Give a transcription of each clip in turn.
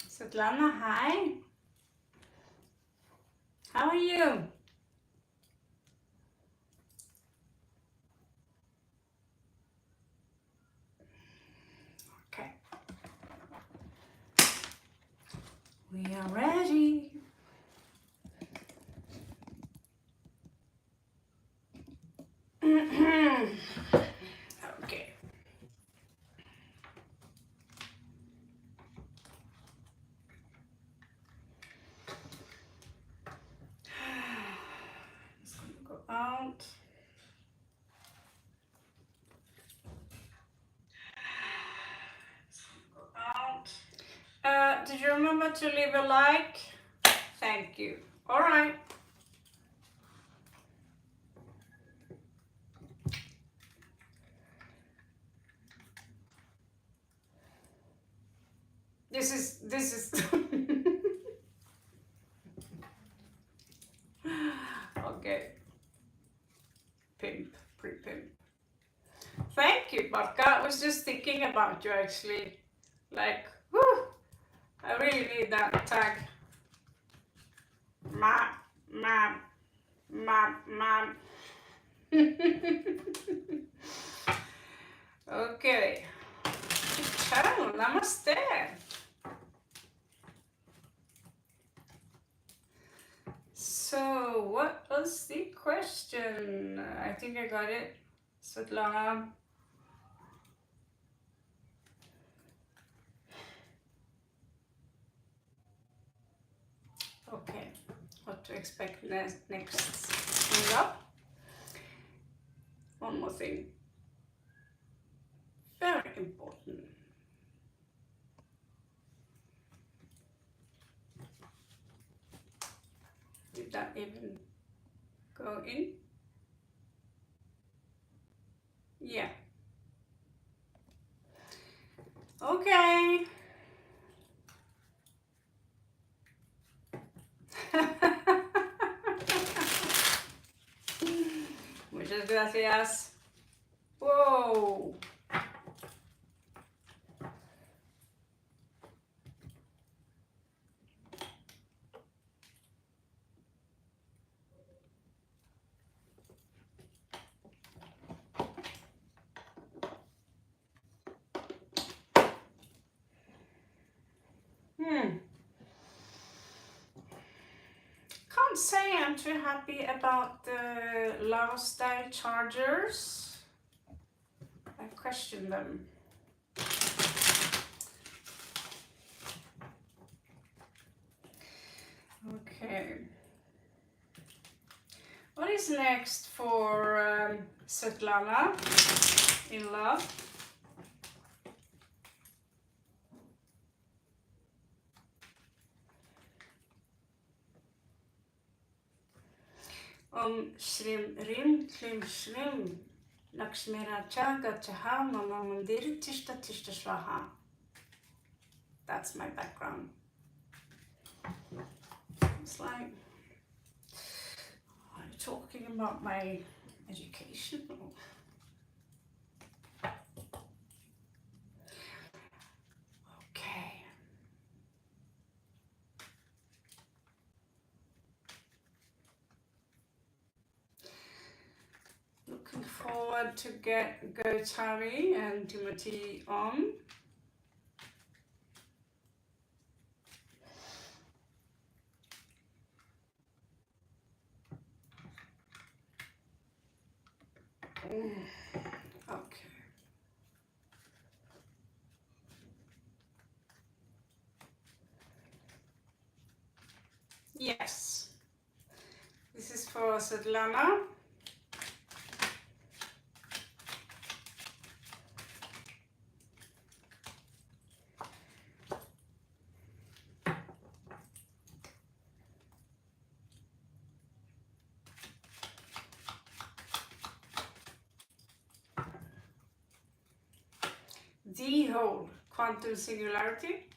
Svetlana, hi. How are you? Okay. We are ready. Okay. It's gonna go out. It's gonna go out. Did you remember to leave a like? Thank you. All right. This is okay. Pimp, pre-pimp. Thank you, Barka. I was just thinking about you actually. Like, whew, I really need that tag. Map, map, map, map. Okay. Ciao, namaste. So, what was the question? I think I got it. Svetlana. Okay, what to expect next? Up. One more thing. Very important. Did that even go in? Yeah. Okay. Muchas gracias. Whoa. Can't say I'm too happy about the last day chargers. I question them. Okay. What is next for Svetlana in love? Shrim Rim Klim Shrim Lakshmiraja Gachaha Mama Mandir Tishta Tishta Swaha. That's my background. It's like, are you talking about my education? Okay. Looking forward to get Gotari and Timothy on. Okay. Yes. This is for Svetlana. The whole quantum singularity.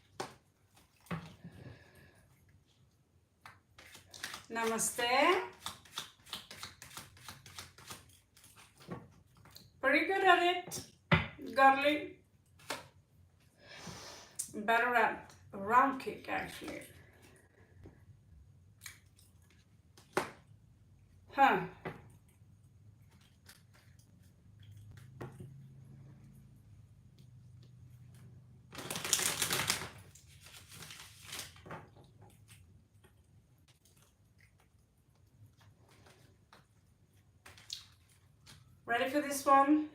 Namaste. Pretty good at it, girly. Better at a round kick actually. Huh. Ready for this one?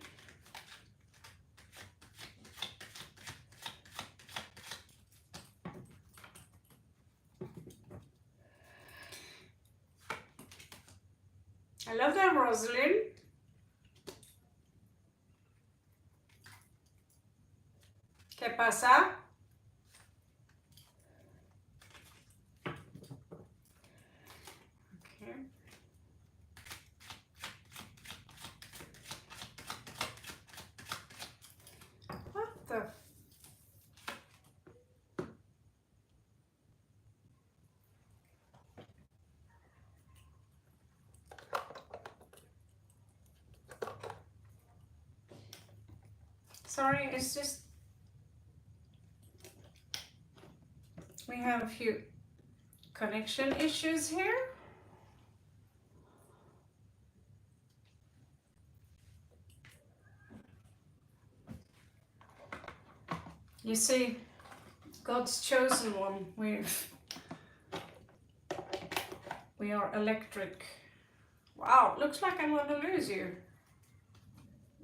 Hello there, Rosalind. ¿Qué pasa? Okay. What the? Sorry, it's just we have a few connection issues here. You see, God's chosen one. We are electric. Wow, looks like I'm gonna lose you.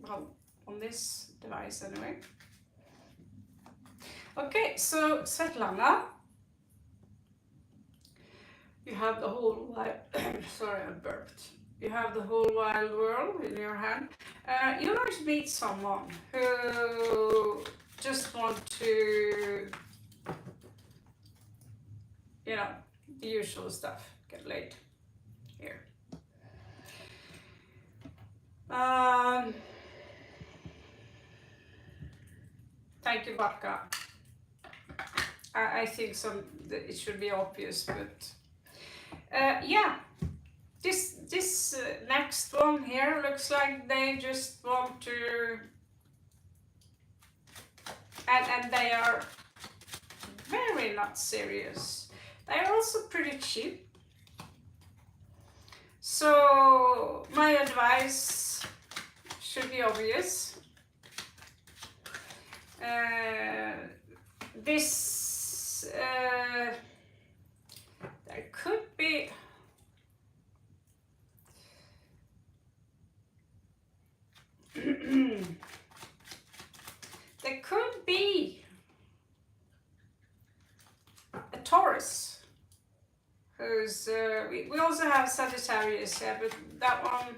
Well, on this device anyway. Okay, so Svetlana, you have the whole wide, sorry, I burped. You have the whole wide world in your hand. You might meet someone who just want to, you know, the usual stuff, get laid here. Thank you, Baka. I think it should be obvious, but yeah, this next one here looks like they just want to, and they are very not serious. They're also pretty cheap. So my advice should be obvious. There could be there could be a Taurus who's we also have Sagittarius, yeah, but that one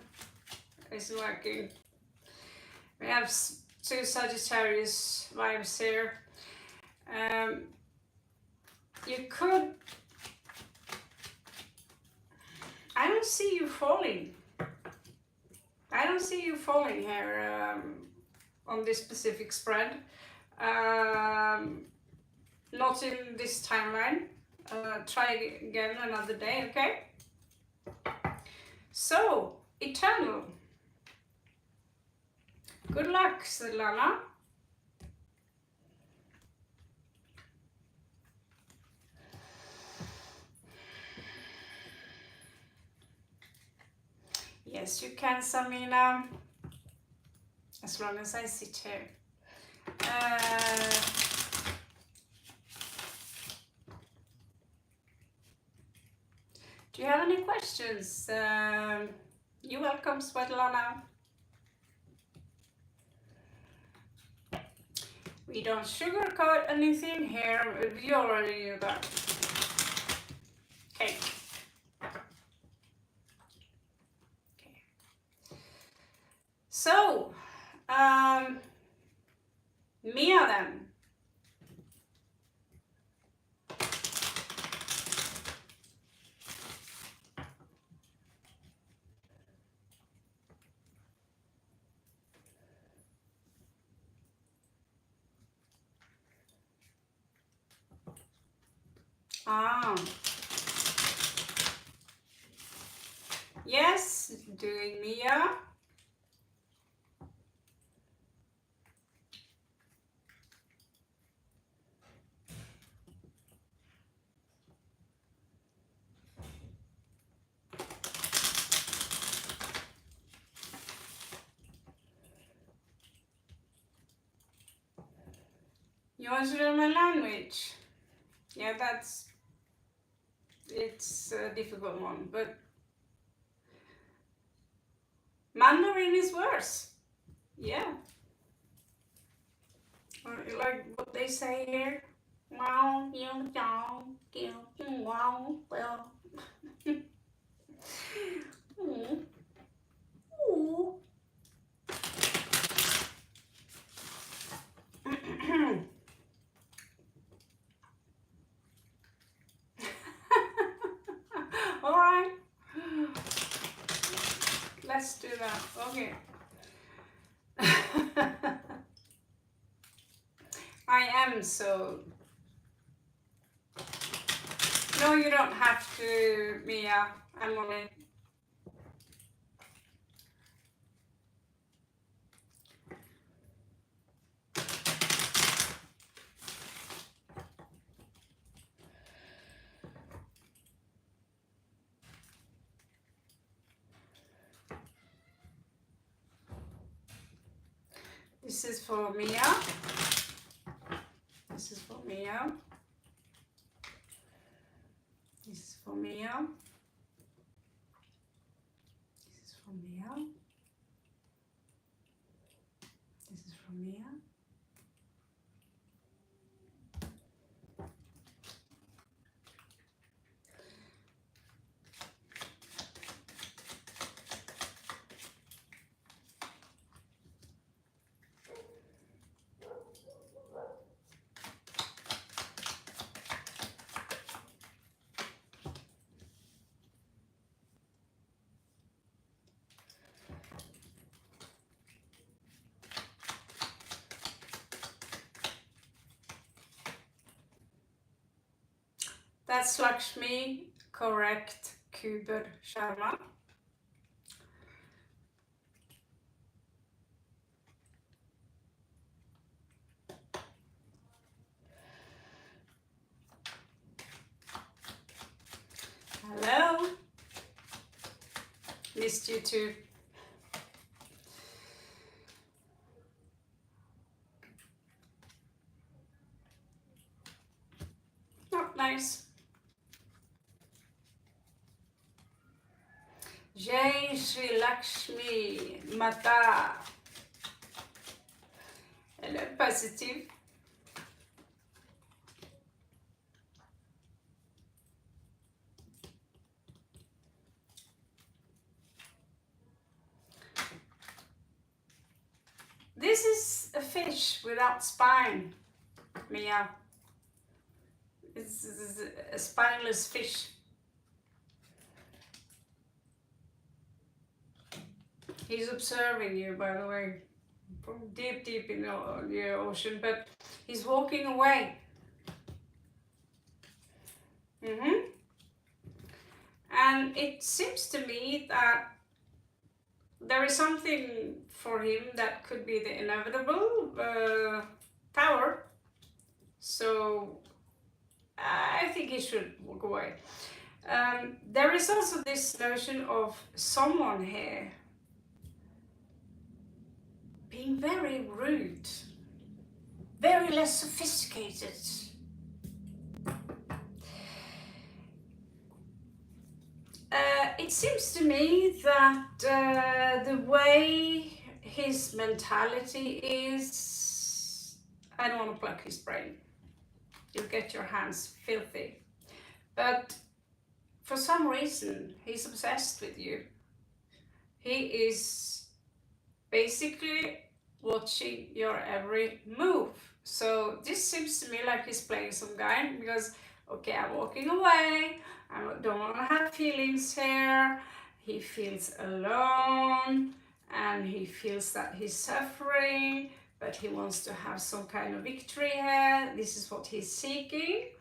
isn't working. We have two Sagittarius vibes here. You could, I don't see you falling. I don't see you falling here on this specific spread. Not in this timeline. Try again another day, okay? So, Eternal. Good luck, Svetlana. Yes, you can, Samina, as long as I sit here. Do you have any questions? You're welcome, Svetlana. We don't sugarcoat anything here. You already knew that. Okay. So, Mia then. Yes, doing Mia. You want to learn my language? Yeah, it's a difficult one, but Mandarin is worse. Yeah. Like what they say here. Wow, you don't wow, well. Ooh. All right. Let's do that. Okay. I am so. No, you don't have to, Mia. I'm only. This is for Mia. This is for Mia. This is for Mia. This is for Mia. This is for Mia. That's Lakshmi, correct, Kuber Sharma. Hello. Missed you too. Oh, nice. Jai Shri Lakshmi Mata. Hello, positive. This is a fish without spine, Mia. It's a spineless fish. He's observing you, by the way, from deep in the ocean, but he's walking away. And it seems to me that there is something for him that could be the inevitable power. So I think he should walk away. There is also this notion of someone here being very rude, very less sophisticated. It seems to me that the way his mentality is, I don't want to pluck his brain. You'll get your hands filthy. But for some reason, he's obsessed with you. He is basically watching your every move. So this seems to me like he's playing some game because, okay, I'm walking away. I don't want to have feelings here. He feels alone and he feels that he's suffering, but he wants to have some kind of victory here. This is what he's seeking.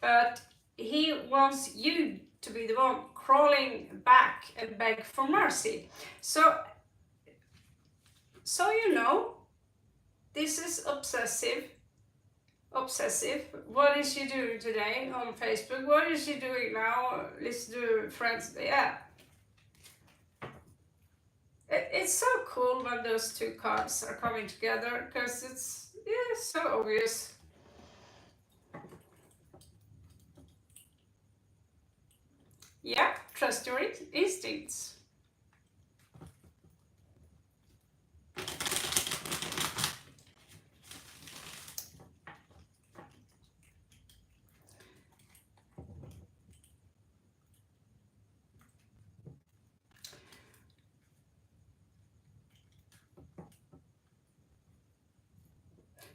But he wants you to be the one crawling back and beg for mercy. So you know, this is obsessive. What is she doing today on Facebook? What is she doing now? Let's do friends. Yeah. It's so cool when those two cards are coming together because it's so obvious. Yeah, trust your instincts.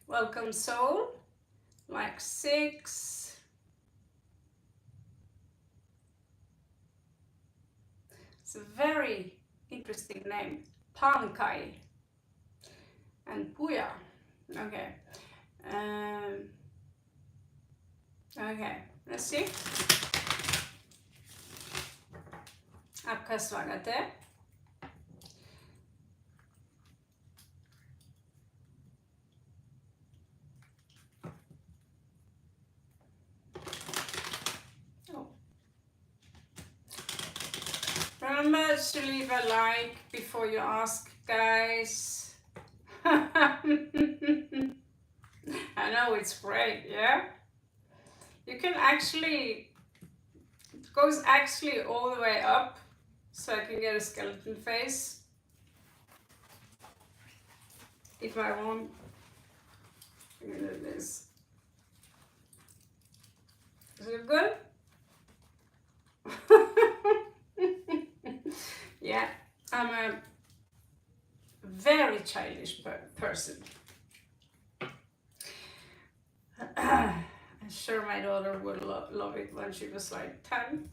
Welcome, soul. Like 6. It's a very interesting name. Pankai and Puya. Okay. Okay, let's see. आपका स्वागत है. Remember to leave a like before you ask, guys. I know it's great, yeah? You can actually, it goes actually all the way up, so I can get a skeleton face. If I want, I'm gonna do this. Is it good? Yeah, I'm a very childish person. I'm sure my daughter would love it when she was like 10.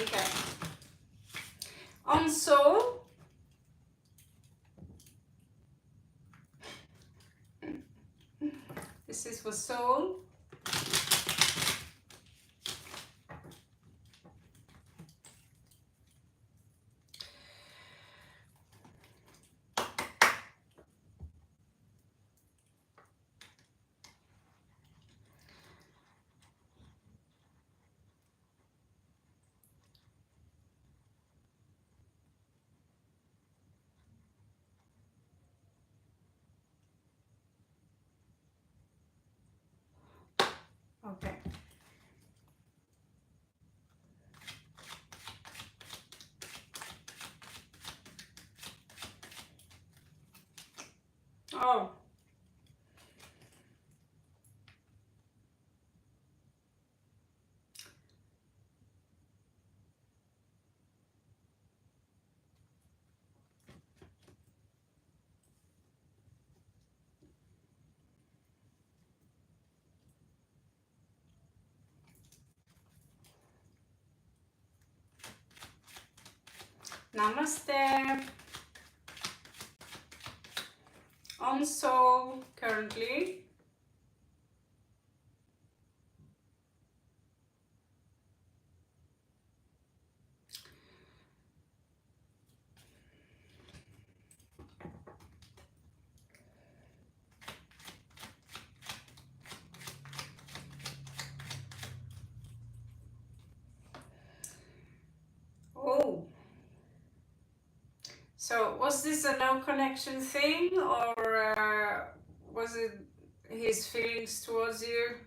Okay. On soul. This is for soul. Okay. Oh. Namaste. On soul currently. Oh. So was this a no connection thing, or was it his feelings towards you?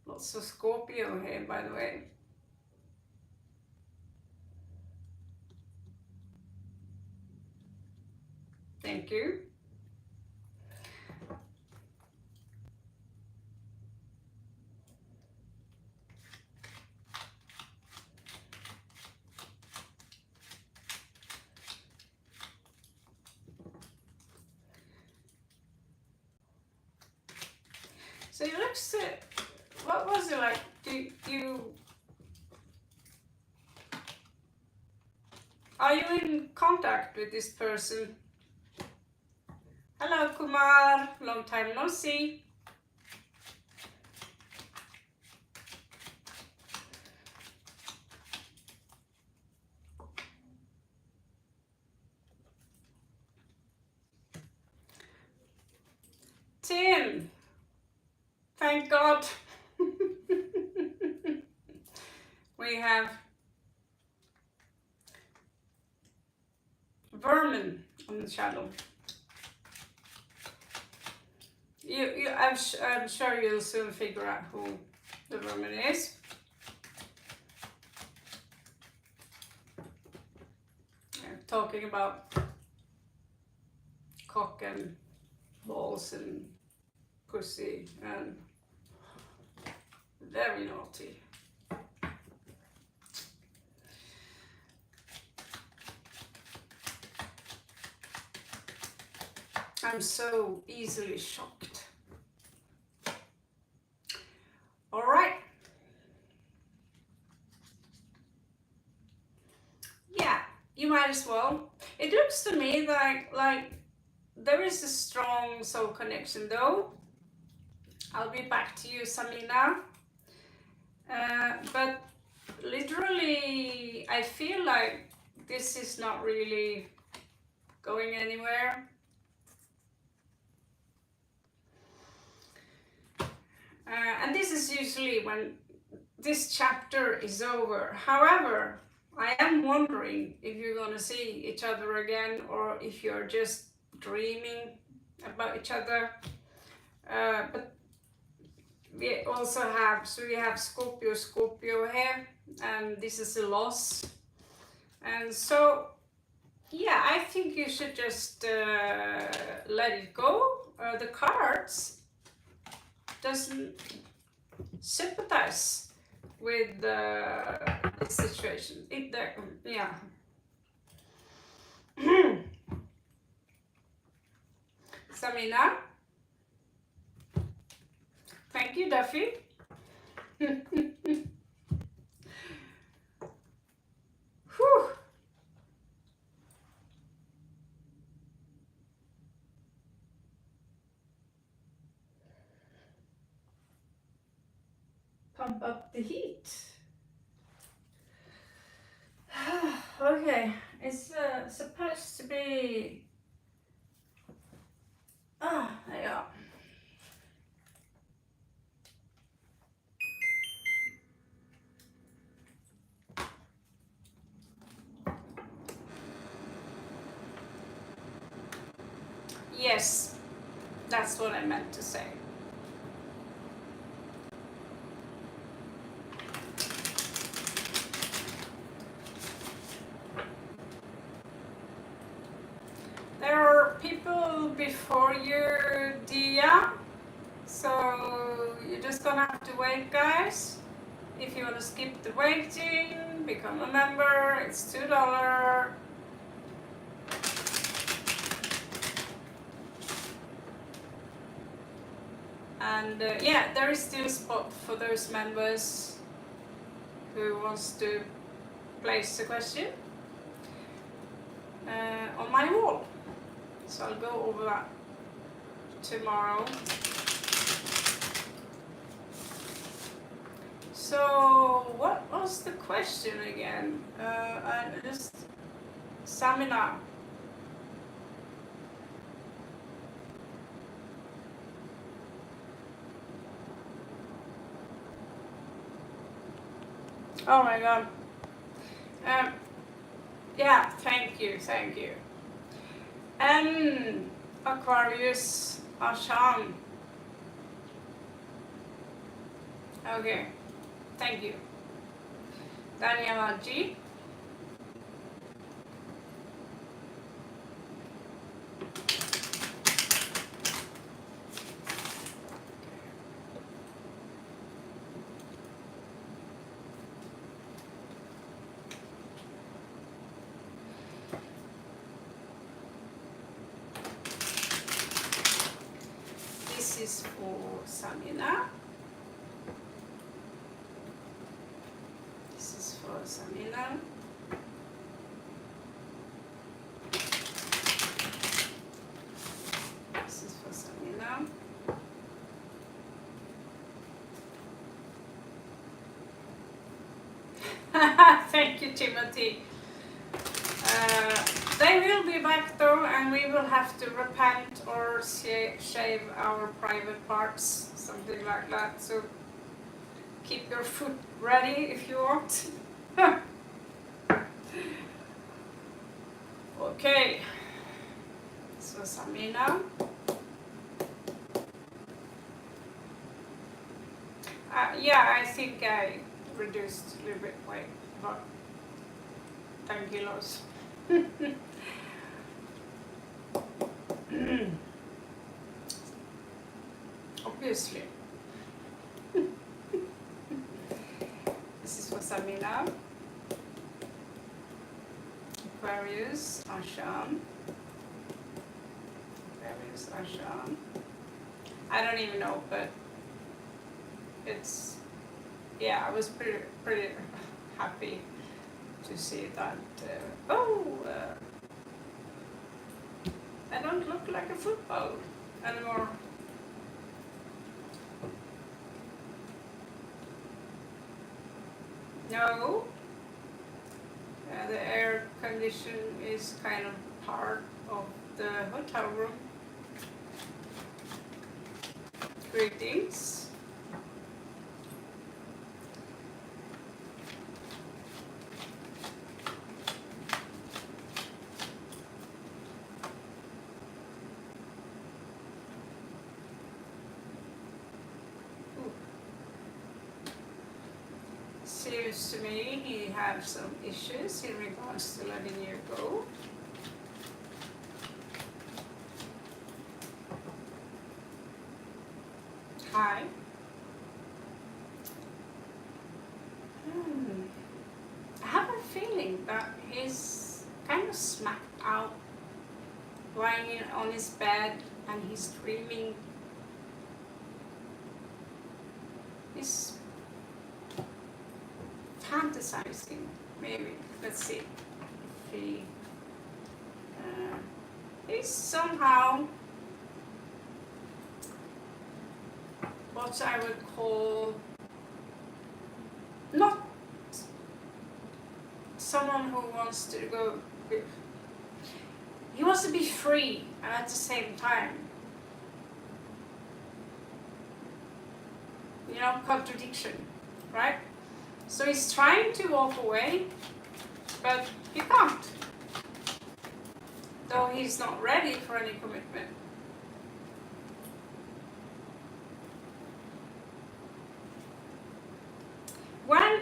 Lots of Scorpio here, by the way. Thank you. So it looks, what was it like? Are you in contact with this person? Hello Kumar, long time no see. Tim, thank God. We have Vermin on the channel. I'm sure you'll soon figure out who the woman is. Talking about cock and balls and pussy and very naughty. I'm so easily shocked. All right. Yeah, you might as well. It looks to me like there is a strong soul connection though. I'll be back to you, Samina. But literally, I feel like this is not really going anywhere. And this is usually when this chapter is over. However, I am wondering if you're gonna see each other again or if you're just dreaming about each other. But we also have, so we have Scorpio here, and this is a loss. And so, yeah, I think you should just let it go. The cards doesn't sympathize with the situation. Yeah. Samina. Thank you, Duffy. Whew. Pump up the heat. Okay, it's supposed to be. There you are. Yes, that's what I meant to say. There are people before you, Dia, so you're just gonna have to wait, guys. If you want to skip the waiting, become a member, it's $2. And yeah, there is still a spot for those members who wants to place a question on my wall. So I'll go over that tomorrow. So what was the question again? Samina. Oh my god. Yeah, thank you. Aquarius Asham. Okay, thank you. Daniela G. This is for Samina. This is for Samina. This is for Samina. Thank you, Timothy. They will be back though, and we will have to repent or shave our private parts, something like that. So keep your foot ready if you want. Okay, so Samina. Yeah, I think I reduced a little bit weight, about 10 kilos. Obviously. This is for Samina. Aquarius, Asham. Aquarius, Asham. I don't even know, but it's, yeah, I was pretty happy to see that. I don't look like a football anymore. No, the air condition is kind of part of the hotel room. Greetings. Seems to me he has some issues in regards to letting you go. Hi. I have a feeling that he's kind of smacked out, lying on his bed, and he's dreaming. He's fantasizing, maybe. Let's see. He's somehow what I would call not someone who wants to go. He wants to be free and at the same time, contradiction, right? So he's trying to walk away, but he can't. Though he's not ready for any commitment.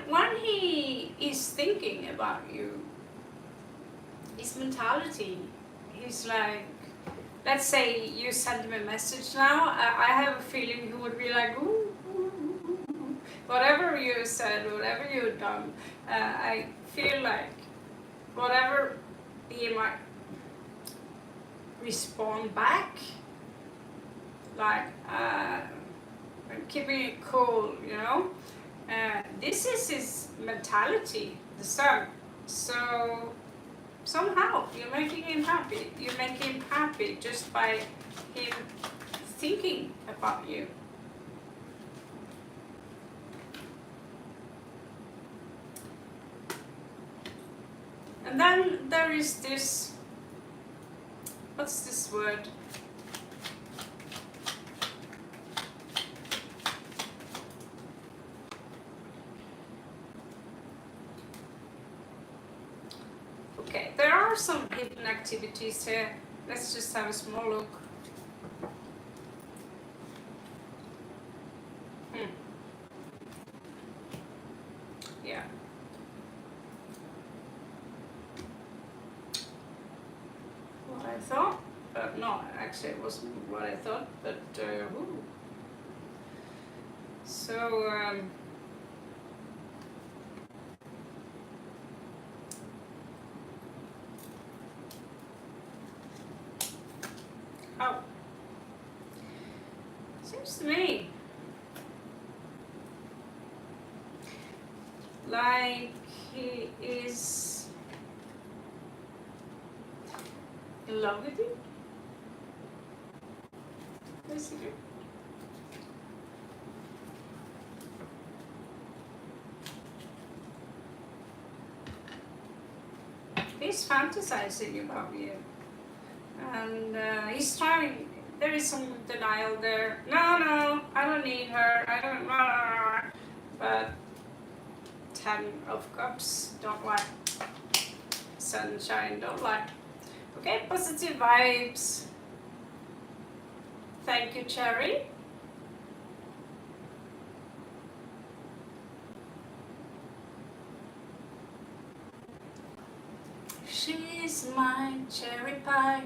When he is thinking about you, his mentality, he's like, let's say you send him a message now, I have a feeling he would be like, ooh, whatever you said, whatever you've done, I feel like whatever he might respond back, like keeping it cool, this is his mentality, the sun. So somehow you're making him happy. You make him happy just by him thinking about you. And then there is this, what's this word? Okay, there are some hidden activities here. Let's just have a small look. Yeah. What I thought, but no, actually it wasn't what I thought, but so oh, seems to me like he is in love with you, basically. He's fantasizing about you, and he's trying. There is some denial there. No, I don't need her. I don't. But 10 of Cups, don't like. Sunshine, don't like. Okay, positive vibes. Thank you, Cherry. is my cherry pie.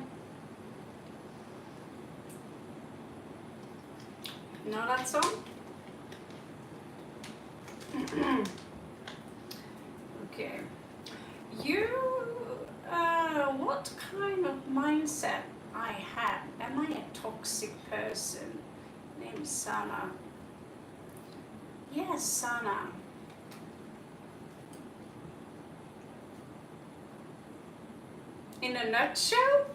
Know that song? Okay. You, what kind of mindset I have? Am I a toxic person? Named Sana. Yes, Sana. In a nutshell?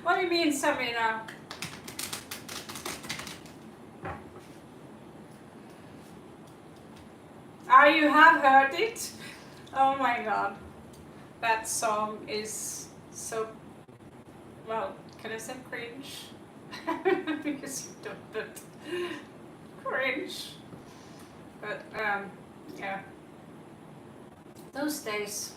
What do you mean, Samina? You have heard it? Oh my god. That song is so, well, can I say cringe? Because you don't, but cringe. But, yeah. Those days.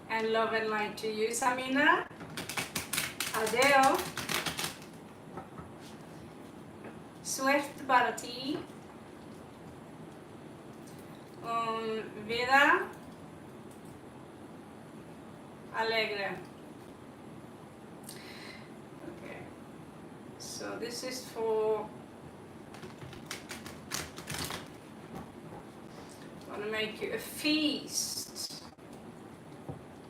And love and light to you, Samina. Adeo. Suerte para ti. Vida alegre. Okay. So this is for, I want to make you a feast.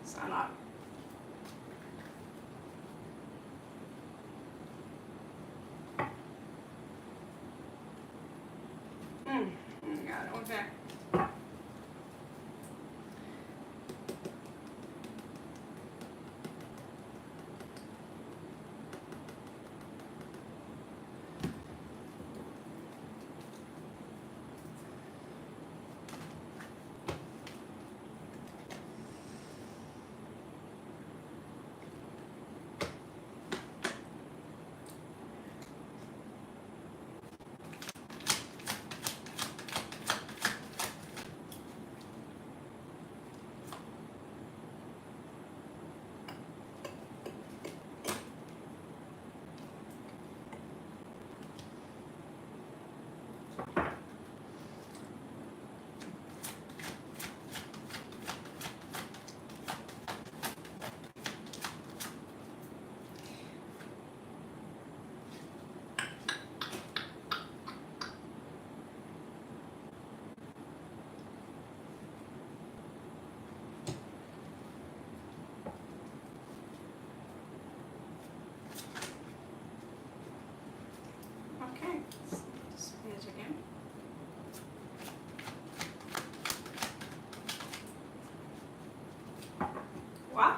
Sana. Okay. Okay, this page again. What?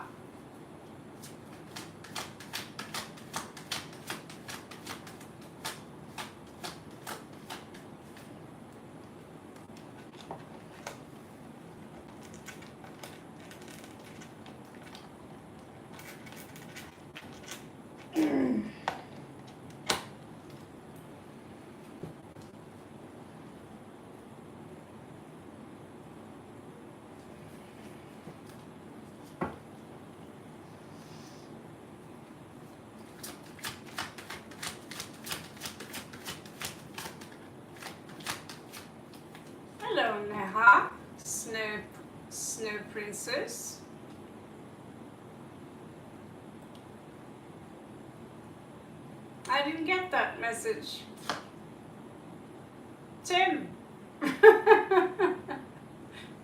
Hello, Neha, Snow Princess. I didn't get that message. Tim,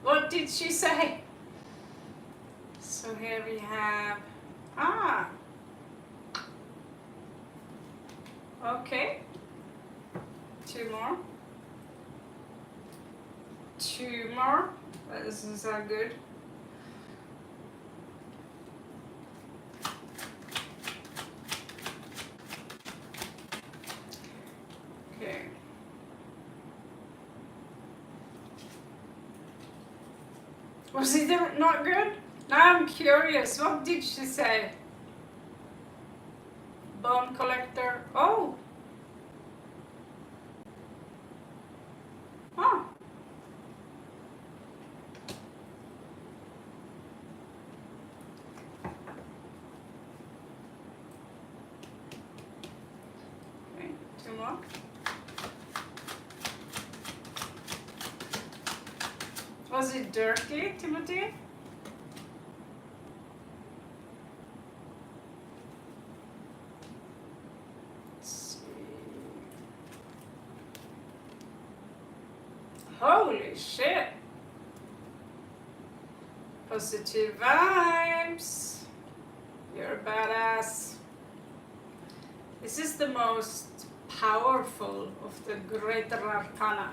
what did she say? So here we have, okay, two more. That doesn't sound good. Okay. Was it not good? Now I'm curious. What did she say? Bone collector. Oh. some more. Was it dirty, Timothy? Let's see. Holy shit! Positive vibes. You're a badass. This is the most powerful of the Greater Arcana.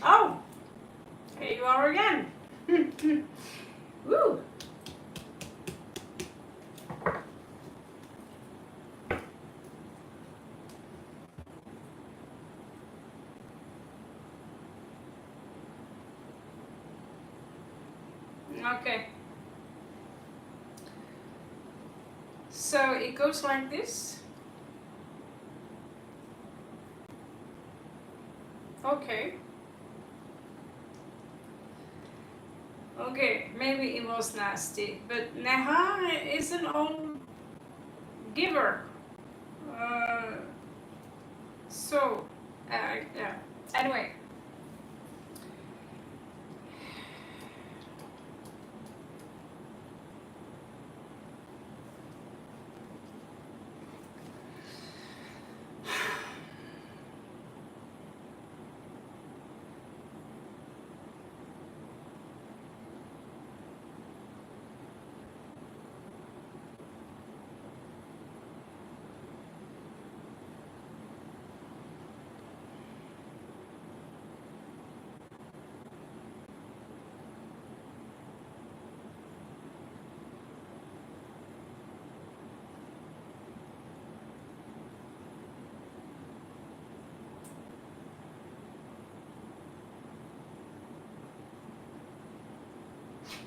Oh, here you are again. Woo. Okay. So it goes like this. Okay. Okay, maybe it was nasty, but Neha is an old giver. Yeah. Anyway.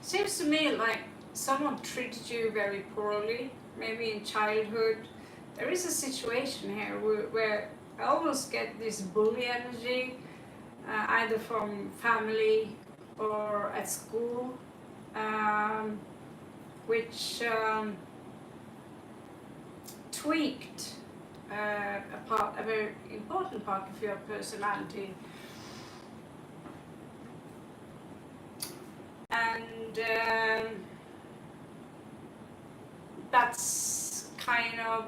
Seems to me like someone treated you very poorly, maybe in childhood. There is a situation here where I almost get this bully energy, either from family or at school, which tweaked a very important part of your personality. And that's kind of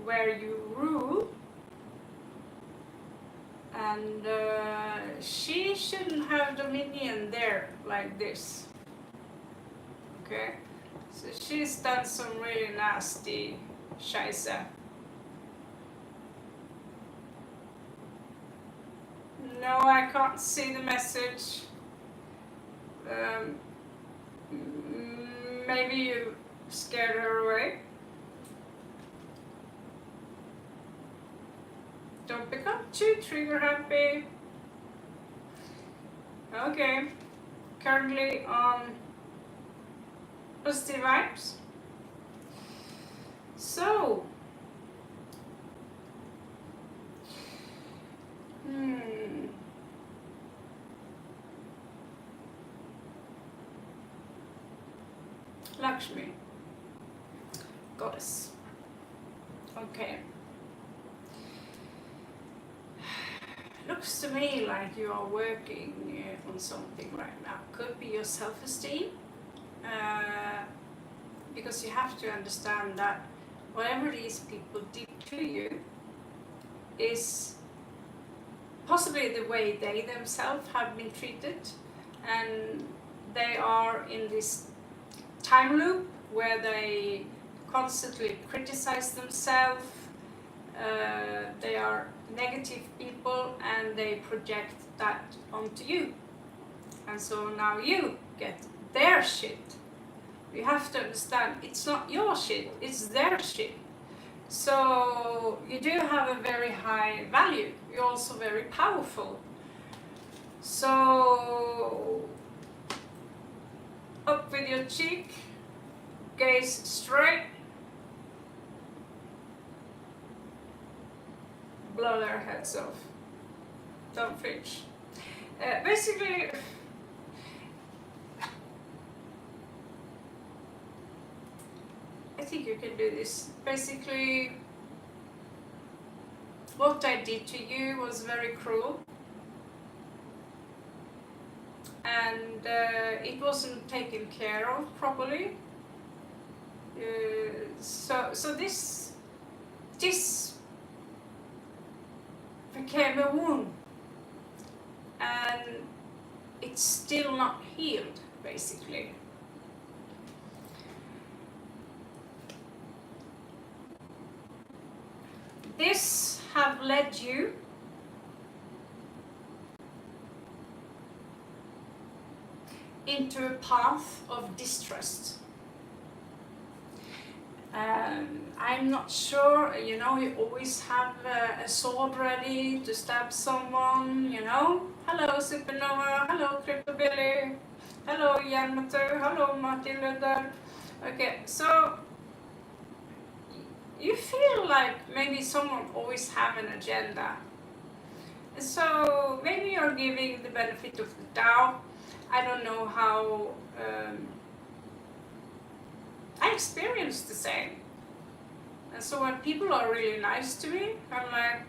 where you rule, and she shouldn't have dominion there like this. Okay, so she's done some really nasty scheisse. No, I can't see the message. Maybe you scared her away. Don't become too trigger happy. Okay, currently on positive vibes. So, Lakshmi, goddess. Okay. Looks to me like you are working on something right now. Could be your self-esteem, because you have to understand that whatever these people did to you is possibly the way they themselves have been treated, and they are in this time loop where they constantly criticize themselves. They are negative people and they project that onto you, and so now you get their shit. You have to understand it's not your shit, it's their shit. So you do have a very high value, you're also very powerful. So up with your cheek, gaze straight, blow their heads off. Don't flinch. Basically, I think you can do this. Basically, what I did to you was very cruel, and it wasn't taken care of properly. So this became a wound, and it's still not healed, basically. This have led you into a path of distrust. I'm not sure, you know, you always have a sword ready to stab someone, you know. Hello Supernova, hello Cryptobilly, hello Yamato, hello Martin Luther. Okay, so you feel like maybe someone always have an agenda. So maybe you're giving the benefit of the doubt. I don't know how. I experienced the same. And so when people are really nice to me, I'm like,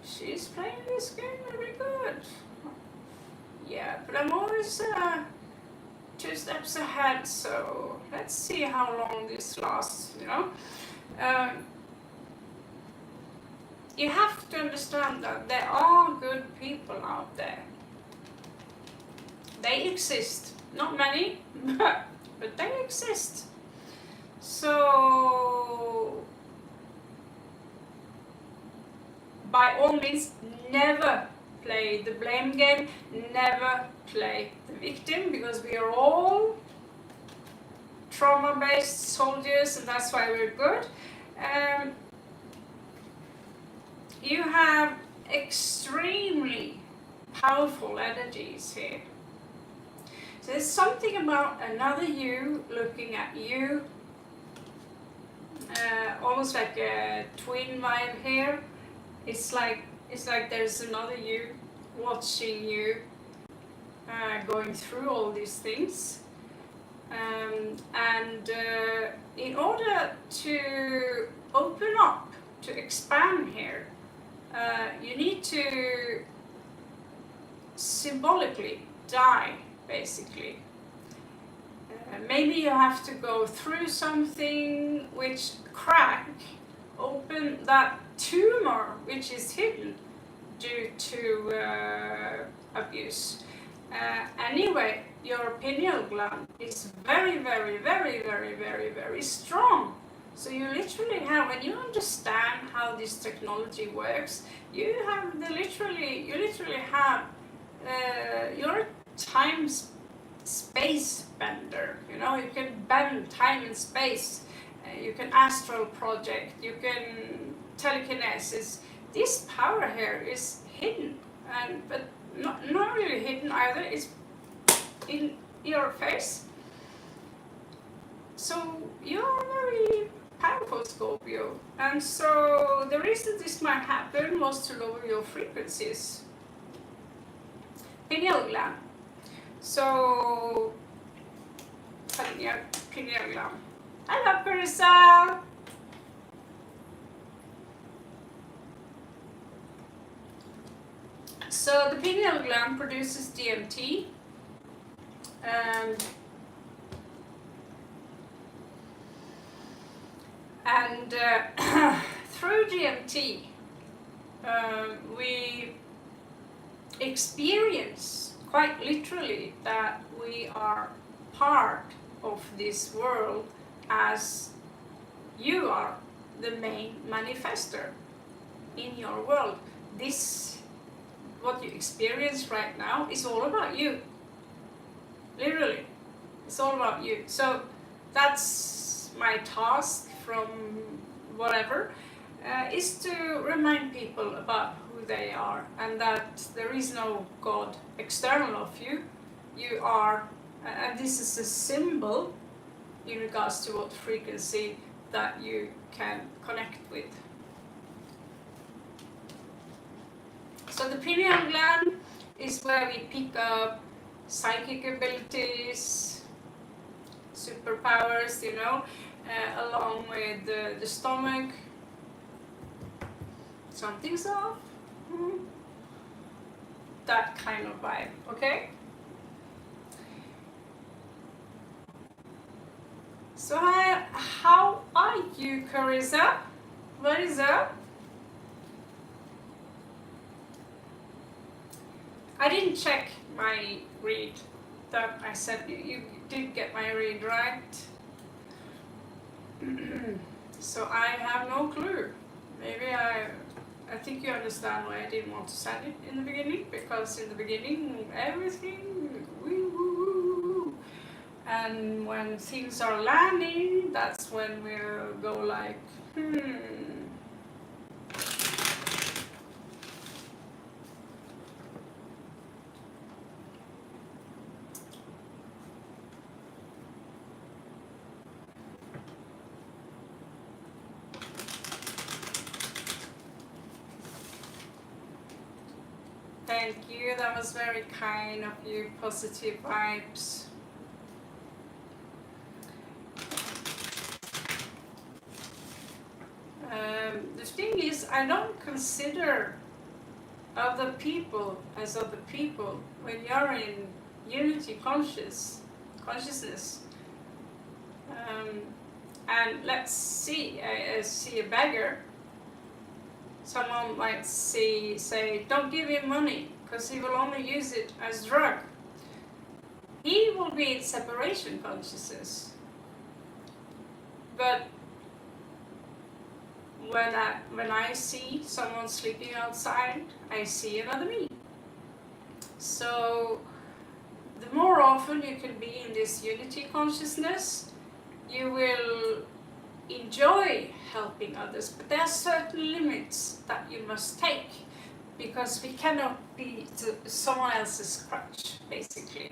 she's playing this game really good. Yeah, but I'm always 2 steps ahead, so let's see how long this lasts, you know. You have to understand that there are good people out there. They exist. Not many, but they exist. So, by all means, never play the blame game, never play the victim, because we are all trauma-based soldiers, and that's why we're good. You have extremely powerful energies here. So there's something about another you looking at you, almost like a twin vibe here. It's like there's another you watching you, going through all these things. In order to open up, to expand here, you need to symbolically die, basically. Maybe you have to go through something which crack open that tumor which is hidden due to abuse. Anyway, your pineal gland is very, very, very, very, very, very strong. So you literally have, when you understand how this technology works, you literally have, you're a time-space bender. You know, you can bend time and space. You can astral project. You can telekinesis. This power here is hidden, but not really hidden either. It's in your face. So you're very powerful, Scorpio, and so the reason this might happen was to lower your frequencies. Pineal gland. So pineal gland. Hello, Carissa. So the pineal gland produces DMT. And through DMT, we experience quite literally that we are part of this world, as you are the main manifester in your world. This, what you experience right now, is all about you. Literally, it's all about you. So that's my task from whatever, is to remind people about who they are, and that there is no God external of you. You are, and this is a symbol in regards to what frequency that you can connect with. So the pineal gland is where we pick up psychic abilities, superpowers, you know, along with the stomach. Something's off. That kind of vibe, okay? So how are you, Carissa? What is up? I didn't check my read that I sent you. You did get my read, right? So I have no clue. Maybe I think you understand why I didn't want to send it in the beginning, because in the beginning everything woo. And when things are landing, that's when we'll go like, Thank you, that was very kind of you, positive vibes. The thing is, I don't consider other people as other people when you're in unity consciousness. And let's see, I see a beggar. Someone might say, don't give him money, because he will only use it as drug. He will be in separation consciousness. But when I see someone sleeping outside, I see another me. So the more often you can be in this unity consciousness, you will enjoy helping others, but there are certain limits that you must take, because we cannot be someone else's crutch, basically.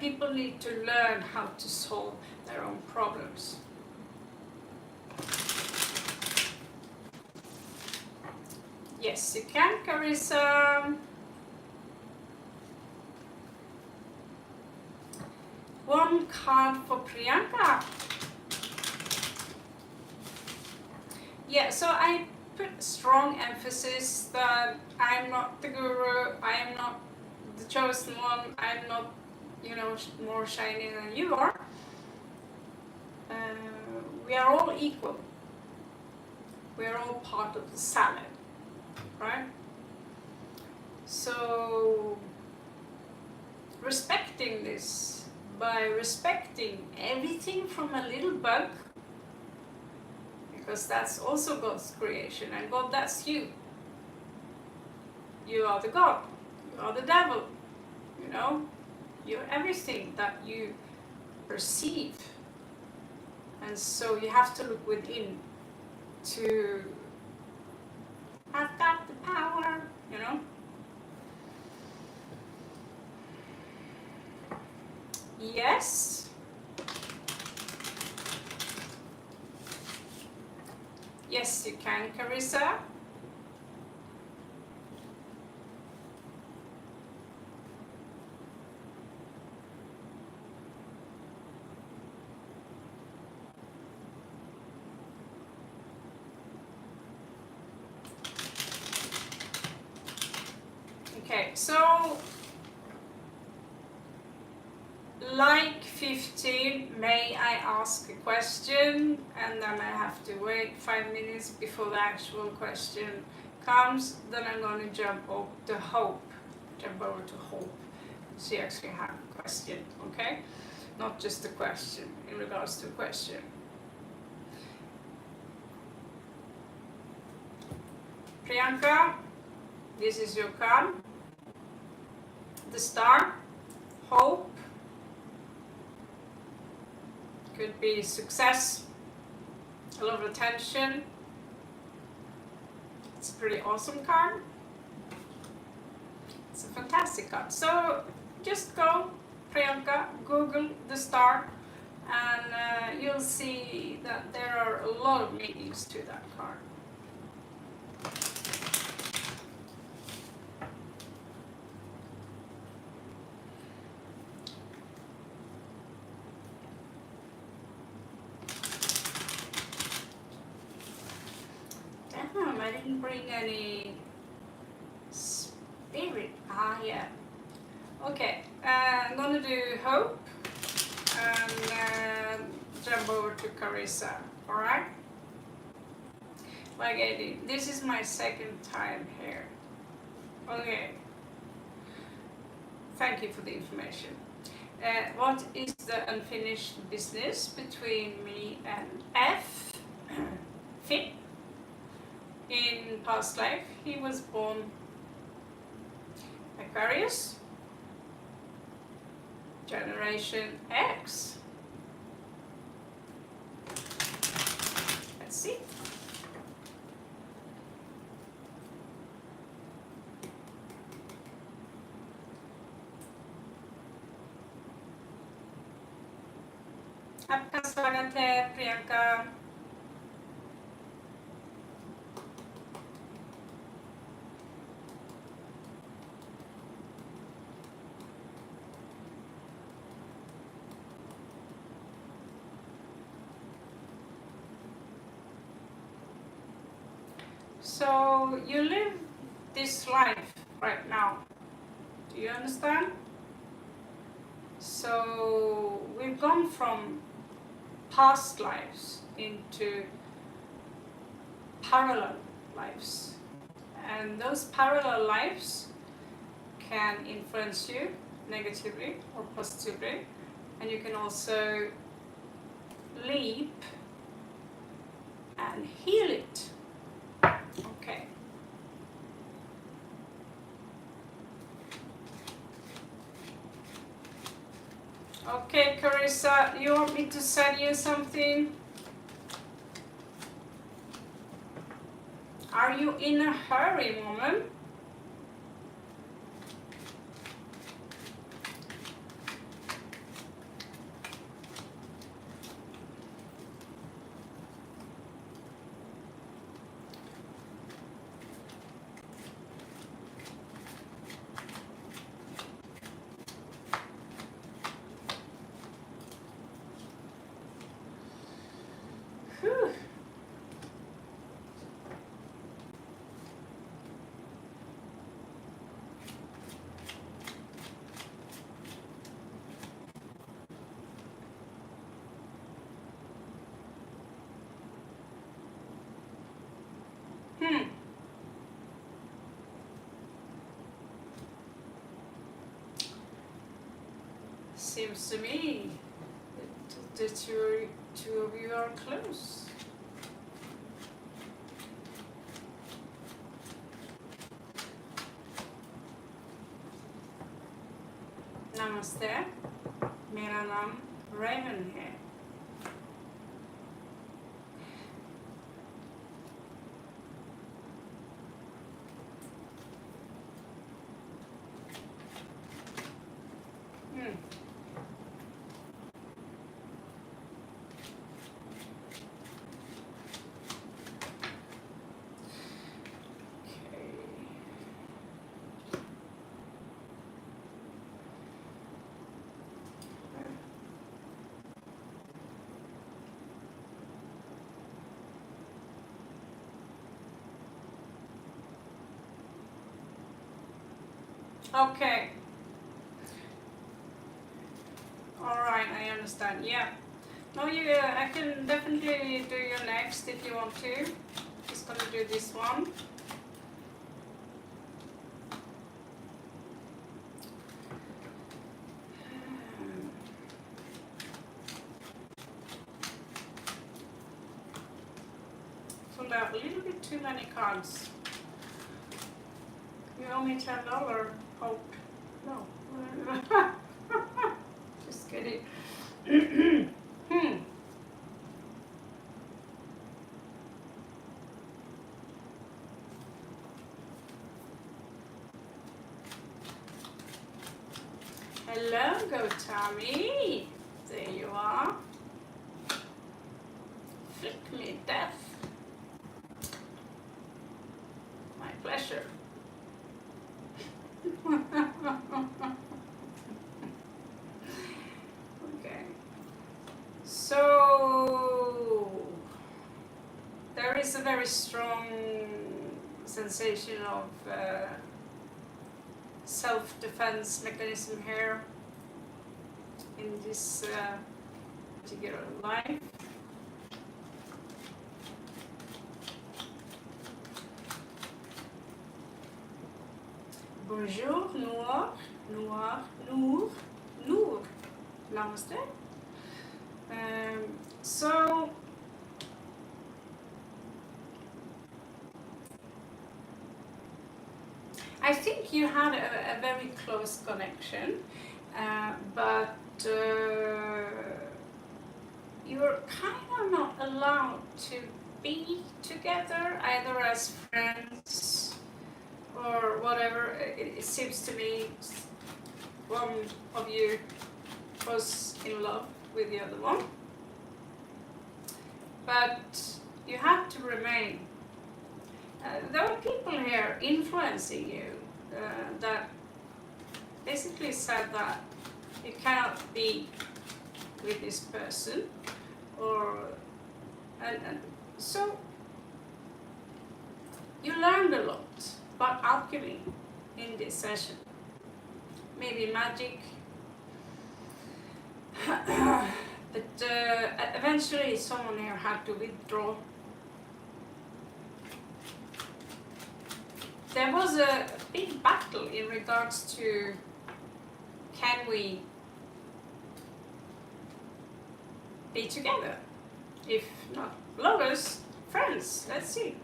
People need to learn how to solve their own problems. Yes, you can, Carissa. One card for Priyanka. Yeah, so I put strong emphasis that I'm not the guru, I am not the chosen one, I'm not, you know, more shiny than you are. We are all equal. We are all part of the salad, right? So respecting this, by respecting everything from a little bug, because that's also God's creation, and God, that's you. You are the God, you are the devil, you know, you're everything that you perceive. And so you have to look within to have got the power, you know. Yes. Yes, you can, Carissa. Okay, so like 15, may I ask a question, and then I have to wait 5 minutes before the actual question comes. Then I'm going to jump over to Hope. She actually had a question, okay? Not just a question, in regards to a question. Priyanka, this is your card. The star, hope, could be success, a lot of attention. It's a pretty awesome card. It's a fantastic card. So just go, Priyanka, Google the star, and you'll see that there are a lot of meanings to that card. I didn't bring any spirit. Yeah. Okay, I'm gonna do hope and jump over to Carissa. Alright? Like I did. This is my second time here. Okay. Thank you for the information. What is the unfinished business between me and F? Finn? In past life, he was born Aquarius, Generation X. Let's see. आपका स्वागत है Priyanka. So you live this life right now. Do you understand? So we've gone from past lives into parallel lives. And those parallel lives can influence you negatively or positively. And you can also leap and heal it. Okay. Okay, Carissa, you want me to send you something? Are you in a hurry, woman? Whew. Seems to me that two of you are close. Namaste. मेरा नाम Ramon है. Okay. All right, I understand. Yeah. No, I can definitely do your next if you want to. Just gonna do this one. Pulled out a little bit too many cards. You owe me $10. Hope. No. Just kidding. Hello, Go Tommy. There you are. Flick me death. My pleasure. Okay. So there is a very strong sensation of self-defense mechanism here in this particular life. Bonjour, Noor, Noir, Noor, Noor, namaste. So I think you had a very close connection, but you're kind of not allowed to be together either as friends or whatever. It seems to me one of you was in love with the other one, but you have to remain. There are people here influencing you that basically said that you cannot be with this person, and so you learned a lot about alchemy in this session. Maybe magic, but eventually someone here had to withdraw. There was a big battle in regards to, can we be together? If not lovers, friends, let's see.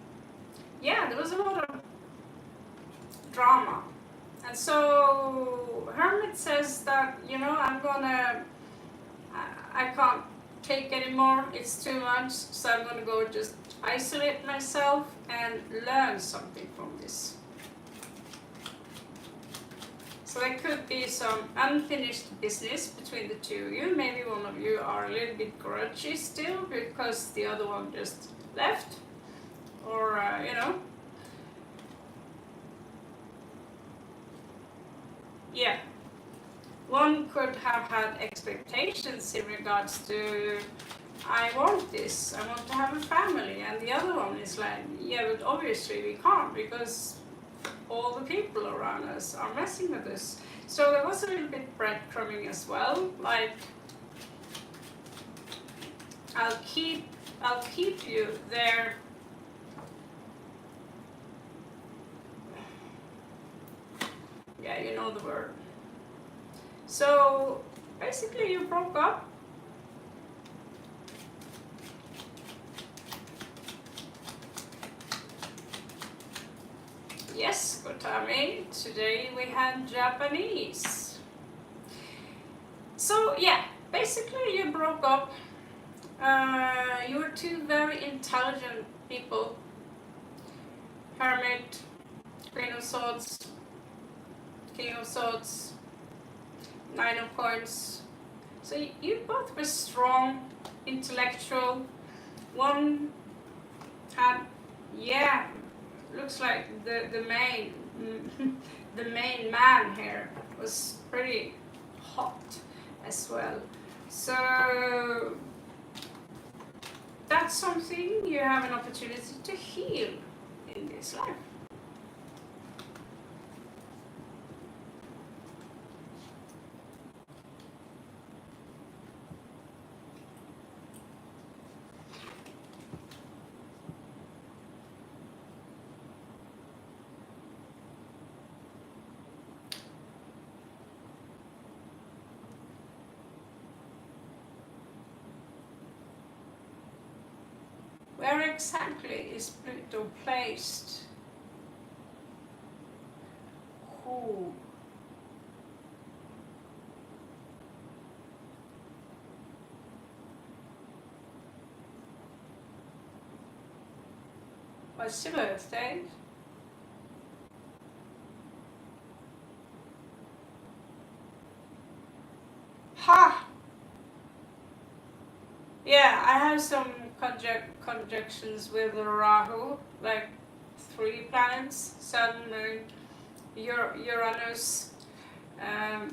Yeah, there was a lot of drama. And so Hermit says that, I can't take anymore, it's too much, so I'm gonna go just isolate myself and learn something from this. So there could be some unfinished business between the two of you. Maybe one of you are a little bit grudgy still because the other one just left, or yeah. One could have had expectations in regards to, I want this, I want to have a family, and the other one is like, yeah, but obviously we can't because all the people around us are messing with us. So there was a little bit breadcrumbing as well, like, I'll keep you there. Yeah, you know the word. So basically you broke up. Yes, Kotami, today we had Japanese. So yeah, basically you broke up. You were two very intelligent people. Hermit, Queen of Swords, King of Swords, Nine of Coins. So you both were strong, intellectual. One had, yeah, looks like the main the main man here was pretty hot as well. So that's something you have an opportunity to heal in this life. Where exactly is Pluto placed? Who? What's your birthday? Ha! Yeah, I have some conjunctions with Rahu, like 3 planets, Sun, Moon, Uranus,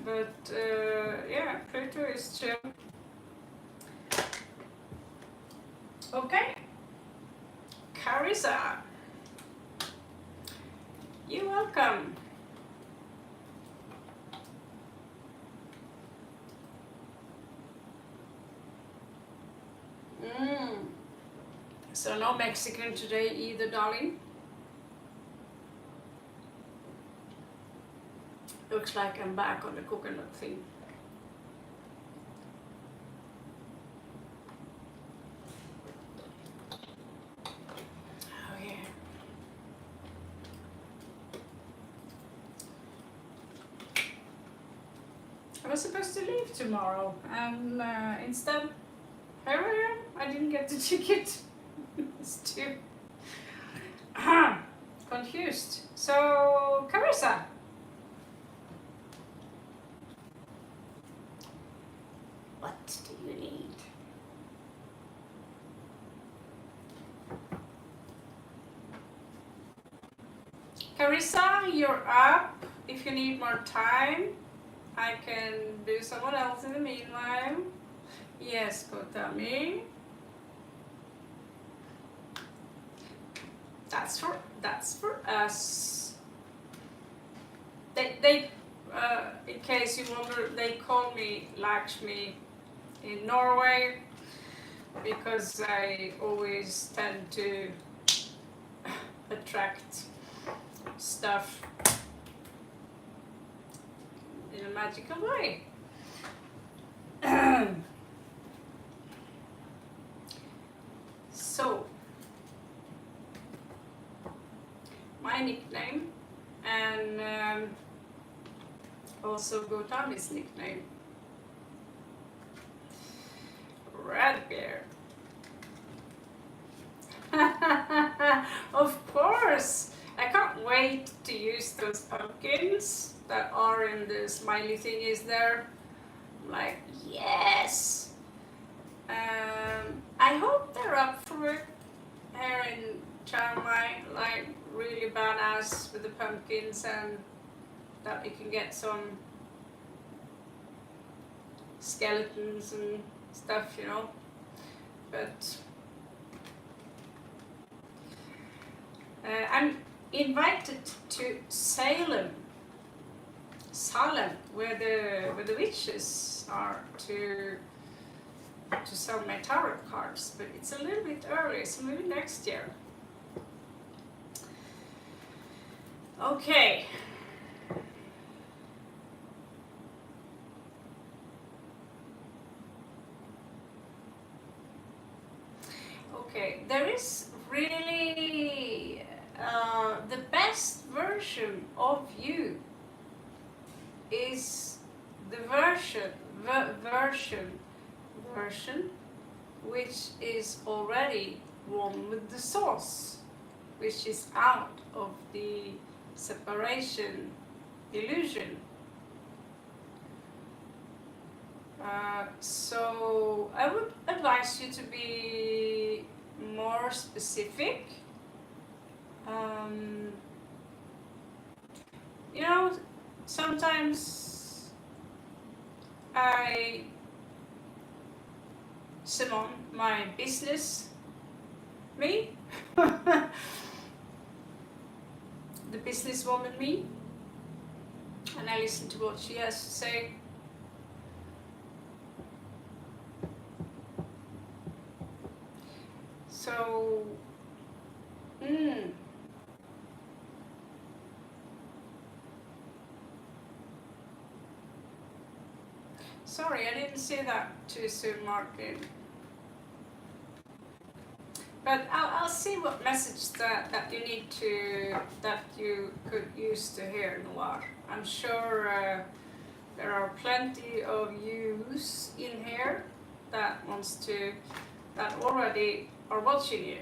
but yeah, Pluto is chill. Okay, Carissa. You're welcome. So no Mexican today either, darling. Looks like I'm back on the coconut thing. Oh yeah. I was supposed to leave tomorrow, and instead, here I am. I didn't get the ticket. It's too confused. So, Carissa, what do you need? Carissa, you're up. If you need more time, I can do someone else in the meanwhile. Yes, Kotami. That's for us. They in case you wonder, they call me Lakshmi in Norway because I always tend to attract stuff in a magical way. So, my nickname and also Gotami's nickname, Red Bear. Of course! I can't wait to use those pumpkins that are in the smiley thingies there. I'm like, yes! I hope they're up for it here in Chiang Mai, like really badass with the pumpkins, and that we can get some skeletons and stuff, you know. But I'm invited to Salem, where the witches are, to sell my tarot cards, but it's a little bit early, so maybe next year. Okay. Okay, there is really the best version of you is the version which is already one with the source, which is out of the separation illusion. So I would advise you to be more specific. You know, sometimes I summon my business me, the businesswoman me, and I listen to what she has to say. So, sorry, I didn't see that too soon, Martin. But I'll see what message that you need to, that you could use to hear Noir. I'm sure there are plenty of yous in here that already are watching you.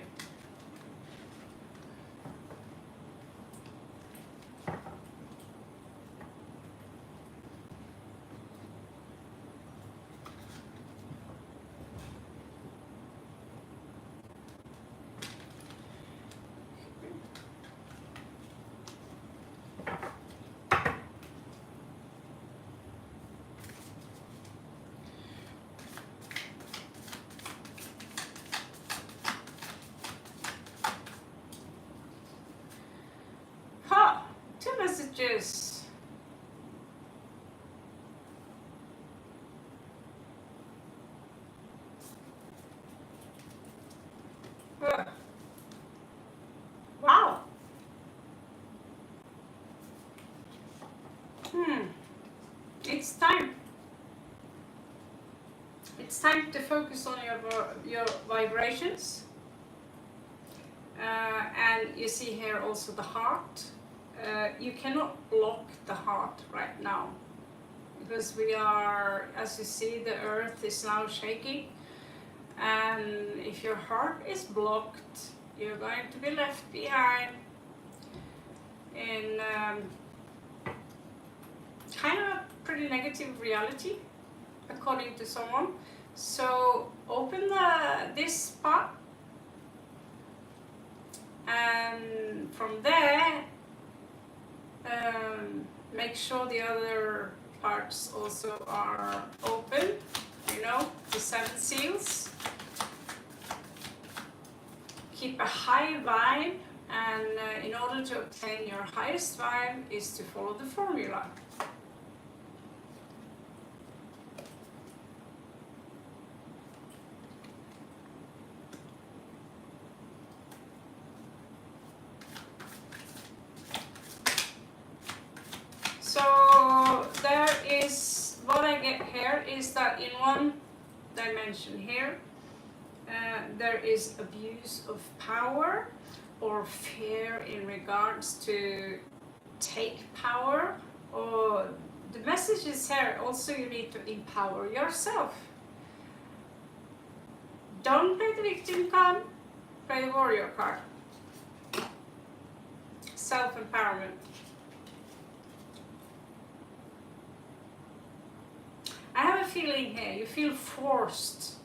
time to focus on your vibrations. And you see here also the heart. You cannot block the heart right now, because we are, as you see, the earth is now shaking, and if your heart is blocked, you're going to be left behind in kind of a pretty negative reality, according to someone. So open this spot, and from there make sure the other parts also are open, you know, the 7 seals. Keep a high vibe, and in order to obtain your highest vibe is to follow the formula. So there is, what I get here is that in one dimension here, there is abuse of power or fear in regards to take power, or the message is here also you need to empower yourself. Don't play the victim card, play the warrior card. Self-empowerment. I have a feeling here, you feel forced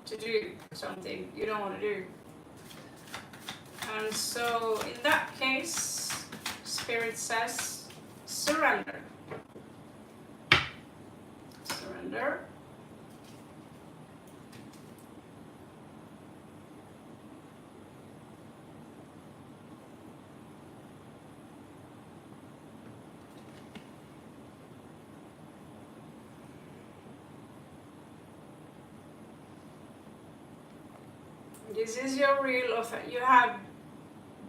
to do something you don't want to do. And so in that case, Spirit says, surrender. Surrender. This is your real of you have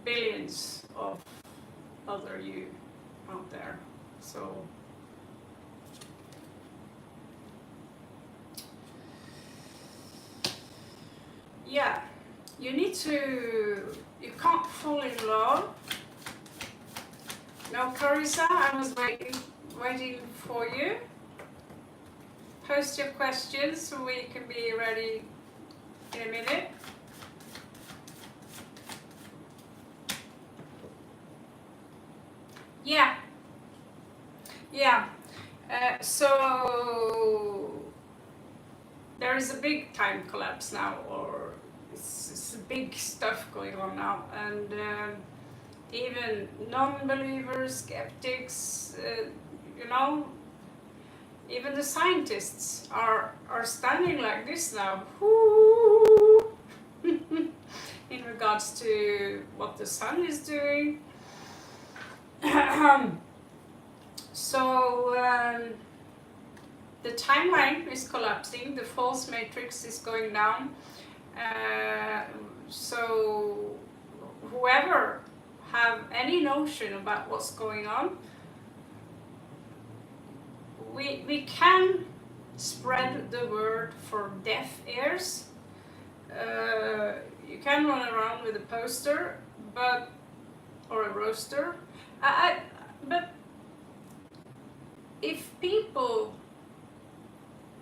billions of other you out there. So yeah, you need to, you can't fall in love. No, Carissa, I was waiting for you. Post your questions so we can be ready in a minute. Yeah. So there is a big time collapse now, or it's big stuff going on now, and even non-believers, skeptics, you know, even the scientists are standing like this now. In regards to what the sun is doing. So the timeline is collapsing, the false matrix is going down. So whoever have any notion about what's going on, we can spread the word for deaf ears. You can run around with a poster, or a roster. But if people,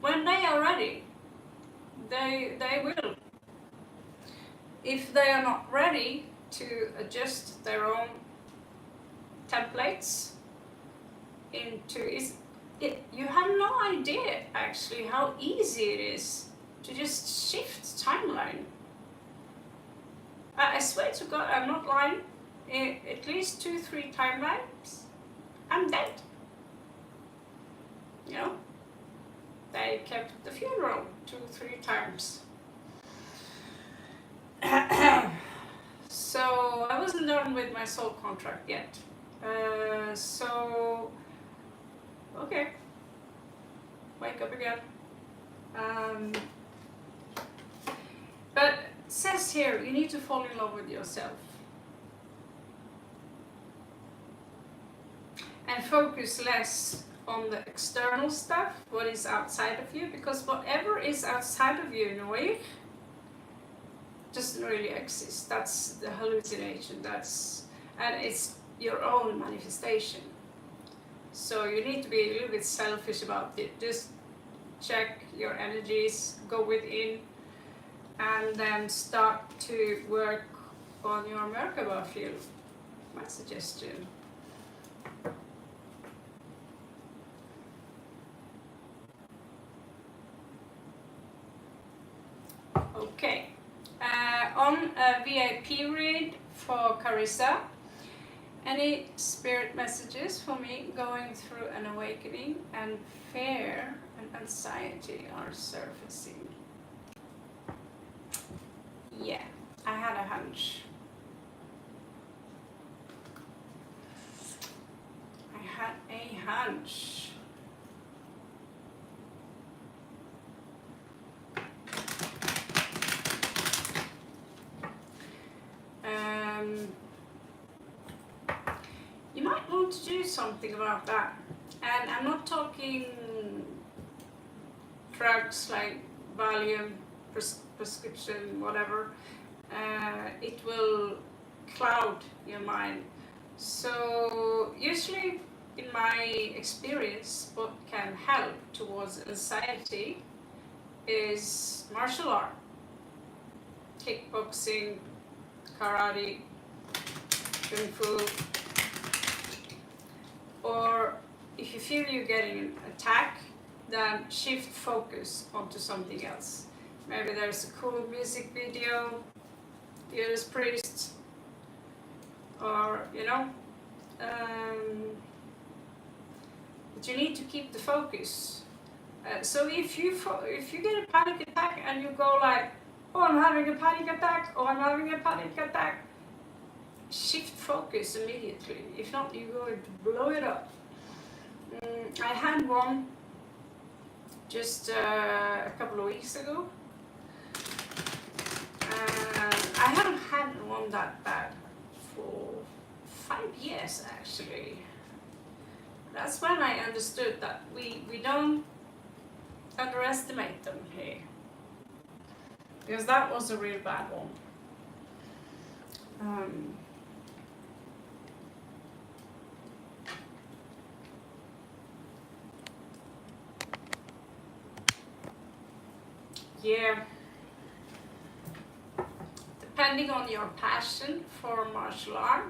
when they are ready, they will. If they are not ready to adjust their own templates into it, you have no idea actually how easy it is to just shift timeline. I swear to God, I'm not lying. At least 2-3 timelines, I'm dead. You know, they kept the funeral 2-3 times. So I wasn't done with my soul contract yet. So, okay, wake up again. But it says here, you need to fall in love with yourself. And focus less on the external stuff, what is outside of you, because whatever is outside of you in a way doesn't really exist. That's the hallucination, and it's your own manifestation. So you need to be a little bit selfish about it. Just check your energies, go within, and then start to work on your Merkaba field. My suggestion. Okay, on a VIP read for Carissa, any spirit messages for me going through an awakening and fear and anxiety are surfacing? Yeah, I had a hunch. I had a hunch. You might want to do something about that. And I'm not talking drugs like Valium, prescription, whatever. It will cloud your mind. So usually in my experience, what can help towards anxiety is martial art, kickboxing, karate, kung fu, or if you feel you're getting an attack, then shift focus onto something else. Maybe there's a cool music video, Judas Priest, or but you need to keep the focus. So if you get a panic attack and you go like, oh, I'm having a panic attack, oh, I'm having a panic attack, shift focus immediately. If not, you're going to blow it up. I had one just a couple of weeks ago. I haven't had one that bad for 5 years actually. That's when I understood that we don't underestimate them here. Because that was a real bad one. Yeah. Depending on your passion for martial art,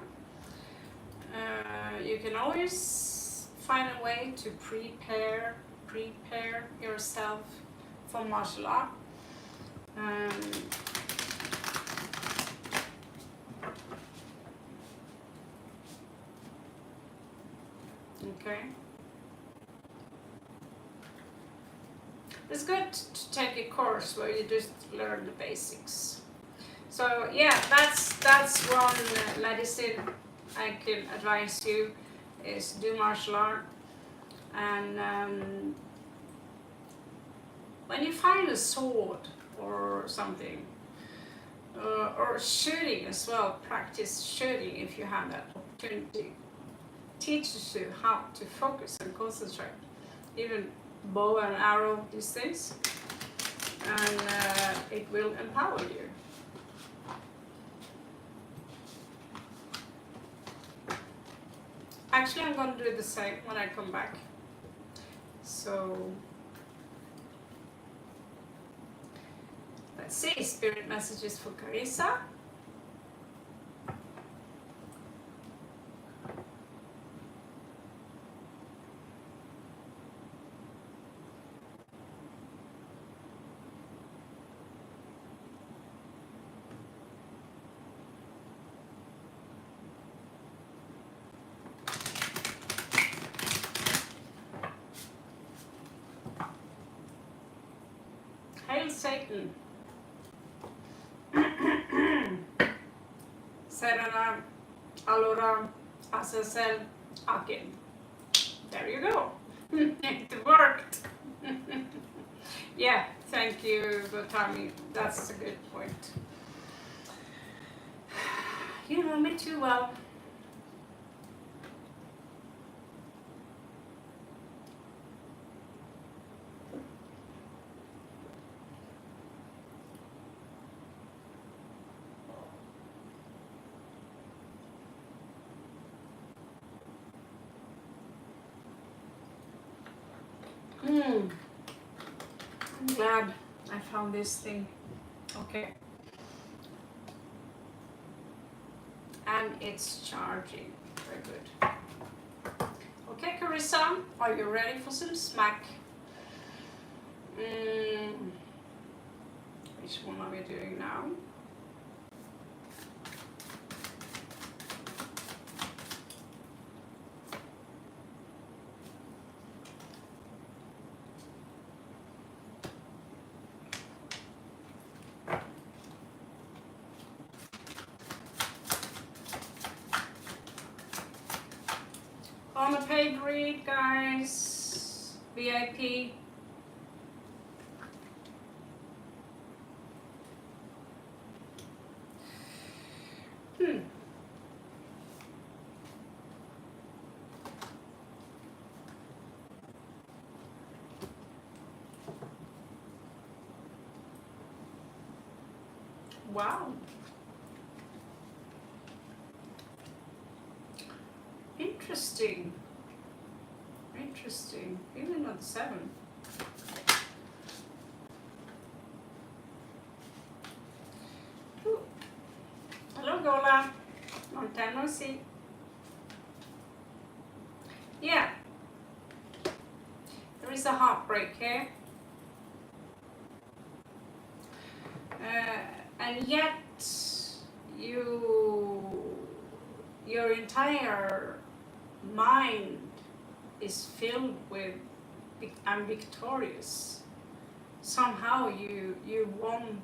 you can always find a way to prepare yourself for martial art. Okay. It's good to take a course where you just learn the basics. So yeah, that's one medicine I can advise you, is do martial art. And when you find a sword or something, or shooting as well, practice shooting if you have that opportunity. Teaches you how to focus and concentrate, even bow and arrow, these things, and it will empower you. Actually, I'm going to do the same when I come back. So let's see, spirit messages for Carissa. Hail Satan. Serana, Alora, Azazel, Akin. There you go. It worked. Yeah, thank you, Gotami. That's a good point. You know me too well. I'm glad I found this thing. Okay. And it's charging. Very good. Okay, Carissa, are you ready for some smack? Which one are we doing now? On a paid read, guys. VIP. Wow. Interesting. Interesting. Even not 7. Ooh. Hello, Gola. Long time no see. Yeah. There is a heartbreak here. And yet, your entire mind is filled with I'm victorious. Somehow you won.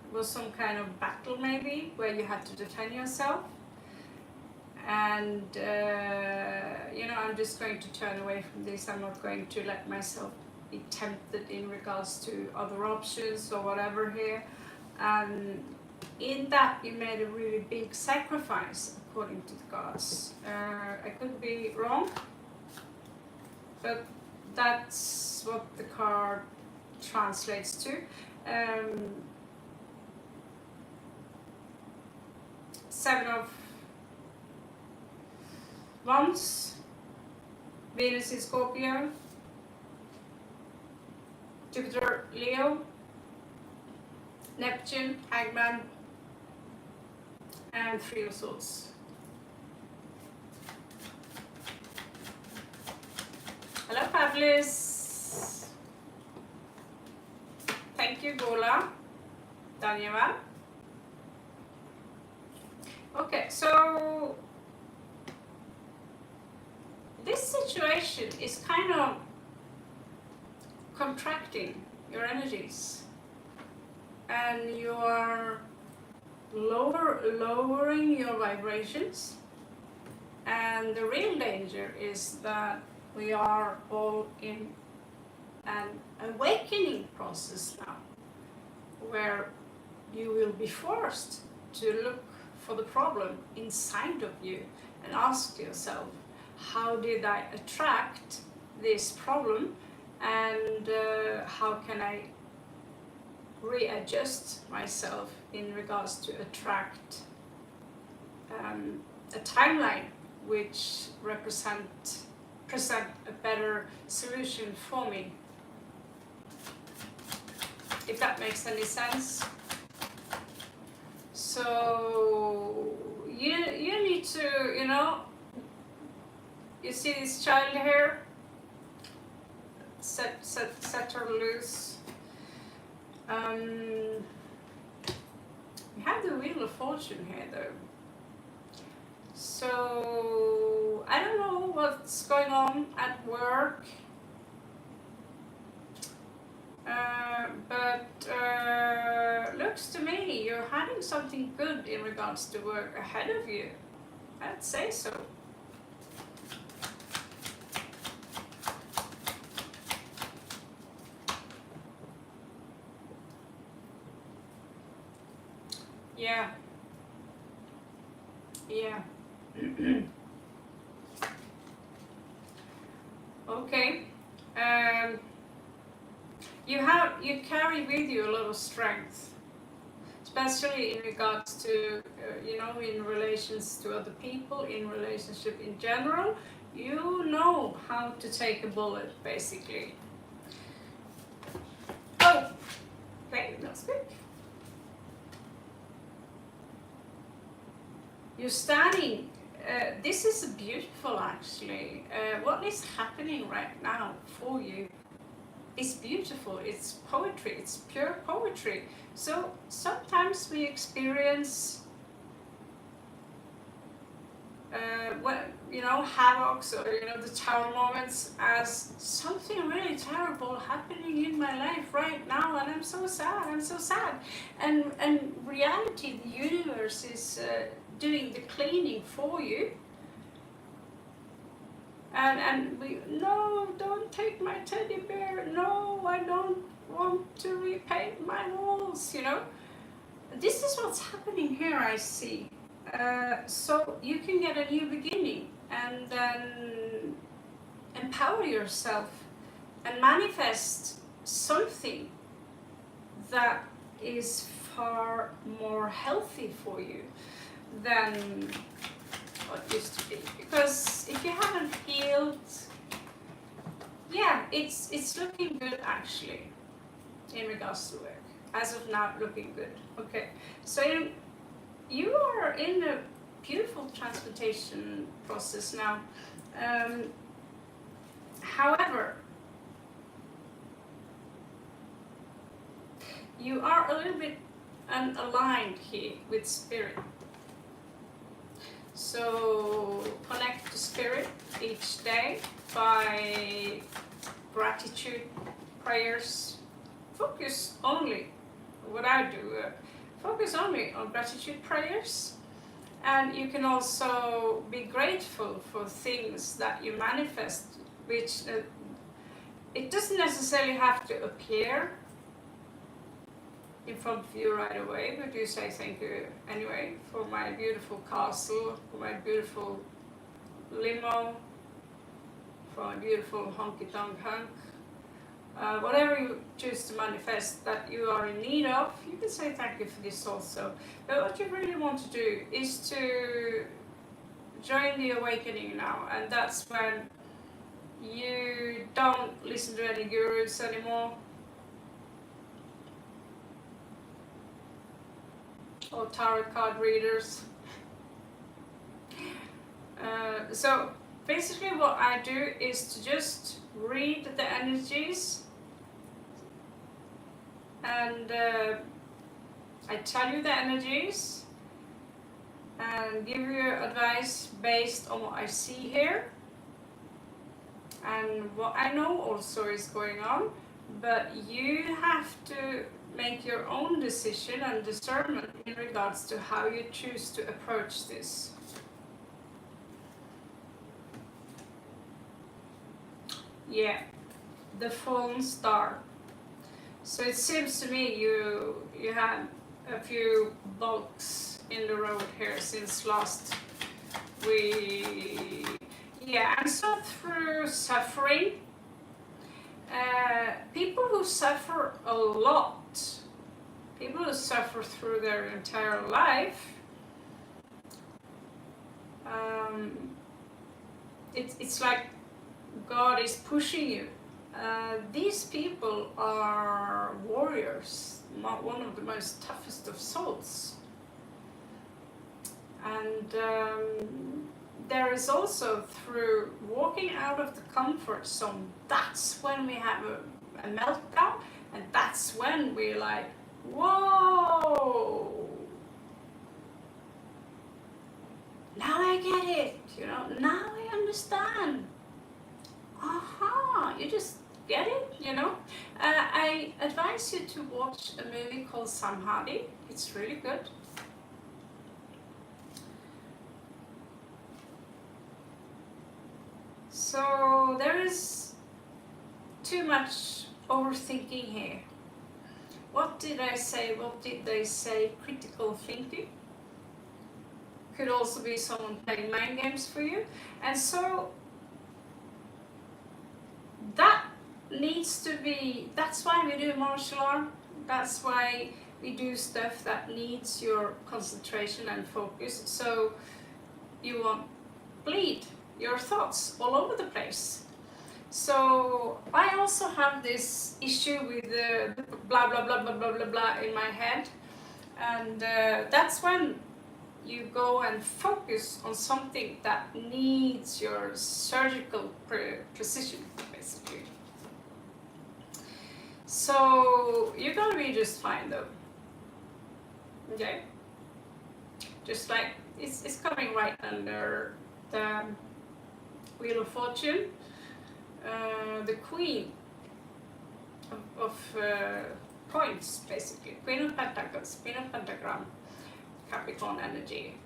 It was some kind of battle maybe where you had to defend yourself. And I'm just going to turn away from this. I'm not going to let myself be tempted in regards to other options or whatever here. And in that you made a really big sacrifice according to the gods. I could be wrong, but that's what the card translates to. 7 of Wands, Venus in Scorpio, Jupiter Leo, Neptune, Hangman, and 3 of Swords. Hello, Fabulous. Thank you, Gola. Daniela. Okay, so this situation is kind of contracting your energies, and you are lowering your vibrations. And the real danger is that we are all in an awakening process now, where you will be forced to look for the problem inside of you and ask yourself, how did I attract this problem, and how can I readjust myself in regards to attract a timeline which present a better solution for me, if that makes any sense. So you need to, you see this child here, set her loose. You have the Wheel of Fortune here though. So I don't know what's going on at work, but looks to me you're having something good in regards to work ahead of you. I'd say so. Yeah. Yeah. Okay. You carry with you a lot of strength, especially in regards to in relations to other people, in relationship in general. You know how to take a bullet, basically. Okay, that's good. You're starting, this is beautiful actually. What is happening right now for you is beautiful. It's poetry, it's pure poetry. So sometimes we experience havocs or the tower moments as something really terrible happening in my life right now, and I'm so sad. And reality, the universe is doing the cleaning for you. And we, no, don't take my teddy bear. No, I don't want to repaint my walls. This is what's happening here, I see. So you can get a new beginning and then empower yourself and manifest something that is far more healthy for you than what used to be. Because if you haven't healed, yeah, it's looking good actually in regards to work. As of now, looking good. Okay, so you are in a beautiful transmutation process now. However, you are a little bit unaligned here with spirit. So connect to spirit each day by gratitude prayers. Focus only, what I do, focus only on gratitude prayers. And you can also be grateful for things that you manifest, which it doesn't necessarily have to appear in front of you right away, but you say thank you anyway for my beautiful castle, for my beautiful limo, for my beautiful honky-tonk hunk. Whatever you choose to manifest that you are in need of, you can say thank you for this also. But what you really want to do is to join the awakening now, and that's when you don't listen to any gurus anymore, or tarot card readers. So basically what I do is to just read the energies, and I tell you the energies and give you advice based on what I see here and what I know also is going on, but you have to make your own decision and discernment in regards to how you choose to approach this. Yeah, the fallen star. So it seems to me you had a few bulks in the road here since last we, yeah, and so through suffering, people who suffer a lot, people who suffer through their entire life, it's like God is pushing you. These people are warriors, one of the most toughest of souls. And there is also, through walking out of the comfort zone, that's when we have a meltdown, and that's when we're like, whoa, now I get it, now I understand. Aha, you just get it, I advise you to watch a movie called Samhadi. It's really good. So there is too much overthinking here. What did I say? What did they say? Critical thinking. Could also be someone playing mind games for you. And so that needs to be, that's why we do martial art. That's why we do stuff that needs your concentration and focus. So you won't bleed your thoughts all over the place. So I also have this issue with blah blah blah blah blah blah blah in my head, and that's when you go and focus on something that needs your surgical precision, basically. So you're gonna be just fine though. Okay? Just like it's coming right under the Wheel of Fortune, the Queen of coins, basically. Queen of Pentacles, Queen of Pentagram, Capricorn energy.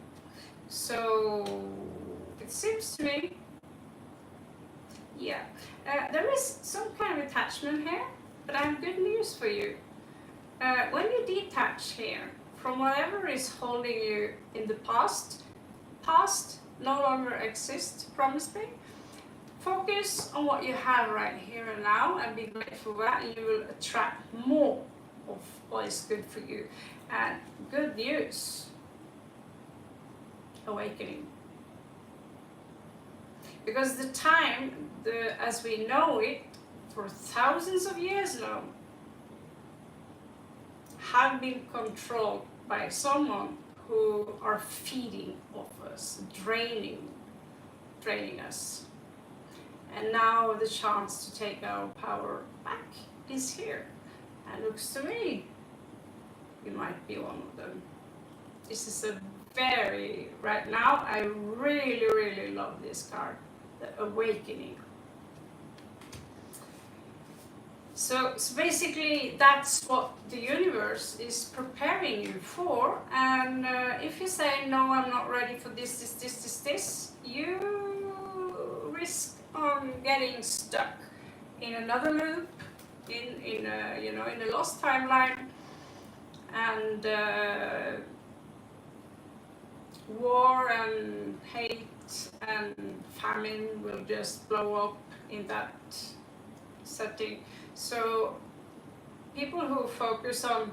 So it seems to me, yeah, there is some kind of attachment here, but I have good news for you. When you detach here from whatever is holding you in the past no longer exists, promise me. Focus on what you have right here and now and be grateful for that, and you will attract more of what is good for you. And good news, awakening. Because the time, as we know it, for thousands of years now, have been controlled by someone who are feeding off us, draining us. And now the chance to take our power back is here. And looks to me, you might be one of them. This is a very, right now, I really, really love this card, the Awakening. So basically, that's what the universe is preparing you for. And if you say, no, I'm not ready for this, you risk on getting stuck in another loop, in a lost timeline, and war and hate and famine will just blow up in that setting. So people who focus on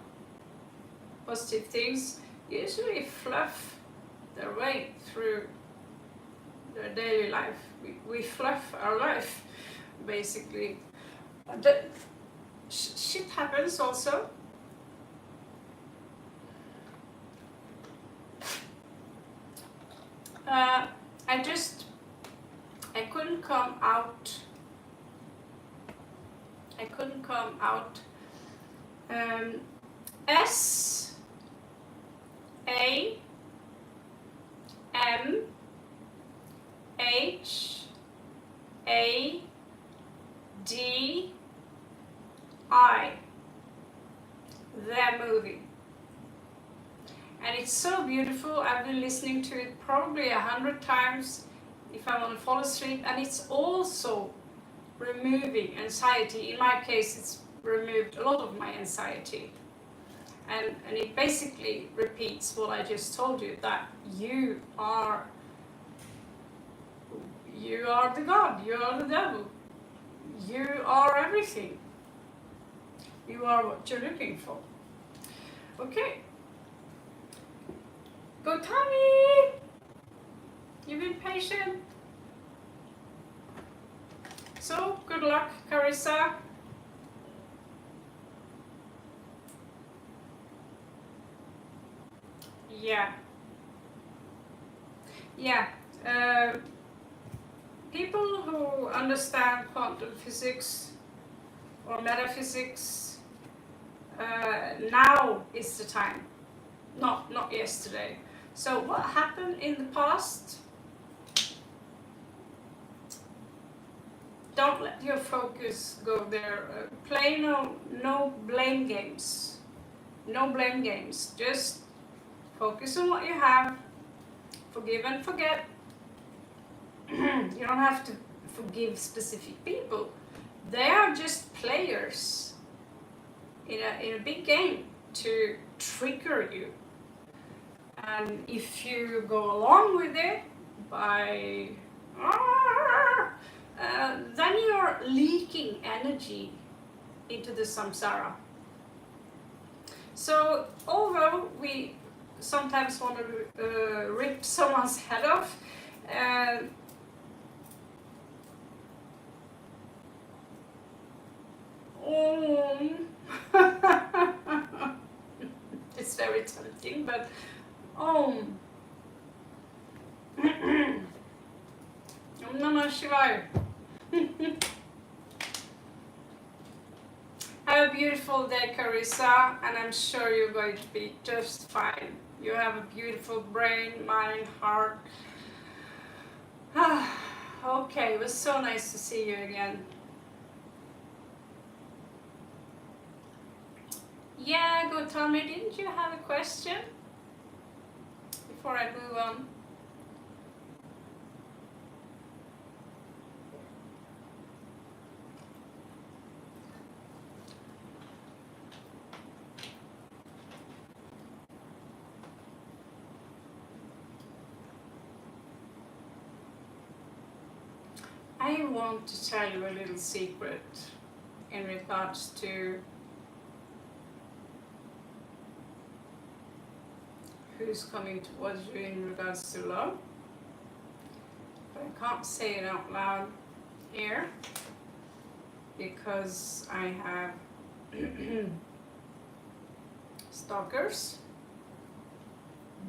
positive things usually fluff their way through their daily life. We fluff our life, basically. Shit happens also. I couldn't come out. S A M H A D I, the movie. And it's so beautiful. I've been listening to it probably 100 times if I want to fall asleep, and it's also removing anxiety. In my case, it's removed a lot of my anxiety. And it basically repeats what I just told you, that you are the God, you are the devil, you are everything. You are what you're looking for. Okay. Go Tommy! You've been patient. So, good luck, Carissa. Yeah. People who understand quantum physics or metaphysics, now is the time, not yesterday. So what happened in the past, don't let your focus go there. Play no blame games. No blame games. Just focus on what you have. Forgive and forget. You don't have to forgive specific people. They are just players in a big game to trigger you. And if you go along with it by then you're leaking energy into the samsara. So although we sometimes want to rip someone's head off, It's very tempting, but Om Namah Shivaya. Have a beautiful day, Carissa, and I'm sure you're going to be just fine. You have a beautiful brain, mind, heart. Okay, it was so nice to see you again. Yeah, go Tommy, didn't you have a question before I move on? I want to tell you a little secret in regards to who's coming towards you in regards to love. But I can't say it out loud here because I have stalkers,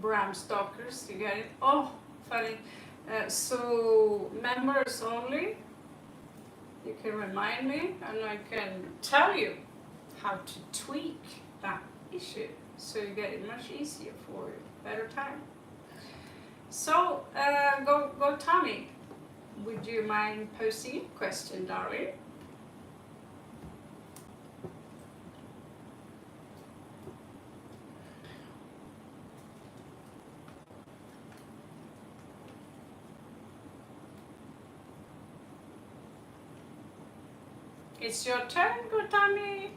Bram stalkers, you get it? Oh, funny. So members only, you can remind me and I can tell you how to tweak that issue so you get it much easier for you, better time. So go Tommy, would you mind posing a question, darling? It's your turn, go Tommy.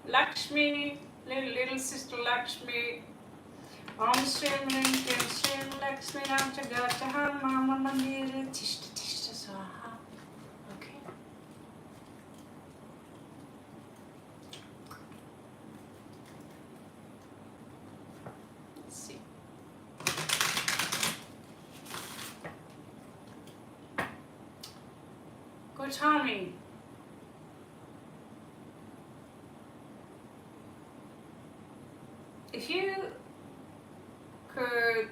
Lakshmi, little sister Lakshmi. Om Shrim Rim Kim Shrim Lakshmi Ram Jagataha Mama Mandira Tishta Tishta Swaha. Okay. Let's see. Go Tommy. If you could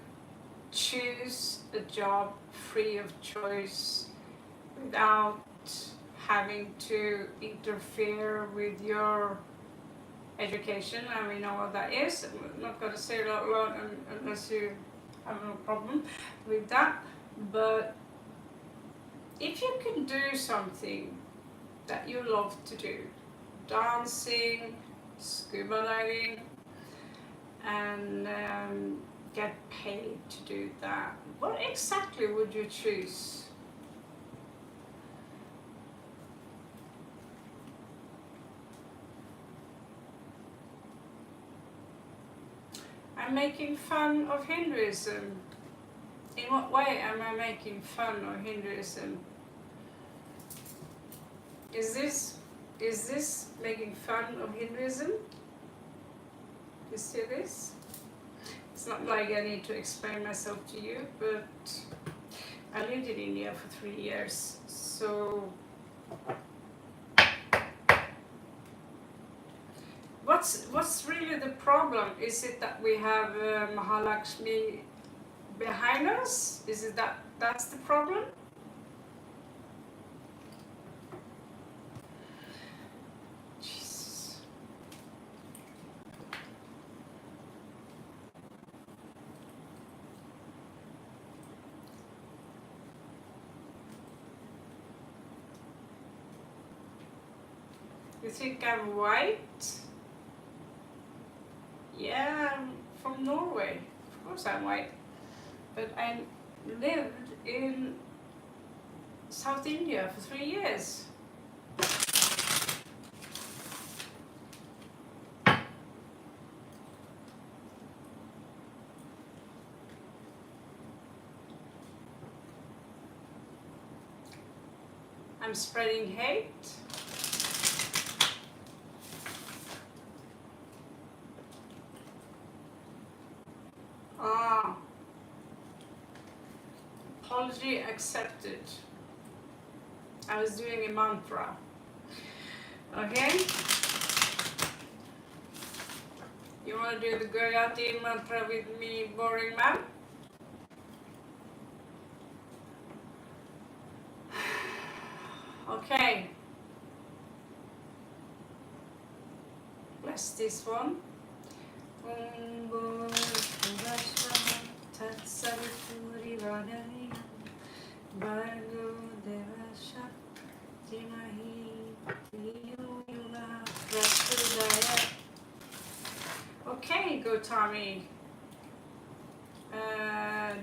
choose a job free of choice without having to interfere with your education, and we know what that is, I'm not going to say it out loud unless you have no problem with that, but if you can do something that you love to do, dancing, scuba diving, and get paid to do that, what exactly would you choose? I'm making fun of Hinduism. In what way am I making fun of Hinduism? Is this making fun of Hinduism? You see this? It's not like I need to explain myself to you, but I lived in India for 3 years, so what's really the problem? Is it that we have Mahalakshmi behind us? Is it that's the problem? Jesus. You think I'm white? Yeah, I'm from Norway. Of course I'm white. But I lived in South India for 3 years. I'm spreading hate. Apology accepted. I was doing a mantra. Okay? You want to do the Gayatri mantra with me, boring man? Okay. Bless this one. Om Bhurvasvaha Tatsaviturivareniyam Bhargo Devasya Dhimahi Dhiyo Yona Prachodayat. Okay, Gautami.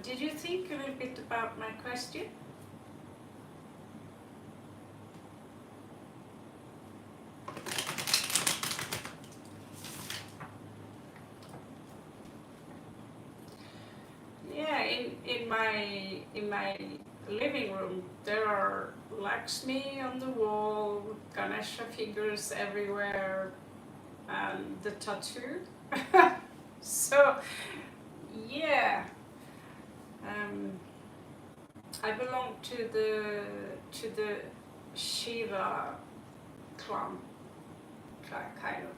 Did you think a little bit about my question? Yeah, in my living room there are Lakshmi on the wall, Ganesha figures everywhere, and the tattoo. So yeah, I belong to the Shiva clan, kind of.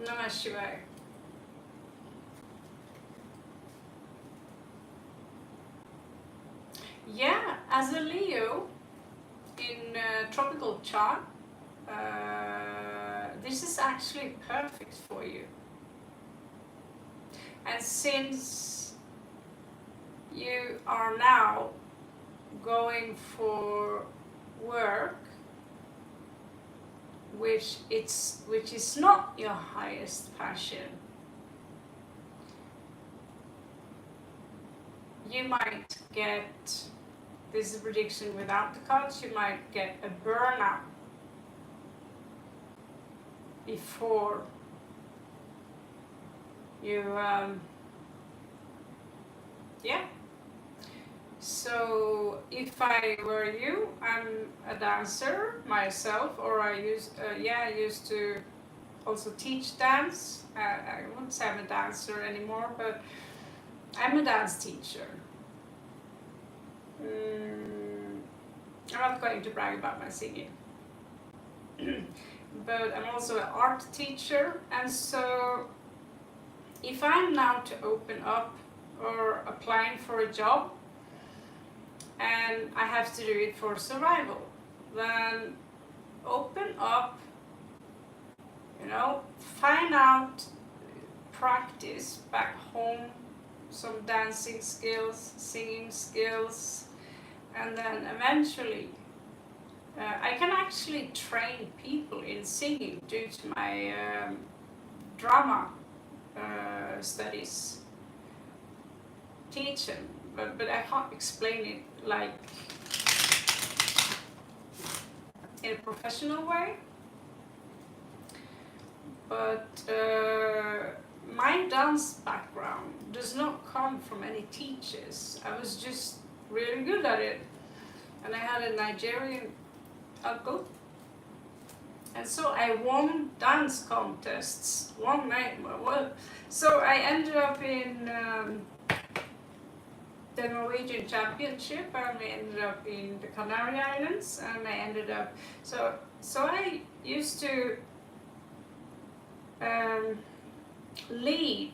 Namah Shivaya. Yeah, as a Leo in tropical chart, this is actually perfect for you. And since you are now going for work, which is not your highest passion, you might get, this is a prediction without the cards, you might get a burnout before you, yeah. So if I were you, I'm a dancer myself, or I used to also teach dance. I wouldn't say I'm a dancer anymore, but I'm a dance teacher. I'm not going to brag about my singing. But I'm also an art teacher, and so if I'm now to open up or applying for a job and I have to do it for survival, then open up, find out, practice back home, some dancing skills, singing skills, and then eventually I can actually train people in singing due to my drama studies. Teach them, but I can't explain it like in a professional way. But my dance background does not come from any teachers. I was just really good at it, and I had a Nigerian uncle, and so I won dance contests one night. So I ended up in the Norwegian Championship, and I ended up in the Canary Islands, and I ended up, so I used to lead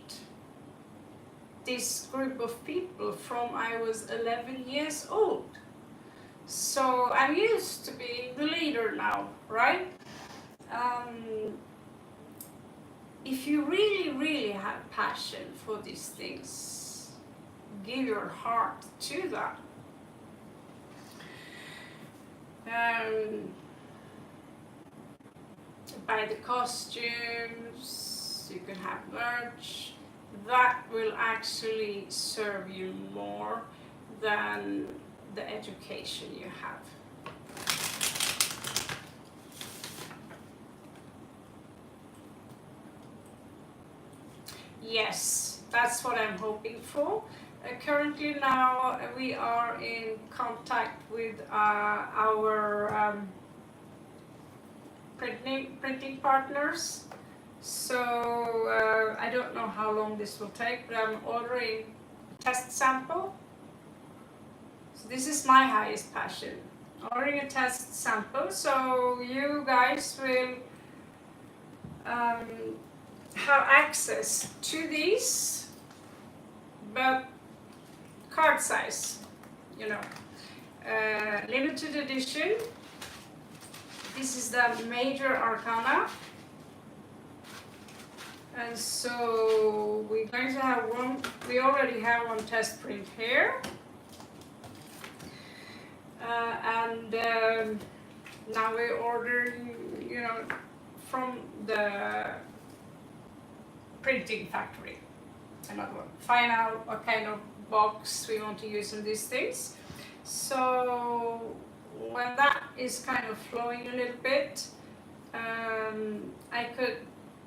this group of people from I was 11 years old. So I'm used to being the leader now, right? If you really have passion for these things, give your heart to that. Buy the costumes, you can have merch. That will actually serve you more than the education you have. Yes, that's what I'm hoping for. Currently now we are in contact with our printing partners. So I don't know how long this will take, but I'm ordering a test sample. So this is my highest passion, ordering a test sample. So you guys will have access to these, but card size, you know. Limited edition. This is the major arcana. And so we're going to have one, we already have one test print here. Now we're ordering, you know, from the printing factory. Another one. Find out what kind of box we want to use in these things. So when that is kind of flowing a little bit, I could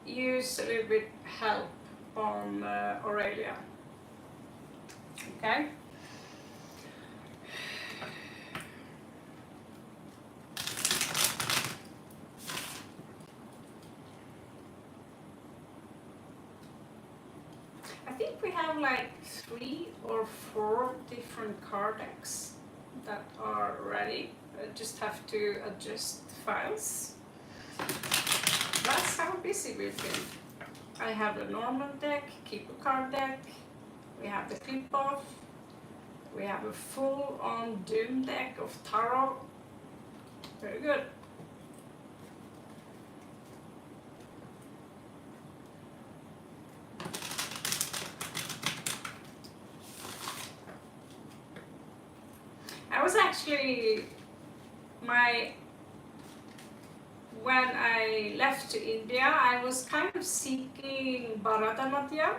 use a little bit help on Aurelia. Okay. I think we have like 3 or 4 different card decks that are ready. I just have to adjust the files. That's how busy we've been. I have the normal deck, keep a card deck, we have the clip off, we have a full on doom deck of tarot. Very good. I was actually, when I left to India, I was kind of seeking Bharatanatyam.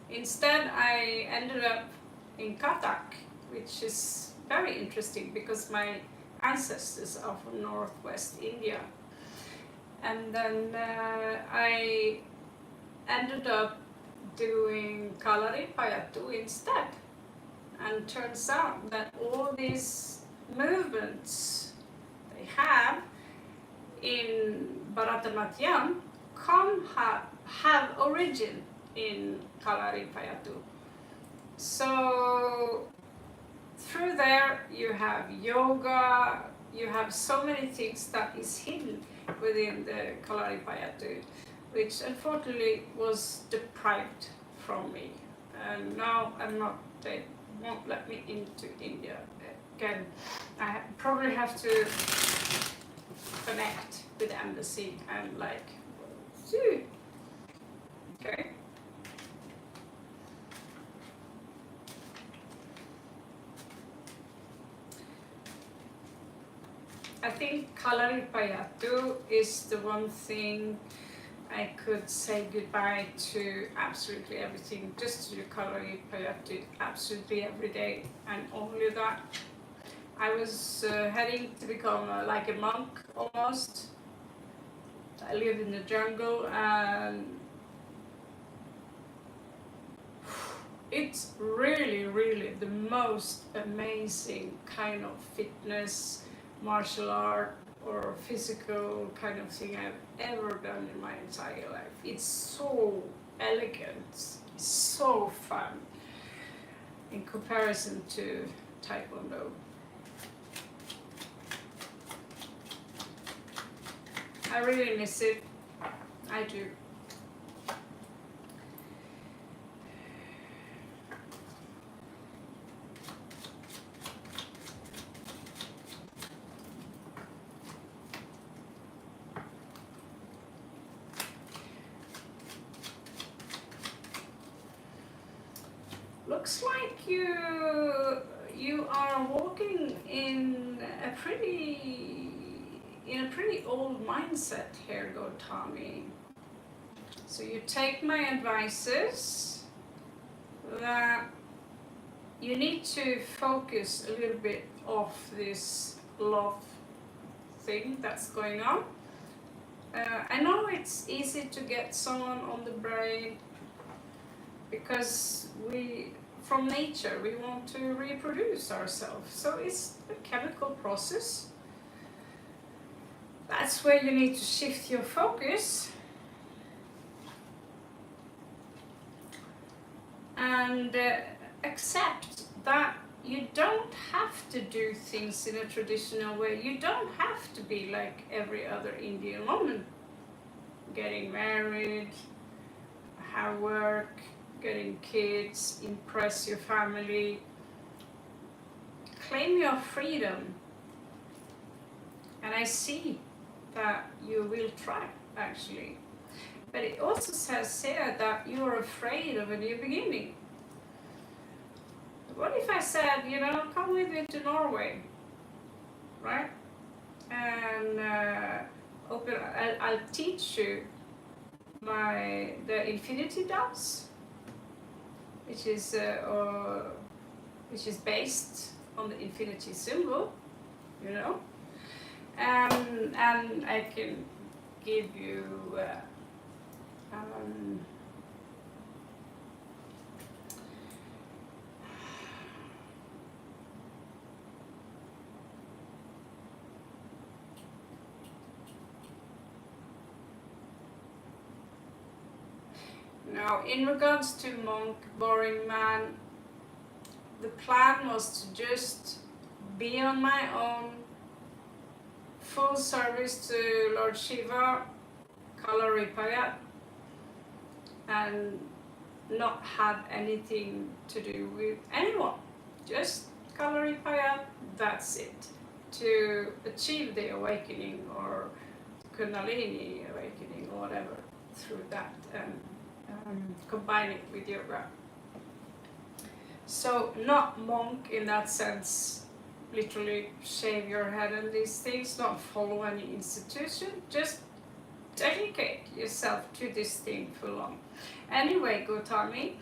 Instead, I ended up in Kathak, which is very interesting because my ancestors are from northwest India. And then I ended up doing Kalari Payattu instead. And turns out that all these movements they have in Bharatanatyam have origin in Kalari Payattu. So through there you have yoga, you have so many things that is hidden within the Kalari Payattu, which unfortunately was deprived from me. And now they won't let me into India again. I probably have to connect with the embassy and like, okay. I think Kalari Payattu is the one thing I could say goodbye to absolutely everything, just to do Kalari Payattu absolutely every day, and only that. I was heading to become like a monk almost. I lived in the jungle and it's really, really the most amazing kind of fitness, martial art, or physical kind of thing I've ever done in my entire life. It's so elegant, it's so fun in comparison to Taekwondo. I really miss it. I do. Looks like you are walking in a pretty old mindset here, Gautami. So you take my advices that you need to focus a little bit off this love thing that's going on. I know it's easy to get someone on the brain because from nature, we want to reproduce ourselves. So it's a chemical process. That's where you need to shift your focus. And accept that you don't have to do things in a traditional way. You don't have to be like every other Indian woman. getting married, have work, getting kids, impress your family. Claim your freedom. And I see that you will try, actually. But it also says here that you are afraid of a new beginning. What if I said, you know, come with me to Norway, right? And I'll teach you the infinity dance, which is based on the infinity symbol, you know, and I can give you now, in regards to monk, boring man, the plan was to just be on my own, full service to Lord Shiva, Kalaripaya, and not have anything to do with anyone. Just Kalaripaya, that's it. To achieve the awakening or Kundalini awakening or whatever through that. Combine it with yoga. So not monk in that sense, literally shave your head and these things, not follow any institution, just dedicate yourself to this thing full on. Anyway, Gautami,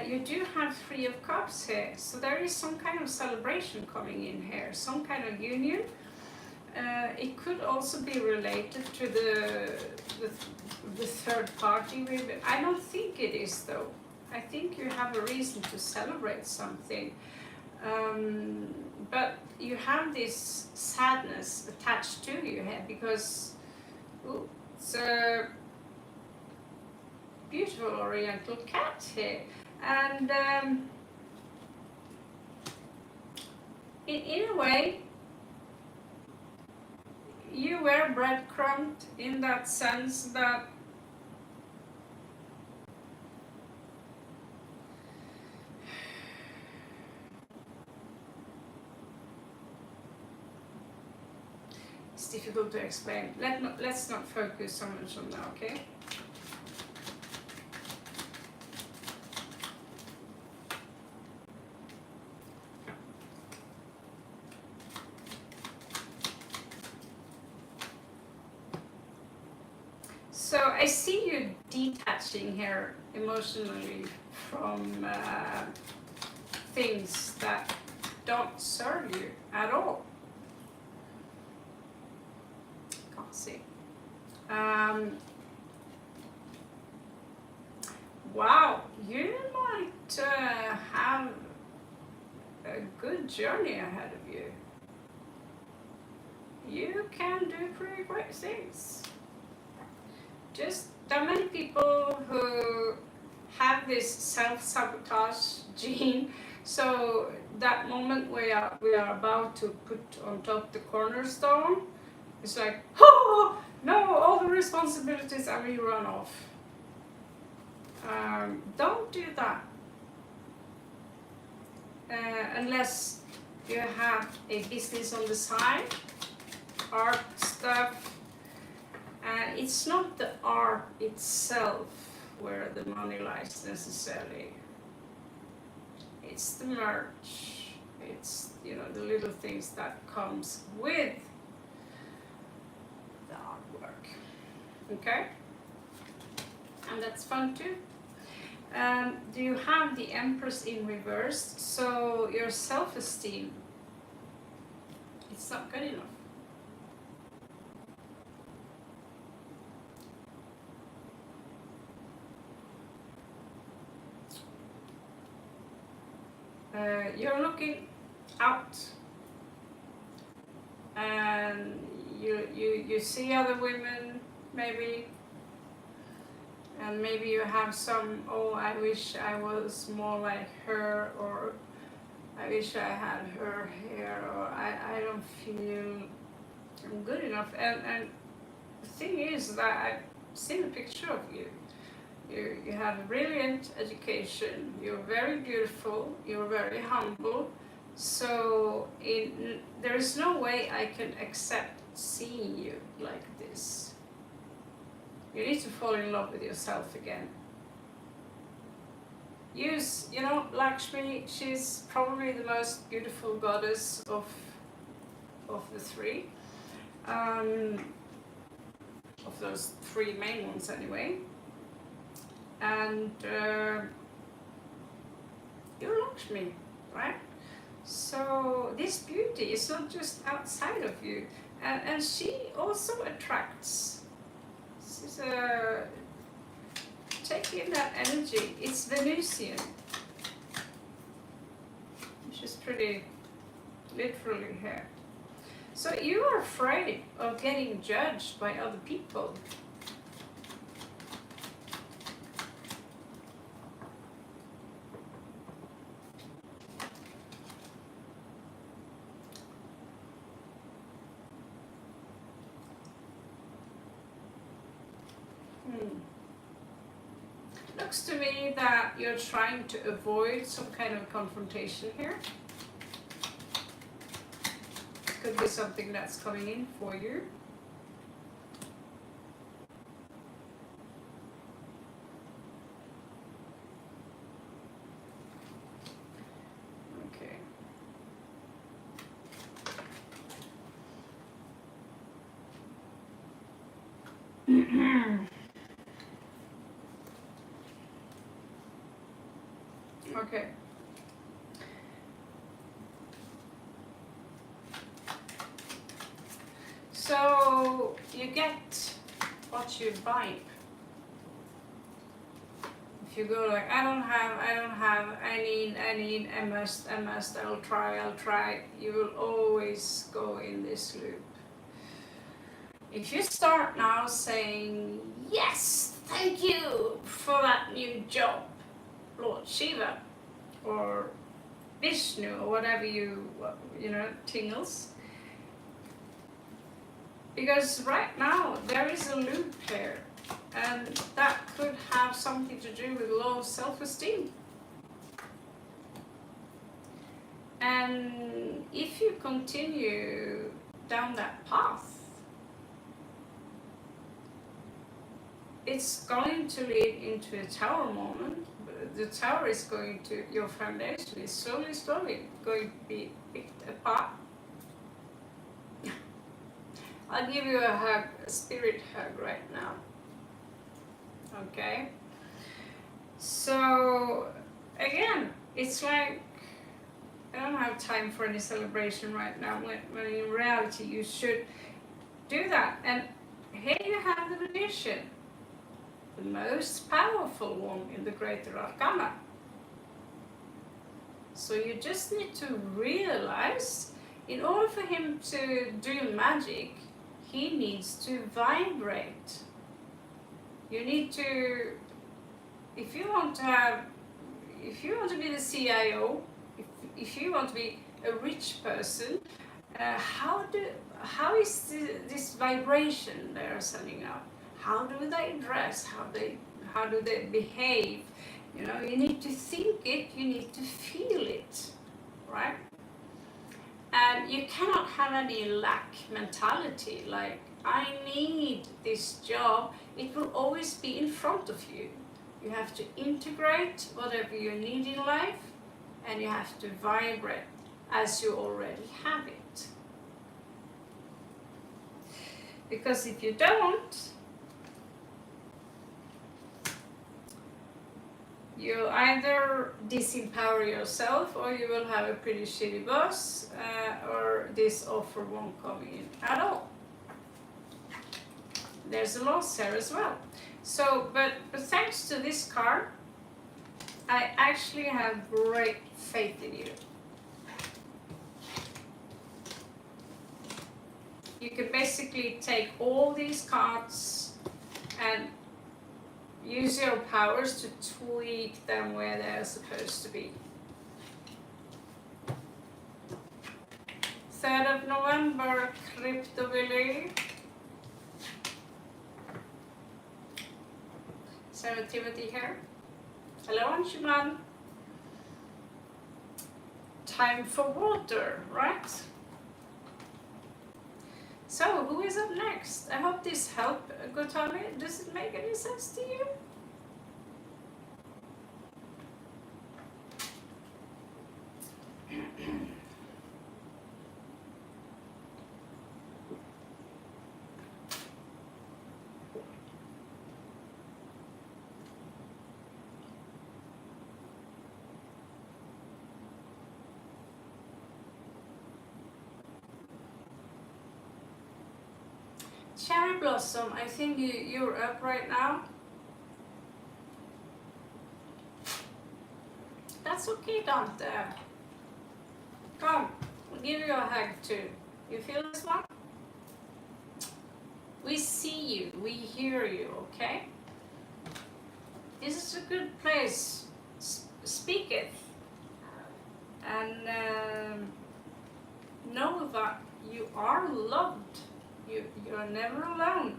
you do have Three of Cups here, so there is some kind of celebration coming in here, some kind of union. It could also be related to the third party. I don't think it is though. I think you have a reason to celebrate something. But you have this sadness attached to you here because it's a beautiful oriental cat here. And in a way, you were breadcrumbed in that sense that it's difficult to explain. Let's not focus so much on that, okay? So I see you detaching here emotionally from things that don't serve you at all. Can't see. Wow, you might have a good journey ahead of you. You can do pretty great things. Just there are many people who have this self-sabotage gene, so that moment we are about to put on top the cornerstone, it's like, oh no, all the responsibilities and we run off. Don't do that unless you have a business on the side, art stuff. It's not the art itself where the money lies necessarily. It's the merch. It's, you know, the little things that comes with the artwork. Okay? And that's fun too. Do you have the Empress in reverse? So your self-esteem, it's not good enough. You're looking out and you see other women maybe, and maybe you have some, oh, I wish I was more like her, or I wish I had her hair, or I don't feel I'm good enough. And the thing is that seen a picture of you. You have a brilliant education, you're very beautiful, you're very humble, so there is no way I can accept seeing you like this. You need to fall in love with yourself again. Lakshmi, she's probably the most beautiful goddess of the three, of those three main ones anyway. And you're Lakshmi, right? So this beauty is not just outside of you, and she also attracts. This is take in that energy. It's Venusian, which is pretty literally here. So you are afraid of getting judged by other people. Looks to me that you're trying to avoid some kind of confrontation here. Could be something that's coming in for you. Okay. Okay. So you get what you vibe. If you go like, I don't have, I need, I must, I'll try, you will always go in this loop. If you start now saying, yes, thank you for that new job, Lord Shiva, or Vishnu, or whatever tingles. Because right now there is a loop here, and that could have something to do with low self-esteem. And if you continue down that path, it's going to lead into a tower moment. The tower is going to, your foundation is slowly going to be picked apart. I'll give you a hug, a spirit hug right now. Okay? So, again, it's like, I don't have time for any celebration right now, when in reality you should do that. And here you have the magician, the most powerful one in the Greater Arcana. So you just need to realize, in order for him to do magic, he needs to vibrate. You need to, if you want to be the CIO, if you want to be a rich person, how is this vibration they are sending out? How do they dress? How do they behave? You need to think it, you need to feel it, right? And you cannot have any lack mentality, like, I need this job. It will always be in front of you. You have to integrate whatever you need in life, and you have to vibrate as you already have it. Because if you don't, you'll either disempower yourself, or you will have a pretty shitty boss, or this offer won't come in at all. There's a loss here as well. So, but thanks to this card, I actually have great faith in you. You can basically take all these cards and use your powers to tweak them where they're supposed to be. 3rd of November, Crypto Valley. Sarah Timothy here. Hello, Anshuman. Time for water, right? So, who is up next? I hope this helped, Gotami. Does it make any sense to you? Cherry Blossom, I think you're up right now. That's okay, Dante. Come, we'll give you a hug too. You feel this one? We see you, we hear you, okay? This is a good place. Speak it. And know that you are loved. You're never alone.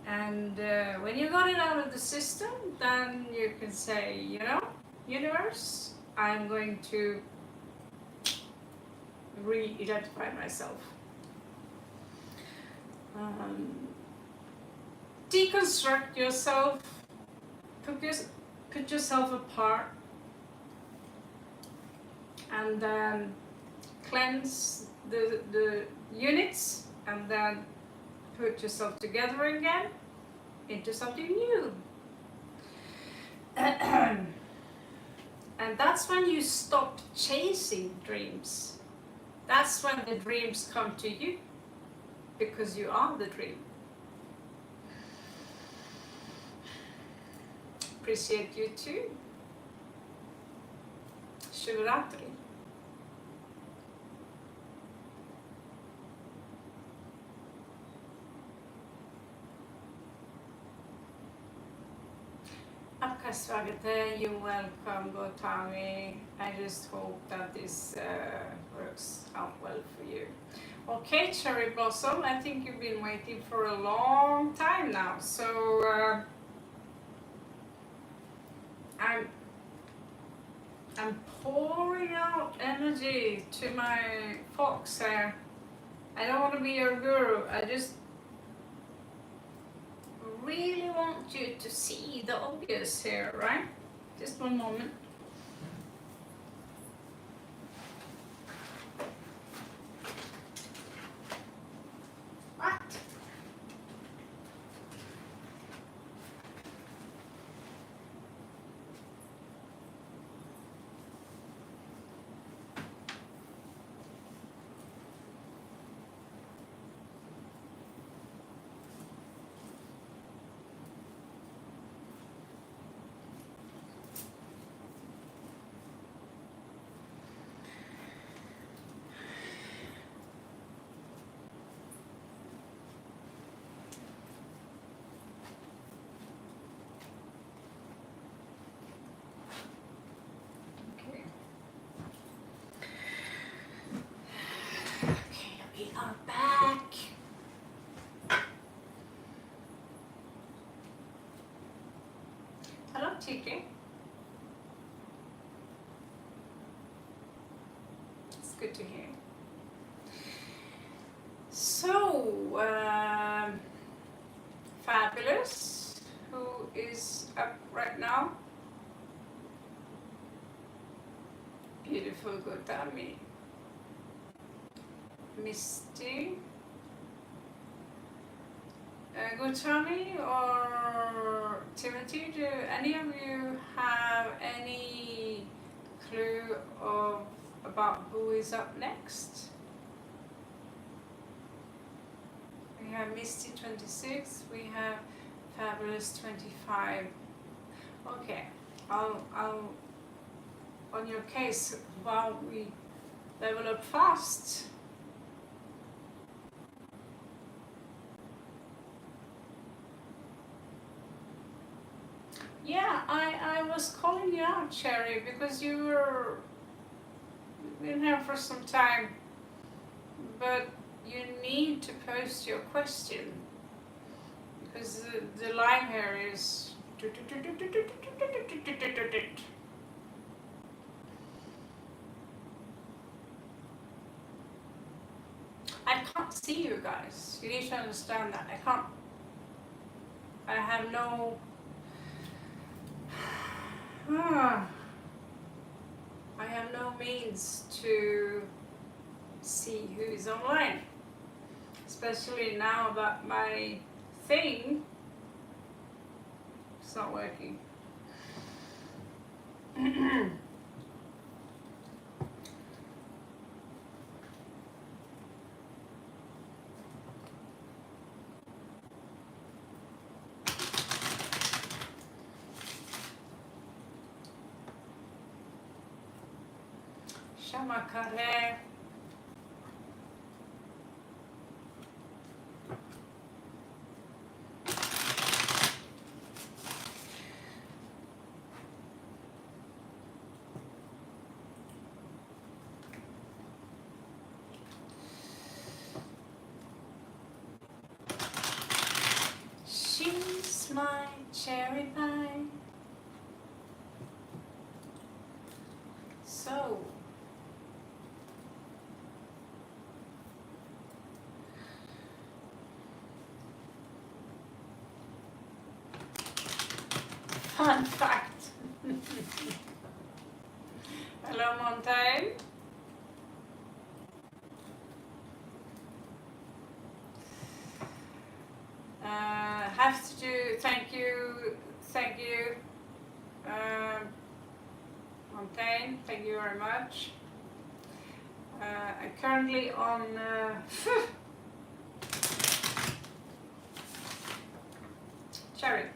And when you got it out of the system, then you can say, you know, universe, I'm going to re-identify myself. Deconstruct yourself, put yourself apart, and then cleanse the units, and then put yourself together again into something new. And that's when you stop chasing dreams. That's when the dreams come to you, because you are the dream. Appreciate you too. Shivaratri. Apkaswagate, you're welcome, Gotami. I just hope that this works out well for you. Okay, Cherry Blossom, I think you've been waiting for a long time now. So I'm pouring out energy to my fox here. I don't want to be your guru. I just really want you to see the obvious here, right? Just one moment. What? Are back. Hello, Tiki. It's good to hear. So, Fabulous, who is up right now? Beautiful Gotami. Misty, Gotami or Timothy, do any of you have any clue about who is up next? We have Misty 26, we have Fabulous 25. Okay, I'll on your case while we level up fast. Yeah, I was calling you out, Cherry, because you've been here for some time, but you need to post your question, because the line here is. I can't see you guys. You need to understand that. I can't. I have no. I have no means to see who is online. Especially now that my thing is not working. Shamakare. She's my cherry pie. So fun fact. Hello, Montaigne. Have to do, thank you, Montaigne, thank you very much. I'm currently on cherry.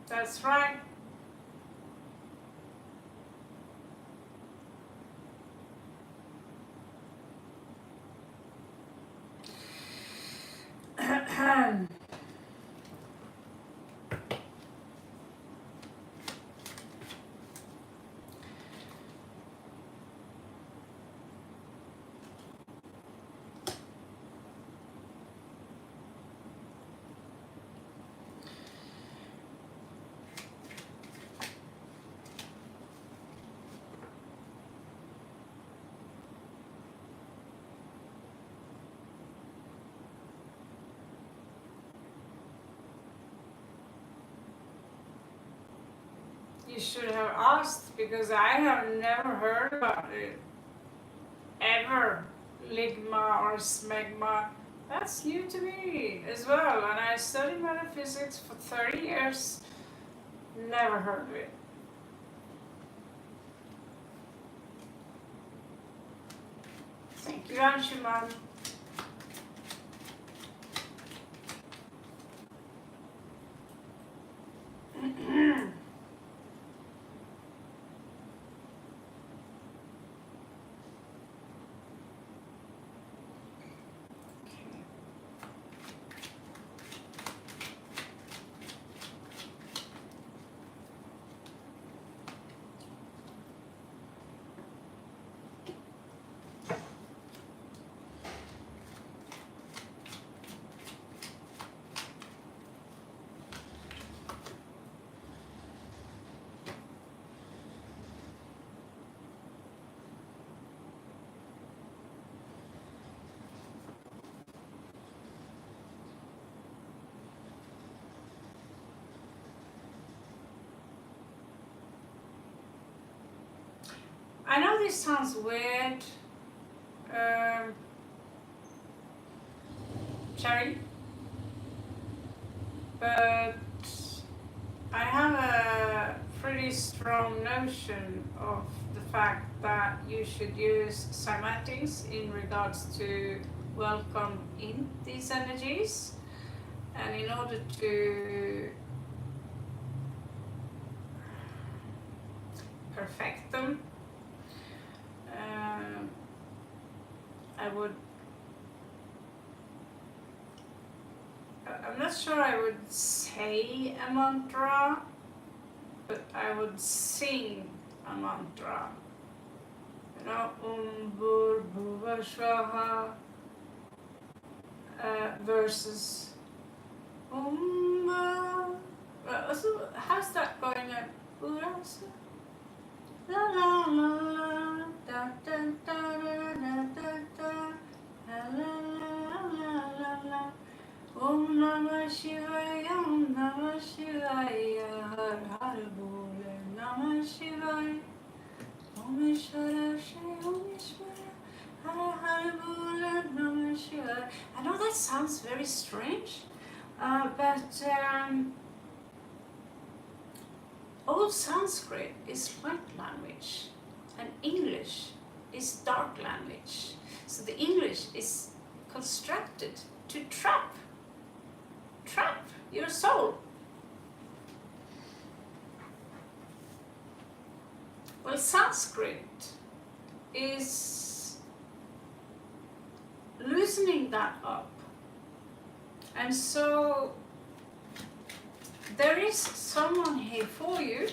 That's right. You should have asked because I have never heard about it ever. Ligma or smegma. That's new to me as well. And I studied metaphysics for 30 years. Never heard of it. Thank you, Anshuman. I know this sounds weird, Cherry, but I have a pretty strong notion of the fact that you should use cymatics in regards to welcome in these energies, and in order to perfect them, I'm not sure I would say a mantra, but I would sing a mantra. You know, Bhur Bhuva Swaha versus so how's that going? La la la la da da da da da da la la la la la. Om Namah Shivaya, Om Namah Shivaya, Har Har Bole Namah Shivaya, Om Ishvara Shri Om Ishvara, Har Har Bole Namah Shivaya. I know that sounds very strange, but old Sanskrit is light language, and English is dark language. So the English is constructed to trap your soul. Well, Sanskrit is loosening that up, and so there is someone here for you,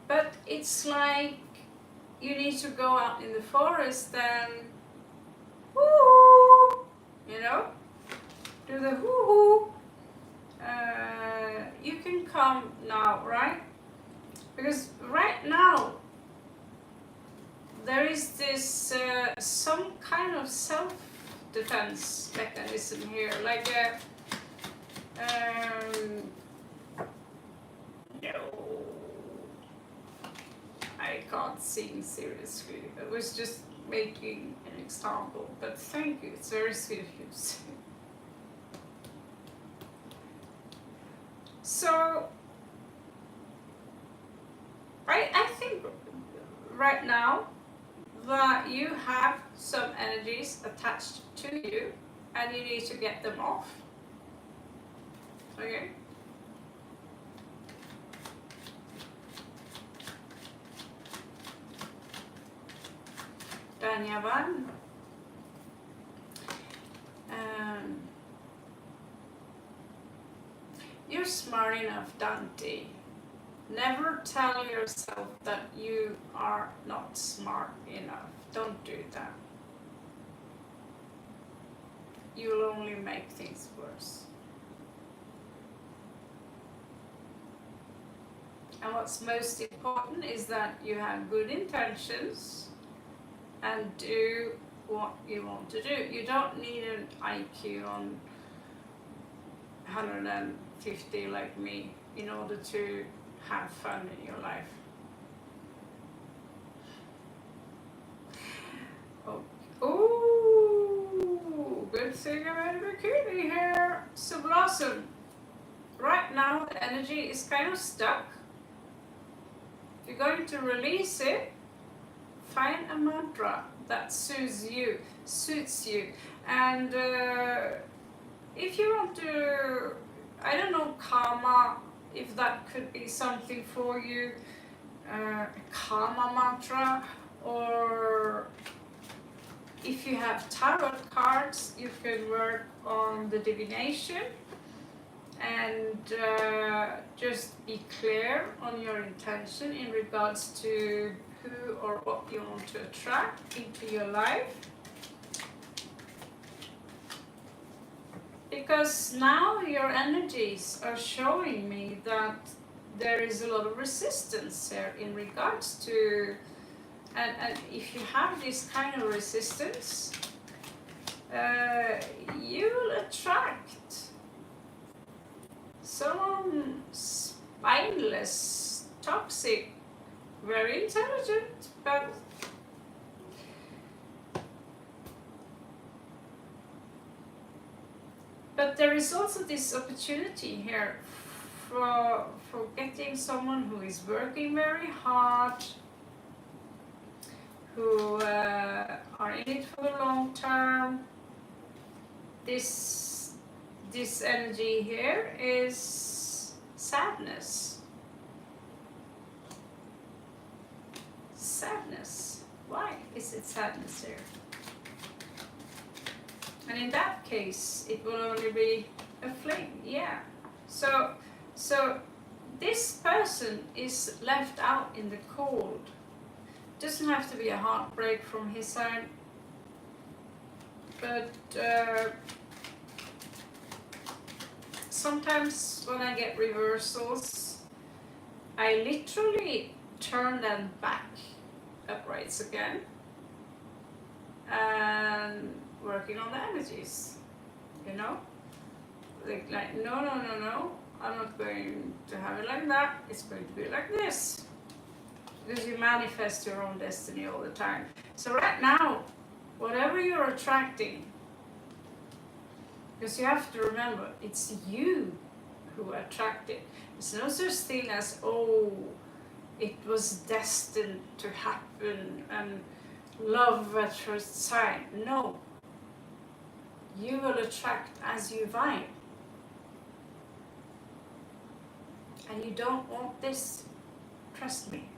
but it's like you need to go out in the forest and woo, you know, do the hoo-hoo. You can come now, right? Because right now there is this some kind of self-defense mechanism here, like a no, I can't sing seriously. I was just making an example, but thank you, it's very sweet of you to say. So I think right now that you have some energies attached to you and you need to get them off. Okay? Danyavan. You're smart enough, Dante. Never tell yourself that you are not smart enough. Don't do that. You'll only make things worse. And what's most important is that you have good intentions and do what you want to do. You don't need an IQ on 150 like me in order to have fun in your life. Oh, good thing I'm in a bikini here. So Blossom, right now the energy is kind of stuck. You're going to release it. Find a mantra that suits you, and if you want to, I don't know, karma, if that could be something for you, karma mantra, or if you have tarot cards, you can work on the divination and just be clear on your intention in regards to who or what you want to attract into your life. Because now your energies are showing me that there is a lot of resistance here in regards to, and if you have this kind of resistance, you will attract someone spineless, toxic, very intelligent, but there is also this opportunity here for getting someone who is working very hard, who are in it for the long term. This energy here is sadness. Sadness. Why is it sadness here? And in that case, it will only be a fling. Yeah. So this person is left out in the cold. Doesn't have to be a heartbreak from his side, but sometimes when I get reversals, I literally turn them back uprights again and working on the energies, you know, like no, I'm not going to have it like that, it's going to be like this, because you manifest your own destiny all the time. So right now, whatever you're attracting, because you have to remember, it's you who attract it. There's no such thing as, oh, it was destined to happen and love at first sight. No. You will attract as you vibe. And you don't want this. Trust me.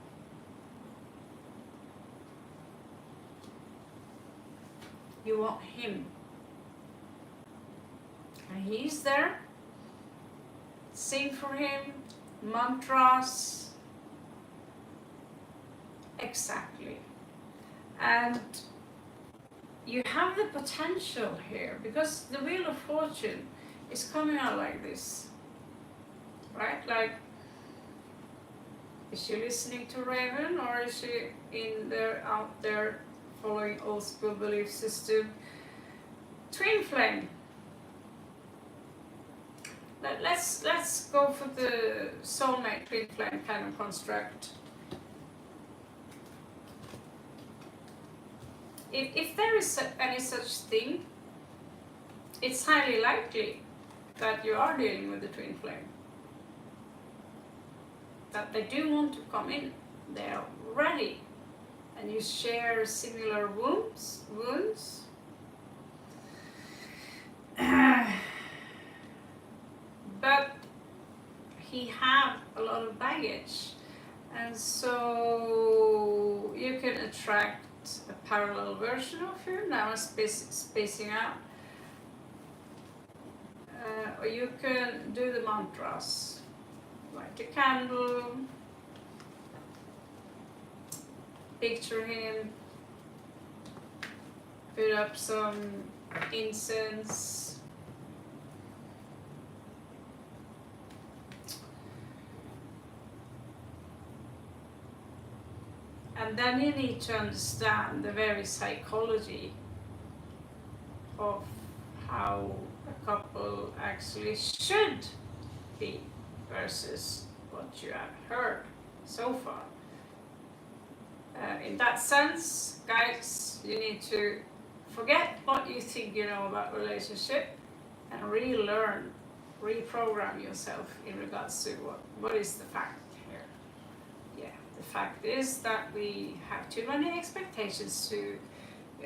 You want him. And he's there. Sing for him. Mantras. Exactly. And you have the potential here, because the Wheel of Fortune is coming out like this. Right? Like, is she listening to Raven, or is she out there following old school belief system? Twin flame. Let's go for the soulmate twin flame kind of construct. If there is any such thing, it's highly likely that you are dealing with the twin flame. That they do want to come in, they are ready, and you share similar wounds. But he have a lot of baggage, and so you can attract a parallel version of him. Now I'm spacing out. Or you can do the mantras. Light a candle. Picture him. Put up some incense. And then you need to understand the very psychology of how a couple actually should be versus what you have heard so far. In that sense, guys, you need to forget what you think you know about relationship and relearn, reprogram yourself in regards to what is the fact here. Yeah, the fact is that we have too many expectations to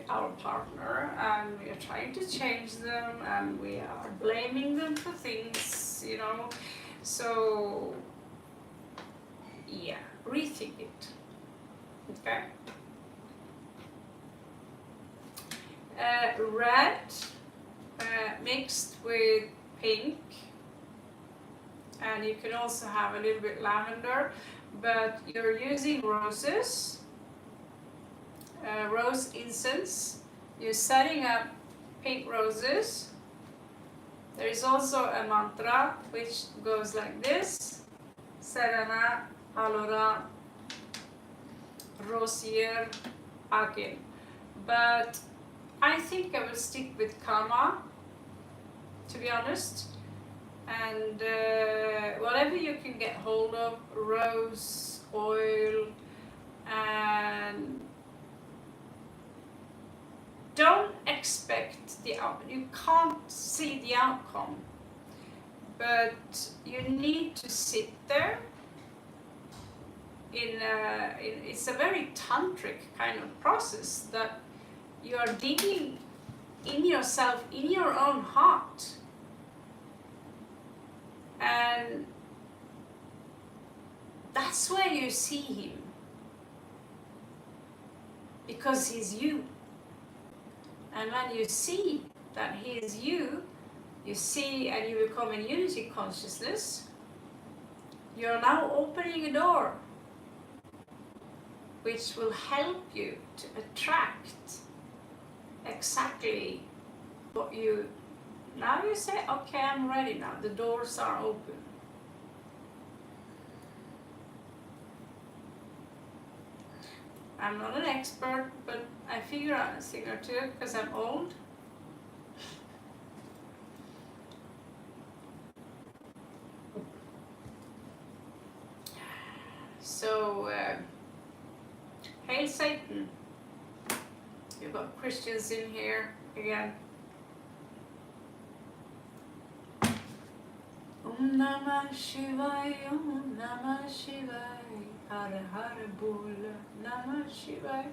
our partner, and we are trying to change them, and we are blaming them for things, you know. So yeah, rethink it. Okay. Red mixed with pink, and you can also have a little bit lavender, but you're using roses, rose incense. You're setting up pink roses. There is also a mantra which goes like this: Serena, Alora, Rosier, Akin. But I think I will stick with Karma, to be honest. And whatever you can get hold of, rose oil, And don't expect the outcome. You can't see the outcome, but you need to sit there. It's a very tantric kind of process that you are digging in yourself, in your own heart, and that's where you see him, because he's you. And when you see that he is you, you see and you become in unity consciousness, you're now opening a door which will help you to attract exactly what you... Now you say, okay, I'm ready now, the doors are open. I'm not an expert, but I figure out a thing or two because I'm old. So, hail Satan. You've got Christians in here again. Om Namah Shivaya, Om Namah Shivaya, Hare Hare Bol Namah Shivaya.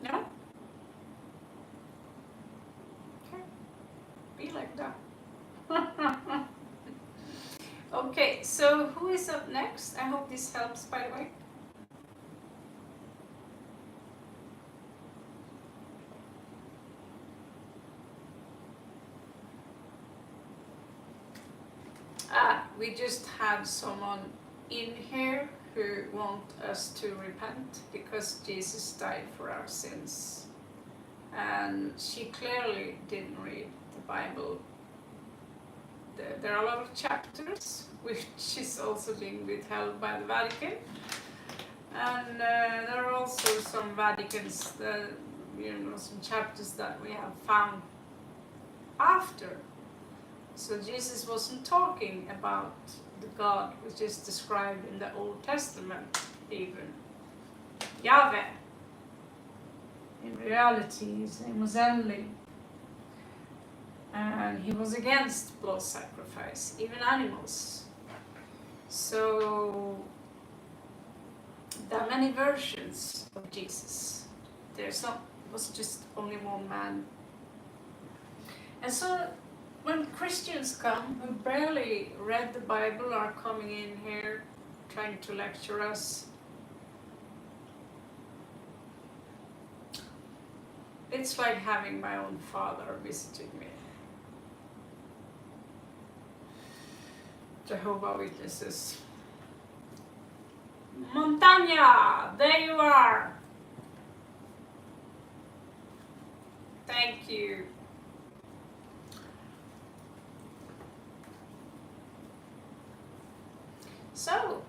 No? Okay. Be like that. Okay, so who is up next? I hope this helps, by the way. We just had someone in here who want us to repent because Jesus died for our sins. And she clearly didn't read the Bible. There are a lot of chapters which is also being withheld by the Vatican. And there are also some Vaticans, some chapters that we have found after. So Jesus wasn't talking about the God which is described in the Old Testament, even Yahweh. In reality, his name was Enlil. And he was against blood sacrifice, even animals. So there are many versions of Jesus. It was just only one man. And so when Christians come who barely read the Bible are coming in here trying to lecture us, it's like having my own father visiting me. Jehovah's Witnesses. Montagna, there you are. Thank you. So,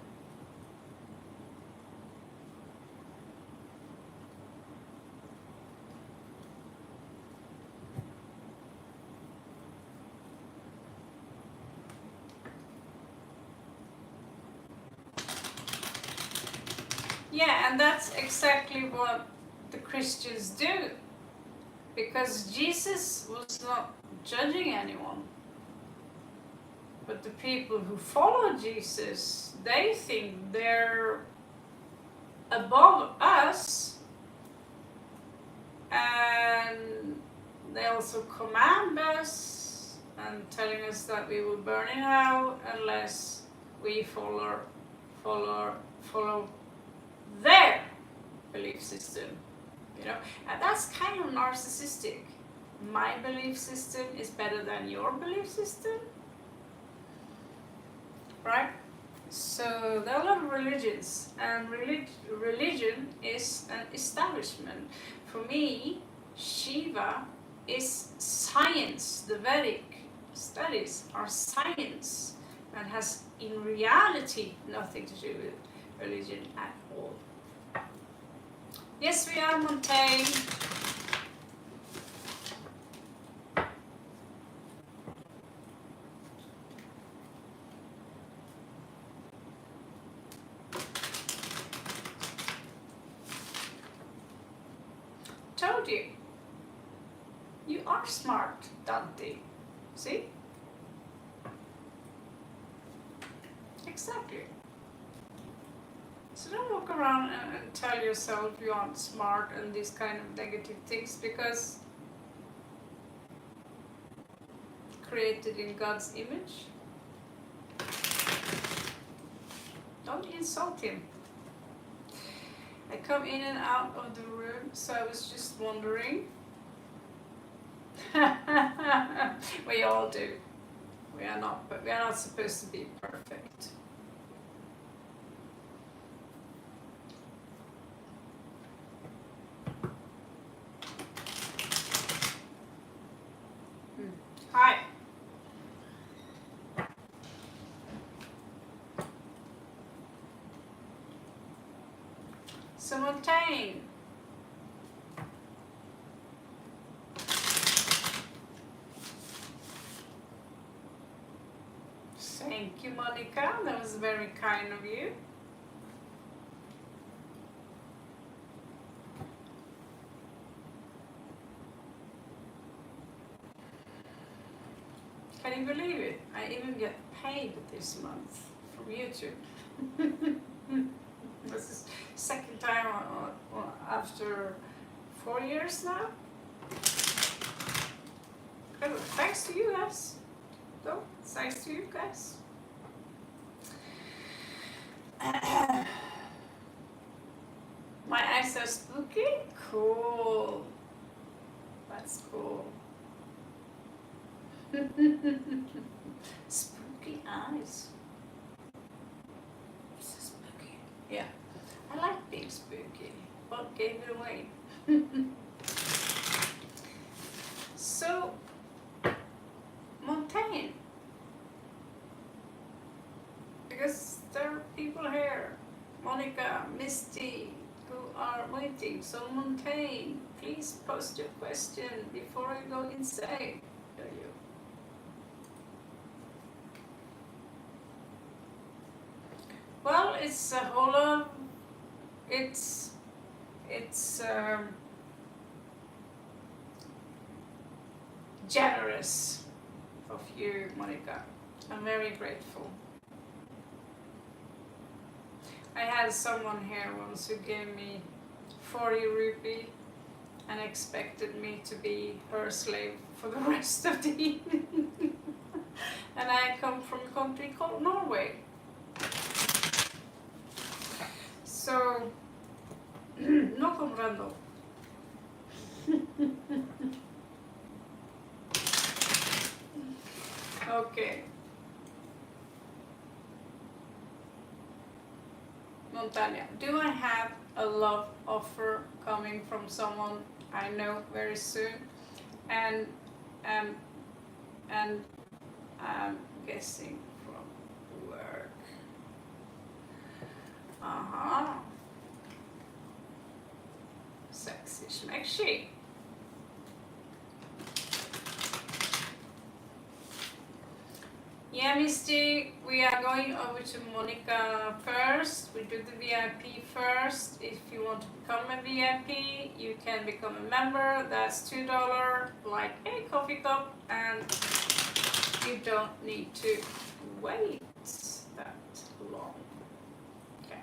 yeah, and that's exactly what the Christians do, because Jesus was not judging anyone. But the people who follow Jesus, they think they're above us, and they also command us and telling us that we will burn in hell unless we follow their belief system, and that's kind of narcissistic. My belief system is better than your belief system. Right? So there are a lot of religions, and religion is an establishment. For me, Shiva is science. The Vedic studies are science and has in reality nothing to do with religion at all. Yes, we are Montaigne. told you. You are smart, Dante. See? Exactly. So don't walk around and tell yourself you aren't smart and these kind of negative things, because created in God's image. Don't insult him. I come in and out of the room, so I was just wondering. We all do. We are not, but we are not supposed to be perfect. Hi. So Montaigne. Thank you, Monica. That was very kind of you. Can you believe it? I even get paid this month from YouTube. This is second time after 4 years now. Thanks to you guys. So, thanks to you guys. My eyes are spooky? Cool. That's cool. Spooky eyes. So spooky. Yeah. I like being spooky. What gave it away? So, Montaigne. Because there are people here, Monica, Misty, who are waiting. So Montaigne, please post your question before I go insane. Well, it's a whole of, it's generous of you, Monica. I'm very grateful. I had someone here once who gave me 40 rupee and expected me to be her slave for the rest of the evening. And I come from a country called Norway. So, no comprendo. Okay. Montana, do I have a love offer coming from someone I know very soon? And I'm guessing from work. Sexy schmexy. Yeah, Misty, we are going over to Monica first. We do the VIP first. If you want to become a VIP, you can become a member. That's $2, like a coffee cup, and you don't need to wait that long. Okay.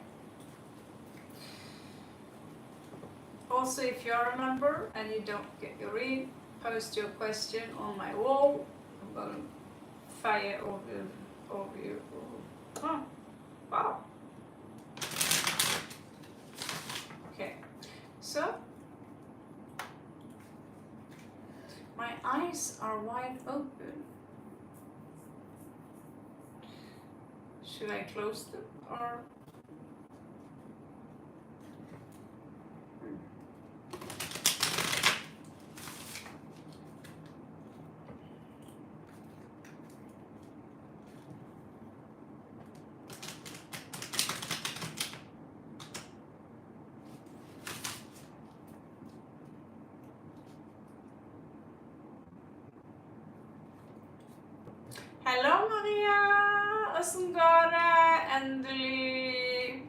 Also, if you are a member and you don't get your read, post your question on my wall. I'm going to fire over you. Oh, wow. Okay, so my eyes are wide open. Should I close them or? Hello Maria, åssen går det? Endelig.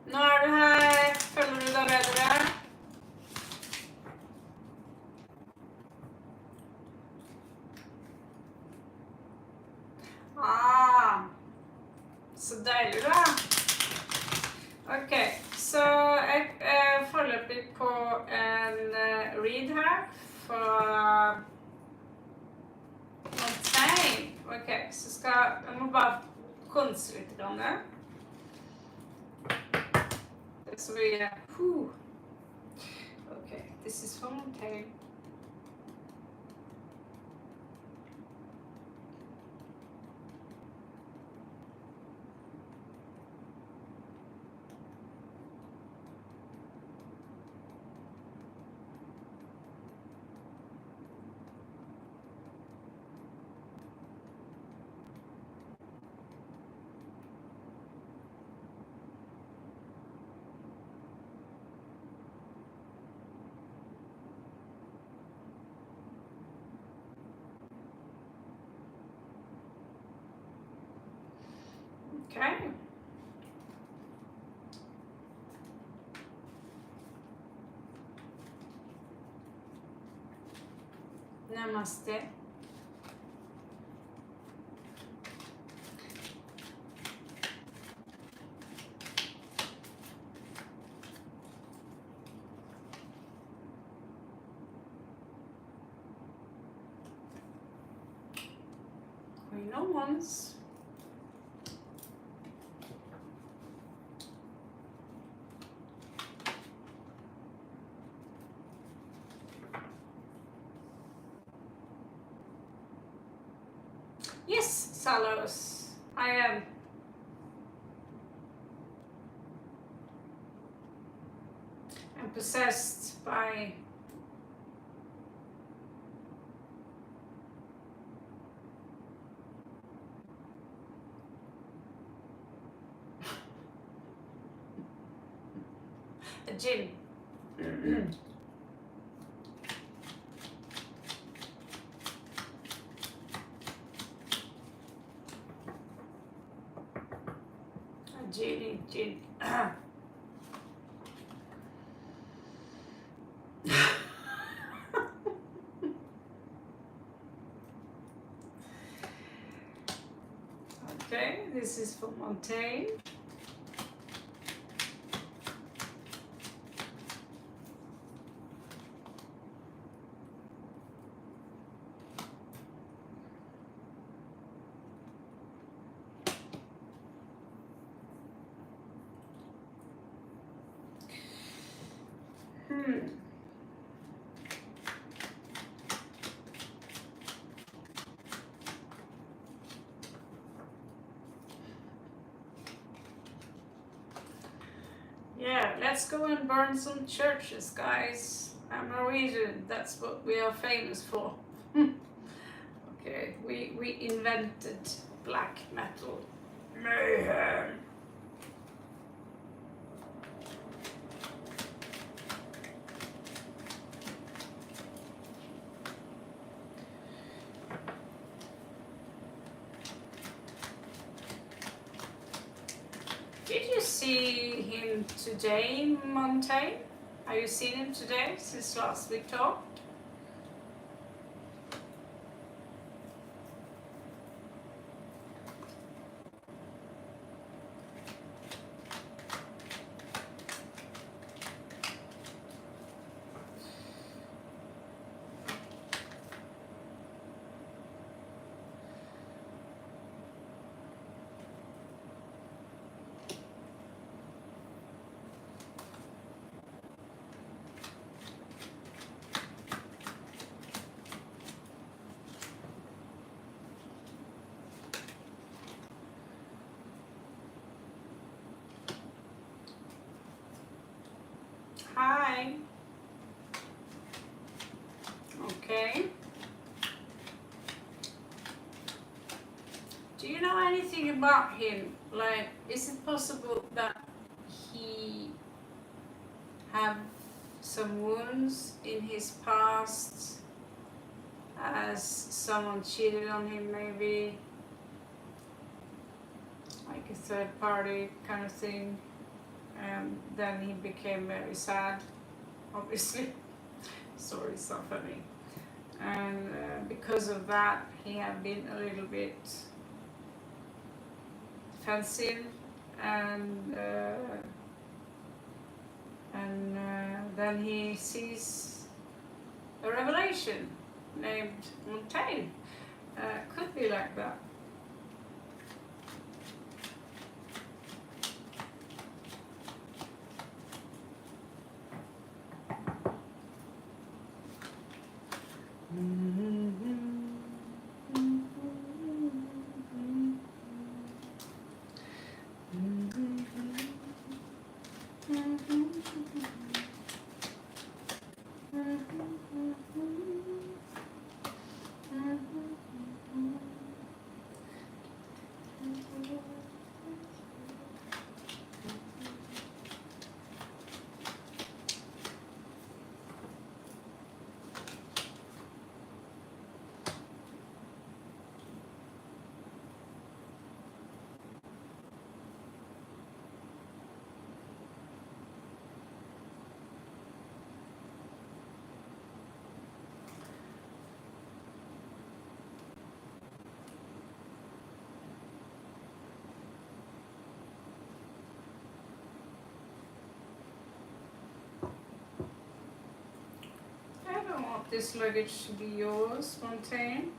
Nå er du her. Føler du deg bedre? deilig, da. Ok, så jeg foreløpig på en read her fra Montaigne. Ok, så jeg må bare konse litt grann. Det er så mye. Ok, this is from Montaigne. Okay. Namaste. Queen of Wands. Yes, Salos, I am. I'm possessed by a jinn. Jinn. Okay, this is from Montaigne. Yeah, let's go and burn some churches, guys. I'm Norwegian, that's what we are famous for. Okay, we invented black metal. Mayhem. Did you see him today, Montaigne? Have you seen him today since last we talked? Hi. Okay. Do you know anything about him? Like, is it possible that he have some wounds in his past as someone cheated on him, maybe? Like a third party kind of thing. And then he became very sad, obviously. Sorry, so funny. And because of that, he had been a little bit defensive, and then he sees a revelation named Montaigne. Could be like that. I don't want this luggage to be yours, Montaigne.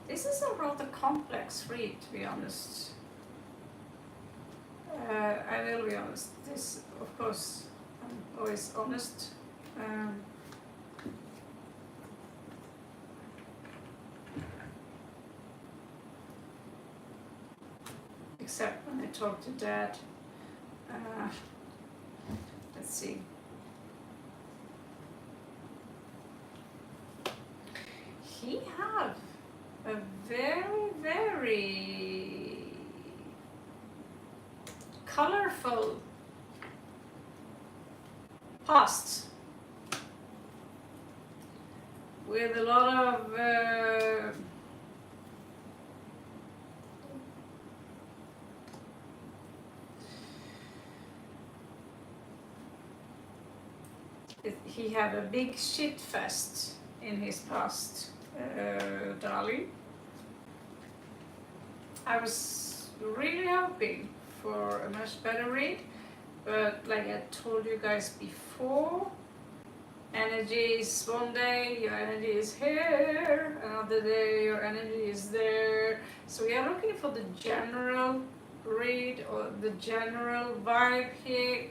This is a rather complex read, to be honest. I will be honest. This, of course, I'm always honest. Except when I talk to Dad. Let's see. He have a very, very colorful past with a lot of he had a big shit fest in his past, darling. I was really hoping for a much better read, but like I told you guys before, energy is one day, your energy is here, another day your energy is there. So we are looking for the general read or the general vibe here.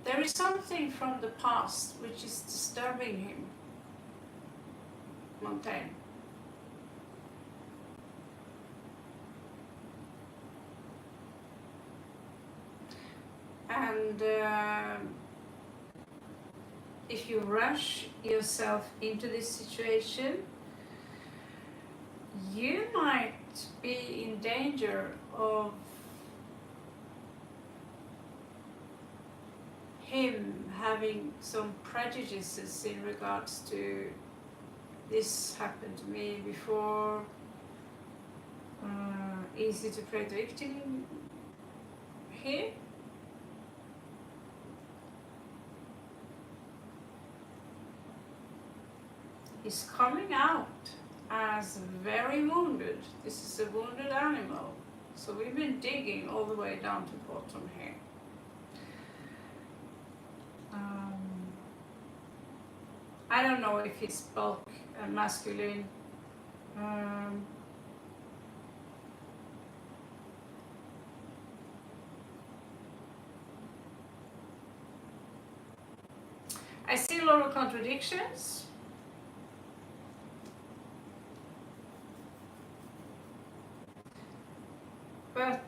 There is something from the past which is disturbing him, Montaigne. And if you rush yourself into this situation, you might be in danger of him having some prejudices in regards to this happened to me before, easy to play the victim here. He's coming out as very wounded. This is a wounded animal. So we've been digging all the way down to bottom here. I don't know if it's bulk and masculine. I see a lot of contradictions. But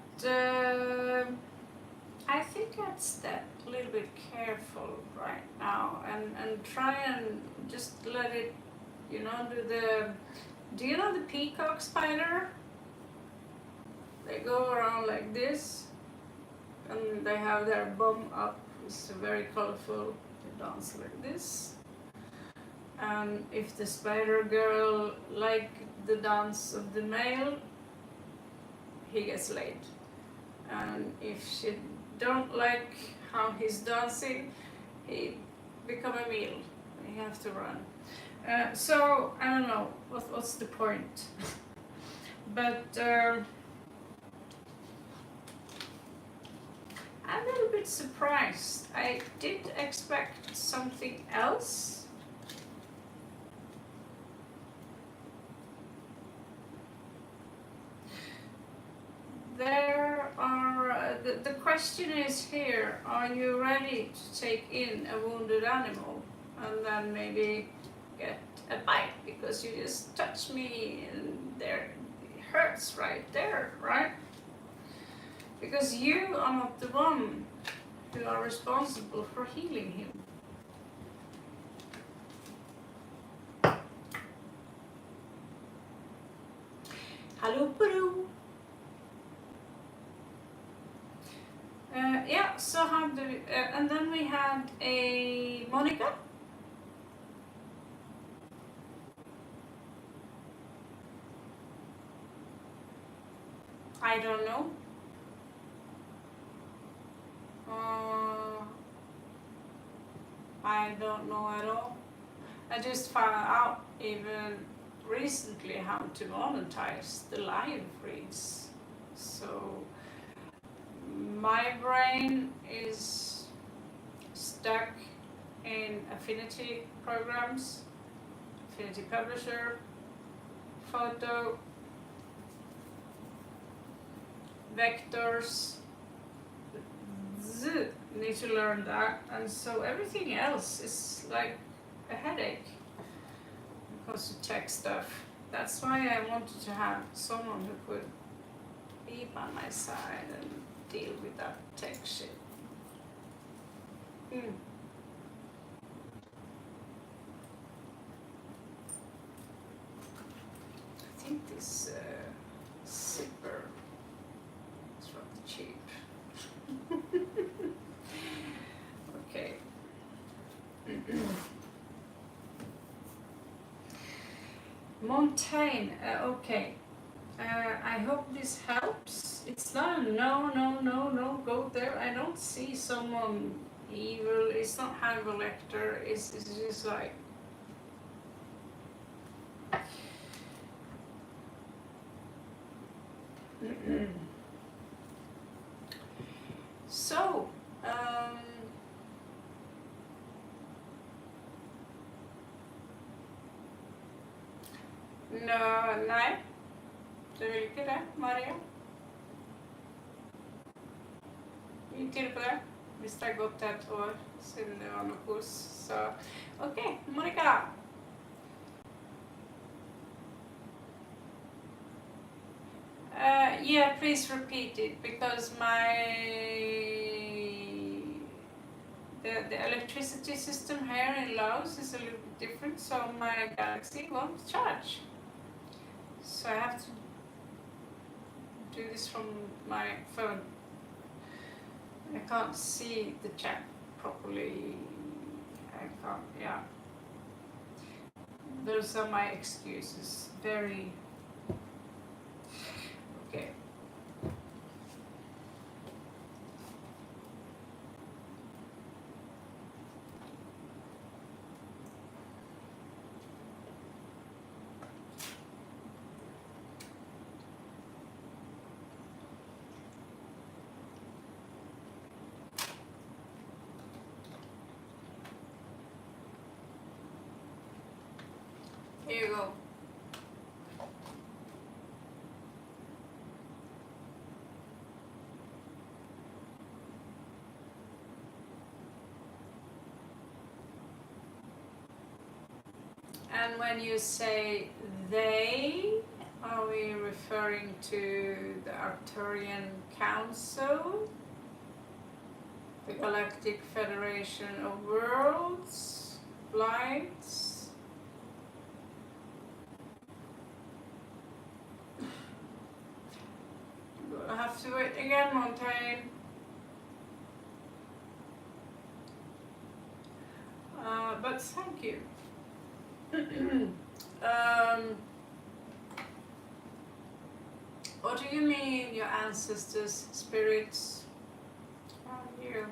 I think I'd step a little bit careful right now and try and just let it, you know, do you know the peacock spider? They go around like this and they have their bum up. It's very colorful. They dance like this. And if the spider girl like the dance of the male, he gets laid. And if she don't like how he's dancing, he become a meal. He have to run. So I don't know what's the point. But I'm a little bit surprised. I did expect something else. There are, the question is here, are you ready to take in a wounded animal and then maybe get a bite because you just touched me and there it hurts right there, right? Because you are not the one who are responsible for healing him. Hello, Peru. Yeah, so how do we, and then we had a Monica. I don't know. I don't know at all. I just found out even recently how to monetize the live reads. So my brain is stuck in affinity programs, affinity publisher, photo, vectors. Need to learn that, and so everything else is like a headache because of tech stuff. That's why I wanted to have someone who could be by my side and deal with that tech shit. I think this zipper is rather cheap. Okay. Montaigne, okay. I hope this helps. It's not a no, go there. I don't see someone evil. It's not Hannibal Lecter. It's just like... So, nei, du vil ikke det, Maria? Gi tid på det, hvis det har gått et år siden det var noe kos. Så, ok, Monica. Yeah, please repeat it, because the electricity system here in Laos is a little bit different, so my Galaxy won't charge. So I have to do this from my phone. I can't see the chat properly. I can't, yeah. Those are my excuses. Very... Okay. Here you go. And when you say they, are we referring to the Arcturian Council, the Galactic Federation of Worlds, Lights? I have to wait again, Montaigne. But thank you. What do you mean, your ancestors, spirits? Are you?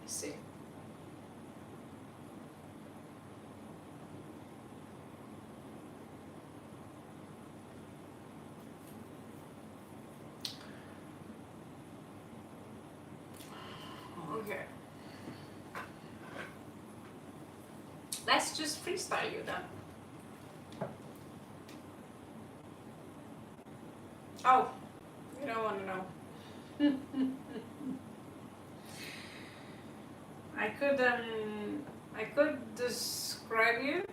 Let's see. Okay. Let's just freestyle you then. Oh, you don't want to know. I could describe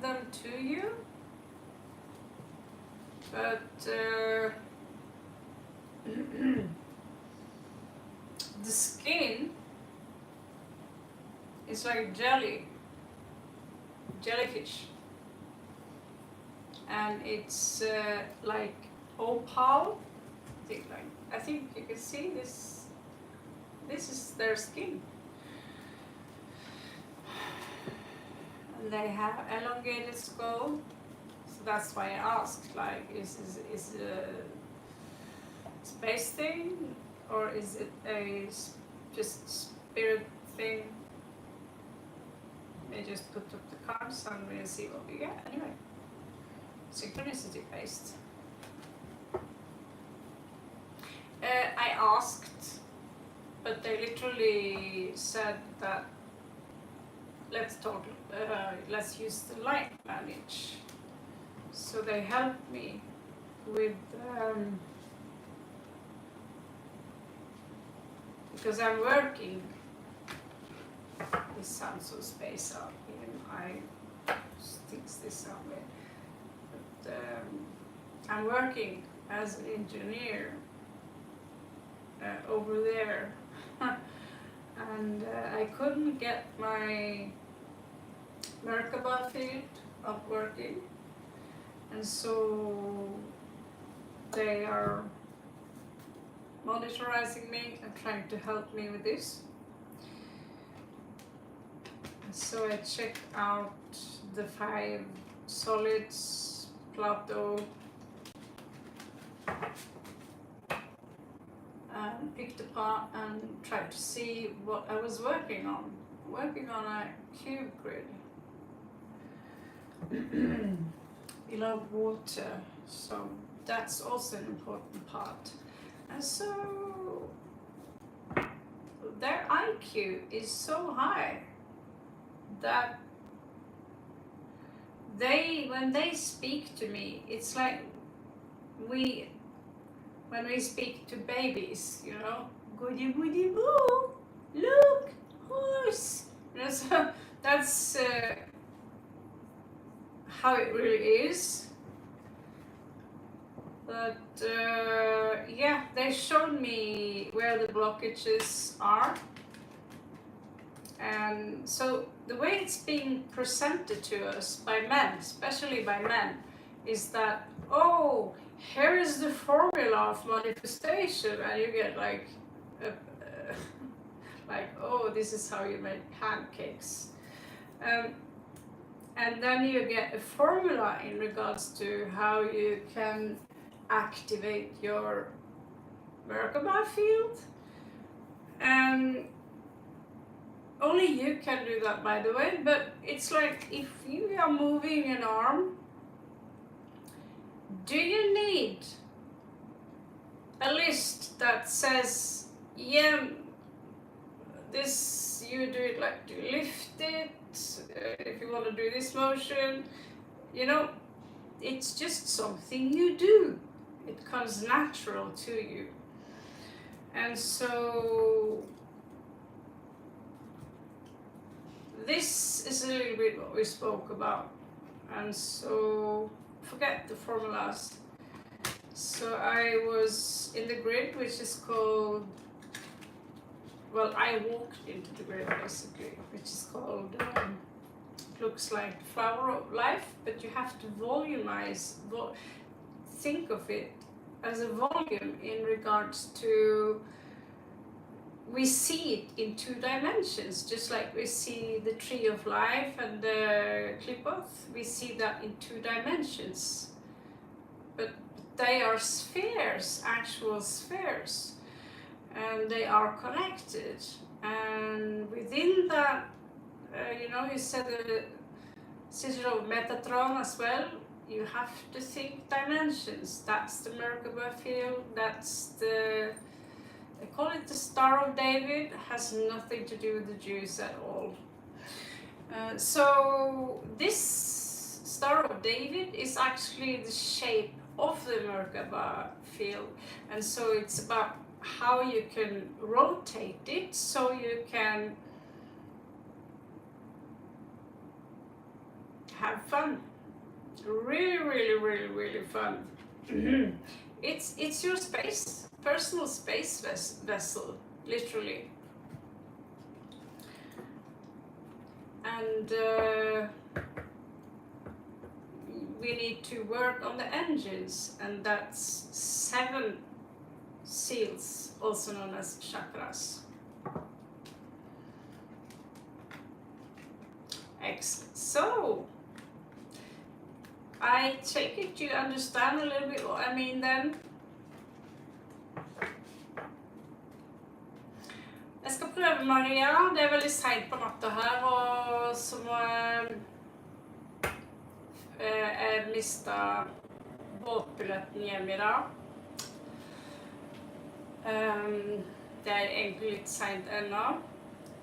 them to you, but the skin is like jellyfish, and it's like opal. I think you can see this. This is their skin, and they have elongated skull. So that's why I asked, like, is it a space thing, or is it a just spirit thing? They just put up the cards and we'll see what we get. Anyway, synchronicity based. I asked, but they literally said that let's use the light language. So they helped me with because I'm working. This sounds so spaced out here. I sticks this somewhere. But I'm working as an engineer over there, and I couldn't get my Merkaba field up working, and so they are monitoring me and trying to help me with this. So I checked out the 5 solids, Plato, and picked apart and tried to see what I was working on. Working on a cube grid. You love water, so that's also an important part. And so their IQ is so high that when they speak to me, it's like when we speak to babies, you know, goody goody boo, look, horse. You know, so that's how it really is. But yeah, they showed me where the blockages are. And so the way it's being presented to us by men, especially by men, is that, oh, here is the formula of manifestation, and you get like, like, oh, this is how you make pancakes. And then you get a formula in regards to how you can activate your Merkaba field. And only you can do that, by the way, but it's like if you are moving an arm, do you need a list that says, yeah, this, you do it like you lift it, if you want to do this motion, you know, it's just something you do. It comes natural to you. And so this is a little bit what we spoke about. And so forget the formulas. So I was in the grid, which is called, well, I walked into the grid basically, which is called, looks like flower of life, but you have to volumize, think of it as a volume in regards to, we see it in 2 dimensions, just like we see the tree of life and the Klippoth, we see that in 2 dimensions. But they are spheres, actual spheres, and they are connected. And within that, you know, you said the sigil of Metatron as well, you have to think dimensions. That's the Merkaba field, that's the, I call it the Star of David, has nothing to do with the Jews at all. So this Star of David is actually the shape of the Merkaba field, and so it's about how you can rotate it so you can have fun. Really fun. It's your space, personal space vessel, literally. And we need to work on the engines, and that's 7 seals, also known as chakras. Excellent. So I take it you understand a little bit what I mean then. Jeg skal prøve, Maria. Det er veldig sent på natta her, og så må jeg mistet båtbilletten hjem i dag. Det er egentlig litt sent ennå,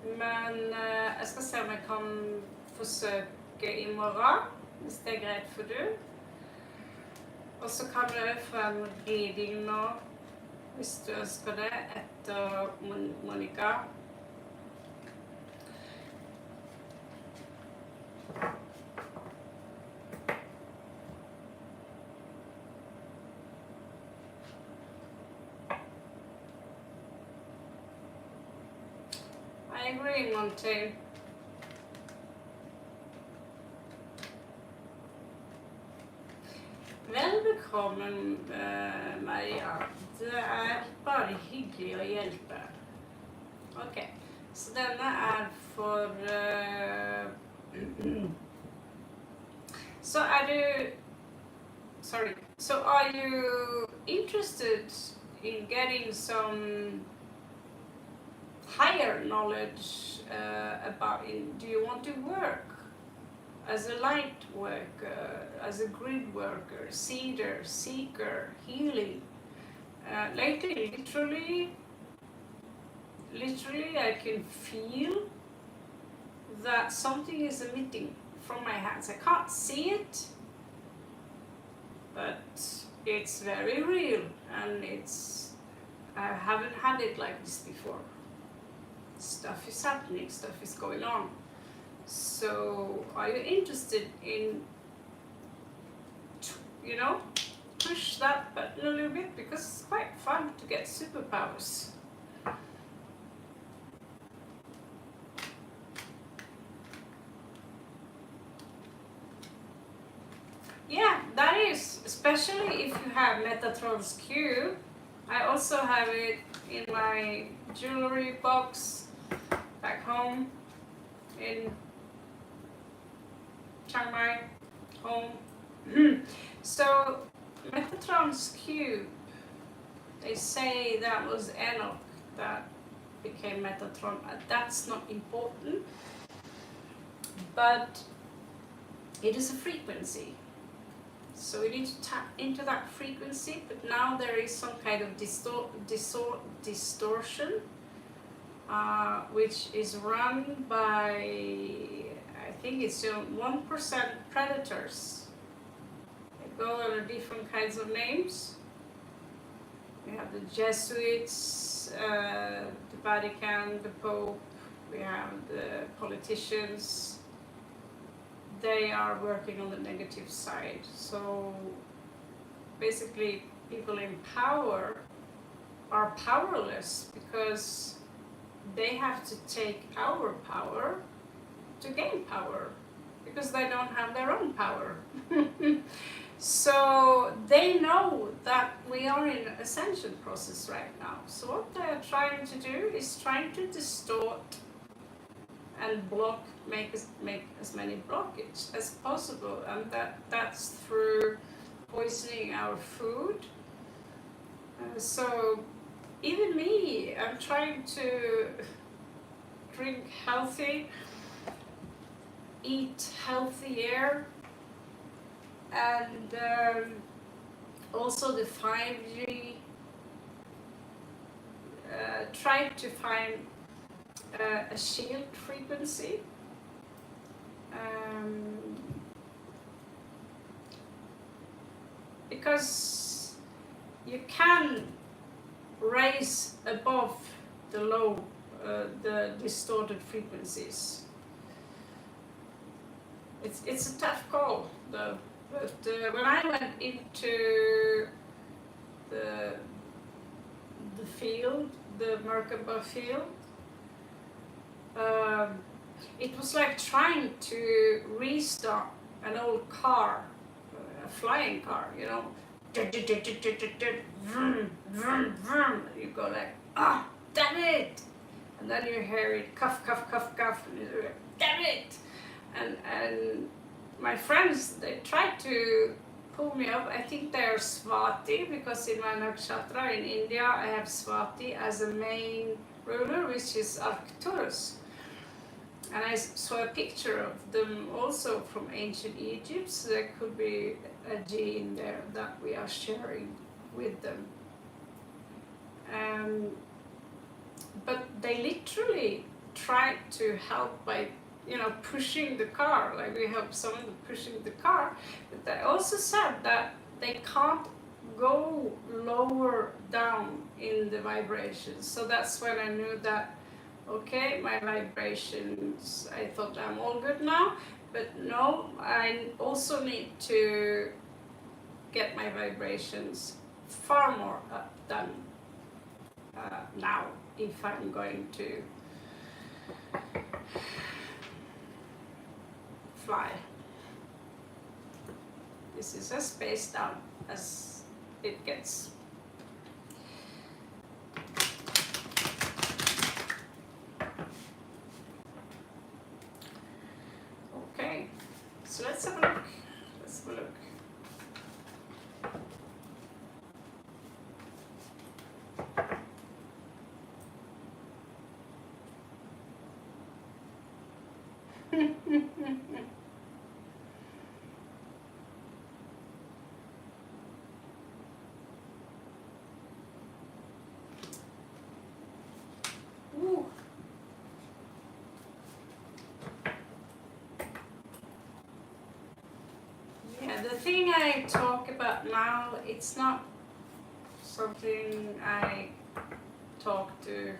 men jeg skal se om jeg kan forsøke i morgen, hvis det er greit for du. Og så kan du få en reading nå, hvis du ønsker det, etter Monica. I agree, Monty. Velkommen, Maria. Det er bare hyggelig å hjelpe. Ok, så denne er for... So are you interested in getting some higher knowledge about it? Do you want to work as a light worker, as a grid worker, seeder, seeker, healing? Lately, literally I can feel that something is emitting from my hands. I can't see it, but it's very real, and I haven't had it like this before. Stuff is happening, stuff is going on. So are you interested in, you know, push that button a little bit, because it's quite fun to get superpowers. Yeah, that is, especially if you have Metatron's cube. I also have it in my jewelry box back home in Chiang Mai, home. So Metatron's cube, they say that was Enoch that became Metatron. That's not important, but it is a frequency. So we need to tap into that frequency, but now there is some kind of distortion which is run by, I think it's 1% predators. They go under different kinds of names. We have the Jesuits, the Vatican, the Pope, we have the politicians. They are working on the negative side. So basically people in power are powerless because they have to take our power to gain power because they don't have their own power. So they know that we are in an ascension process right now. So what they are trying to do is trying to distort and block, make as many blockages as possible, and that's through poisoning our food. So even me, I'm trying to drink healthy, eat healthier, and also the 5G, try to find a shield frequency. Because you can raise above the low, the distorted frequencies. It's a tough call though, but when I went into the field, the Merkaba field, it was like trying to restart an old car, a flying car, you know. Vroom, vroom, vroom. You go like, ah, damn it! And then you hear it cough, cough, cough, cough, and you're like, damn it! And my friends, they tried to pull me up. I think they're Swati, because in my nakshatra in India, I have Swati as a main ruler, which is Arcturus. And I saw a picture of them also from ancient Egypt, so there could be a gene there that we are sharing with them. But they literally tried to help by, you know, pushing the car, like we help someone pushing the car, but they also said that they can't go lower down in the vibrations. So that's when I knew that, okay, my vibrations, I thought I'm all good now, but no, I also need to get my vibrations far more up than now if I'm going to fly. This is as spaced down as it gets. Okay, so let's have a look. Let's have a look. Ooh. Yeah, the thing I talk about now, it's not something I talk to,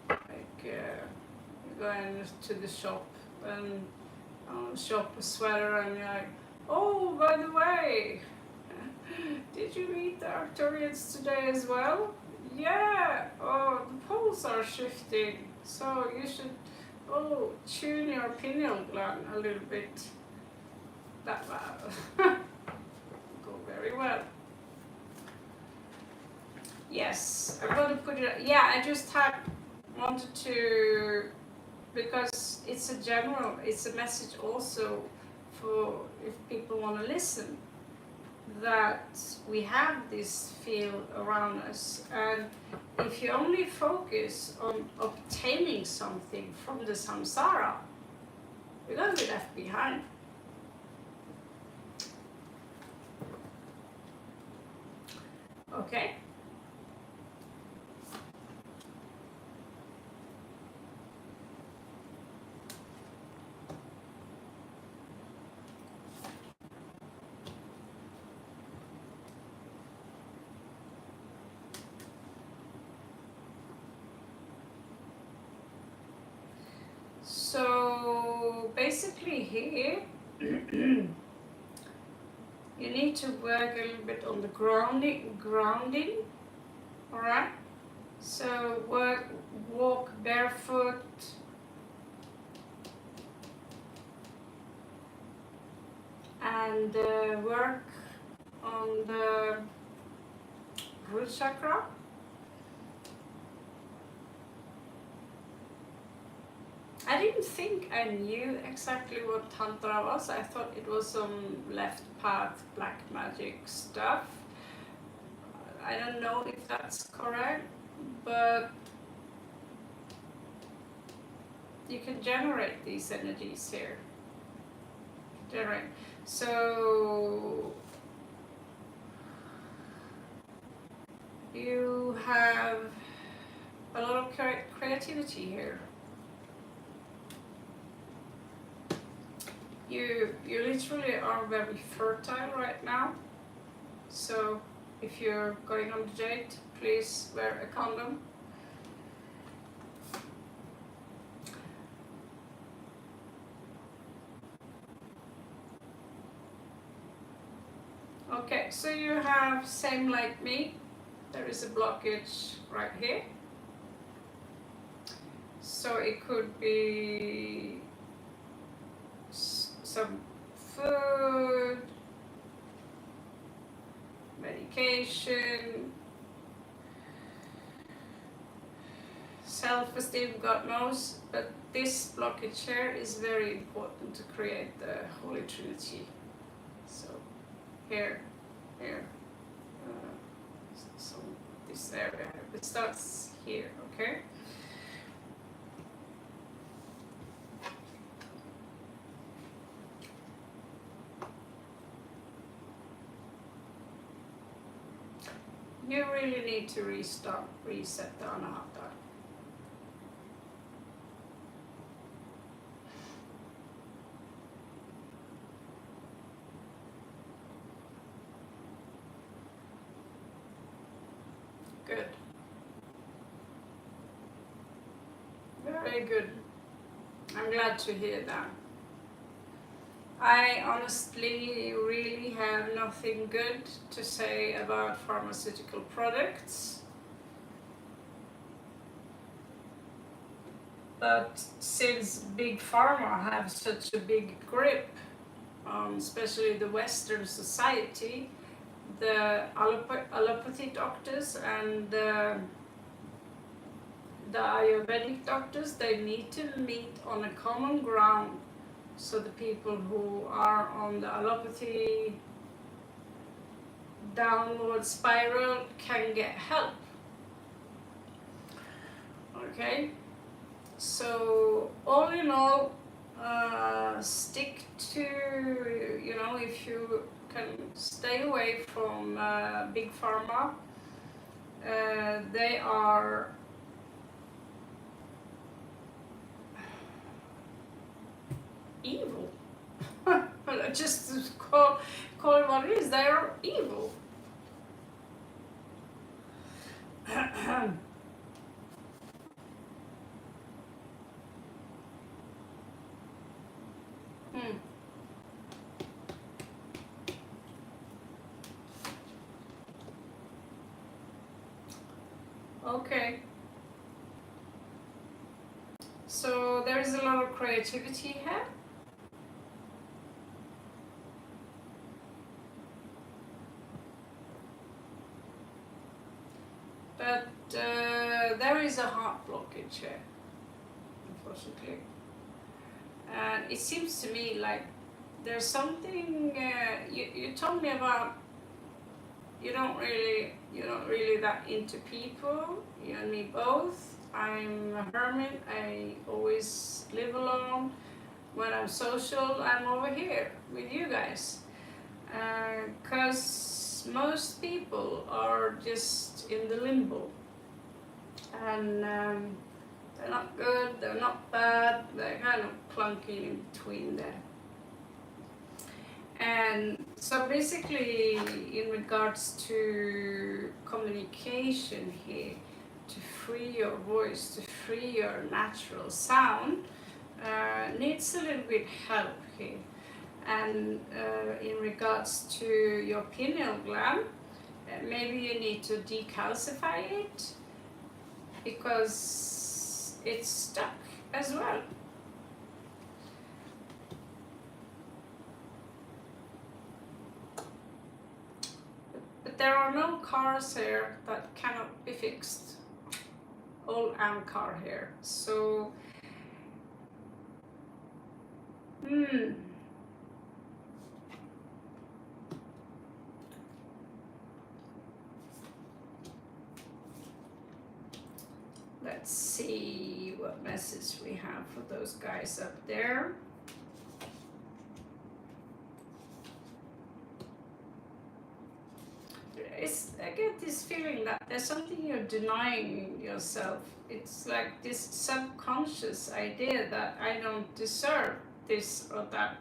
like going to the shop and shop a sweater and you're like, oh, by the way, did you meet the Arcturians today as well? Yeah, oh, the poles are shifting, so you should, tune your pineal gland a little bit. That will go very well. Yes, I'm going to put it, yeah, I just wanted to, because it's a message also for if people want to listen, that we have this field around us, and if you only focus on obtaining something from the samsara, you're going to be left behind. Okay. basically here you need to work a little bit on the grounding, all right? So walk barefoot, and work on the root chakra. I didn't think I knew exactly what Tantra was. I thought it was some left path black magic stuff. I don't know if that's correct, but you can generate these energies here. Generate. So you have a lot of creativity here. You literally are very fertile right now. So if you're going on a date, please wear a condom. Okay, so you have, same like me, there is a blockage right here. So it could be some food, medication, self-esteem, God knows, but this blockage here is very important to create the Holy Trinity. So here, so this area, it starts here, okay? You really need to reset the anahata. Good. Very good. I'm glad to hear that. I honestly really have nothing good to say about pharmaceutical products. But since Big Pharma have such a big grip on especially the Western society, the allopathy doctors and the Ayurvedic doctors, they need to meet on a common ground, so the people who are on the allopathy downward spiral can get help. Okay, so all in all, stick to, if you can stay away from Big Pharma. They are evil. Just call it what it is. They are evil. Okay. So there is a lot of creativity here. But there is a heart blockage here, unfortunately. And it seems to me like there's something you told me about. You're not really that into people. You and me both. I'm a hermit. I always live alone. When I'm social, I'm over here with you guys. 'Cause most people are just in the limbo. And they're not good, they're not bad, they're kind of clunky in between there. And so basically, in regards to communication here, to free your voice, to free your natural sound, needs a little bit help here. And in regards to your pineal gland, maybe you need to decalcify it because it's stuck as well. But there are no cars here that cannot be fixed. All am car here. So, let's see what message we have for those guys up there. I get this feeling that there's something you're denying yourself. It's like this subconscious idea that I don't deserve this or that.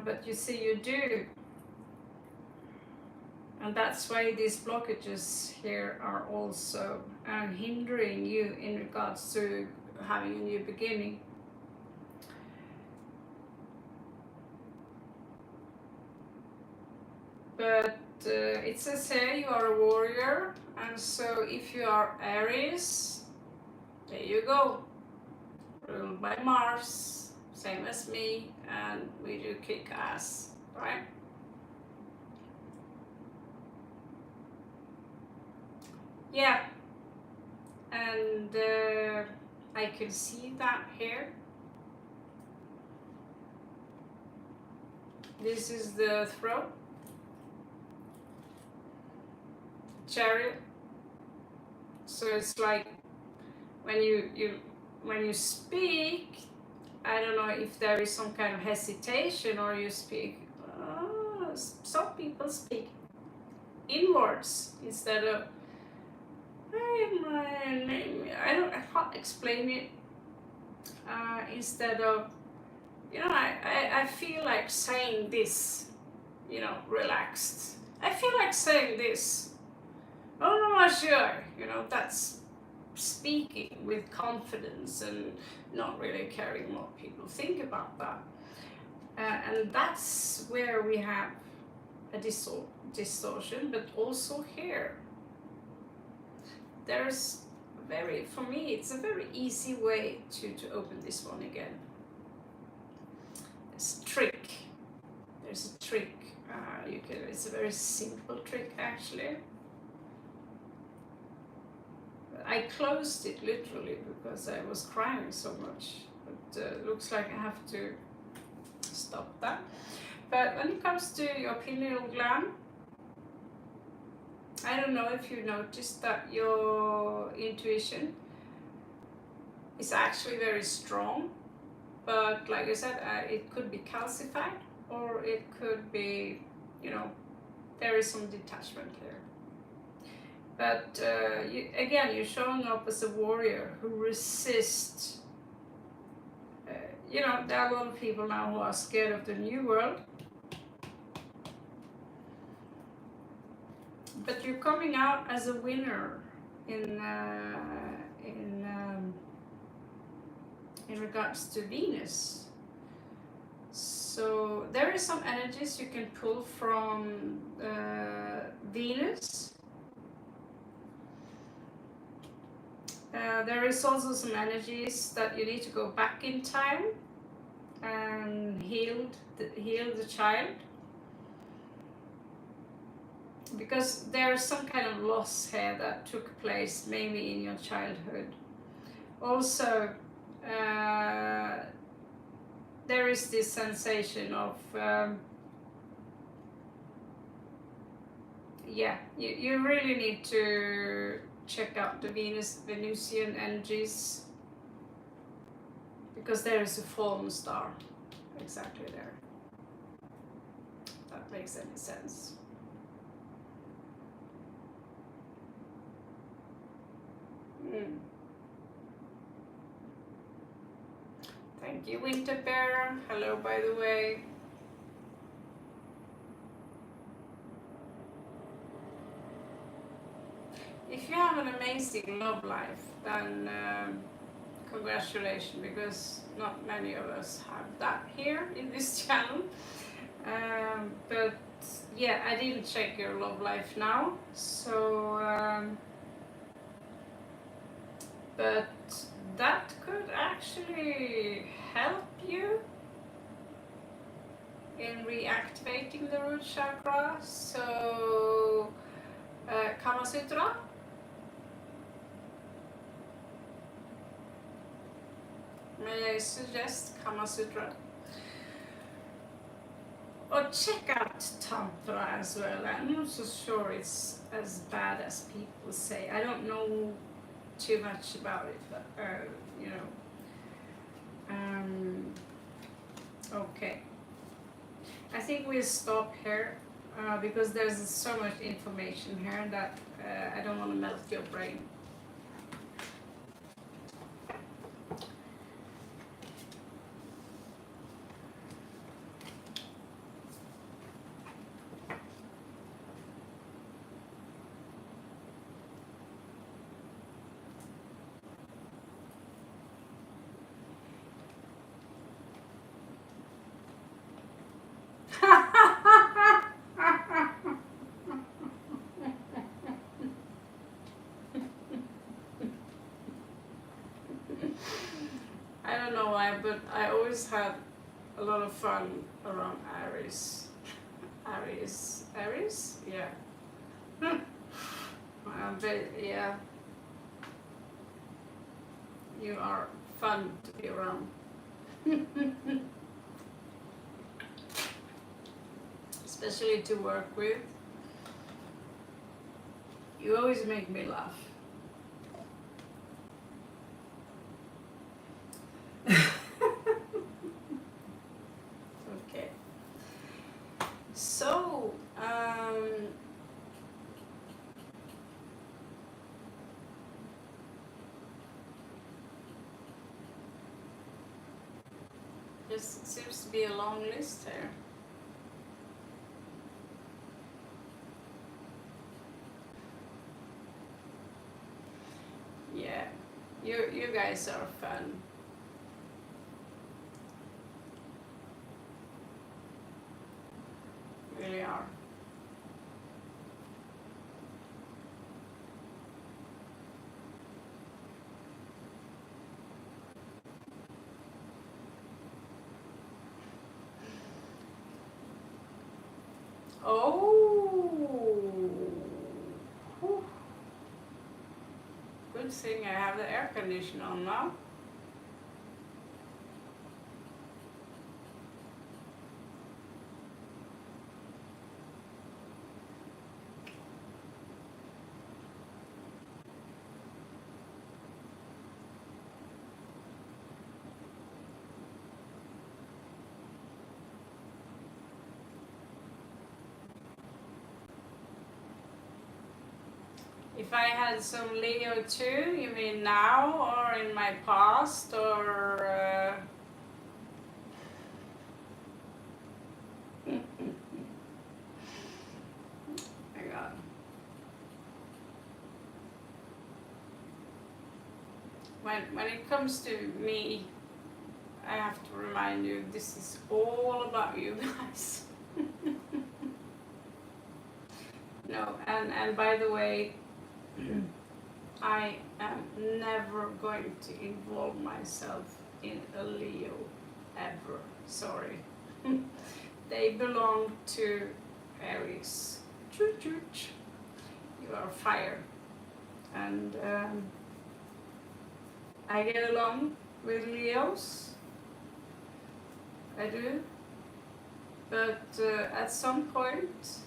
But you see, you do. And that's why these blockages here are also hindering you in regards to having a new beginning. But it says here you are a warrior, and so if you are Aries, there you go, ruled by Mars, same as me, and we do kick ass, right? Yeah, and I can see that here. This is the throat. Chariot. So it's like when you speak, I don't know if there is some kind of hesitation or you speak. Some people speak inwards instead of I can't explain it. Instead of, I feel like saying this, relaxed. I feel like saying this. Oh, no, I'm sure. That's speaking with confidence and not really caring what people think about that. And that's where we have a distortion, but also here. For me, it's a very easy way to open this one again. There's a trick. It's a very simple trick, actually. I closed it literally because I was crying so much, but looks like I have to stop that. But when it comes to your pineal gland, I don't know if you noticed that your intuition is actually very strong, but like I said, it could be calcified, or it could be, there is some detachment here. But you're showing up as a warrior who resists. There are a lot of people now who are scared of the new world. But you're coming out as a winner in regards to Venus. So there is some energies you can pull from Venus. There is also some energies that you need to go back in time and heal the child, because there's some kind of loss here that took place maybe in your childhood. Also, there is this sensation of you really need to check out the Venusian energies, because there is a fallen star exactly there. If that makes any sense. Thank you, Winter Bear. Hello, by the way. If you have an amazing love life, then congratulations, because not many of us have that here in this channel. But yeah, I didn't check your love life now, so but that could actually help you in reactivating the root chakra. So Kama Sutra. May I suggest Kama Sutra? Or check out Tantra as well. I'm not so sure it's as bad as people say. I don't know too much about it, but, you know. Okay. I think we'll stop here because there's so much information here that I don't want to melt your brain. I don't know why, but I always had a lot of fun around Aries. Aries? Yeah. But yeah, you are fun to be around. Especially to work with. You always make me laugh. Okay. So, there seems to be a long list here. Yeah, you guys are fun. Really are. Oh, whew. Good thing I have the air conditioner on now. If I had some Leo too, you mean now or in my past or? My God. When it comes to me, I have to remind you, this is all about you guys. No, and by the way, I am never going to involve myself in a Leo, ever. Sorry. They belong to Aries. Choo choo. You are fire. And I get along with Leos. I do. But at some point,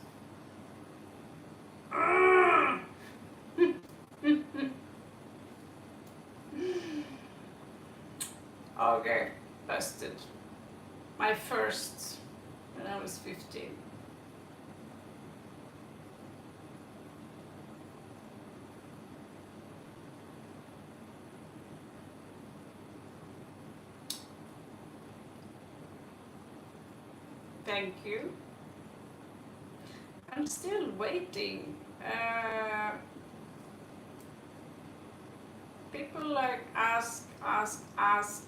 okay, busted. My first when I was 15. Thank you. I'm still waiting. People like ask Ask, ask.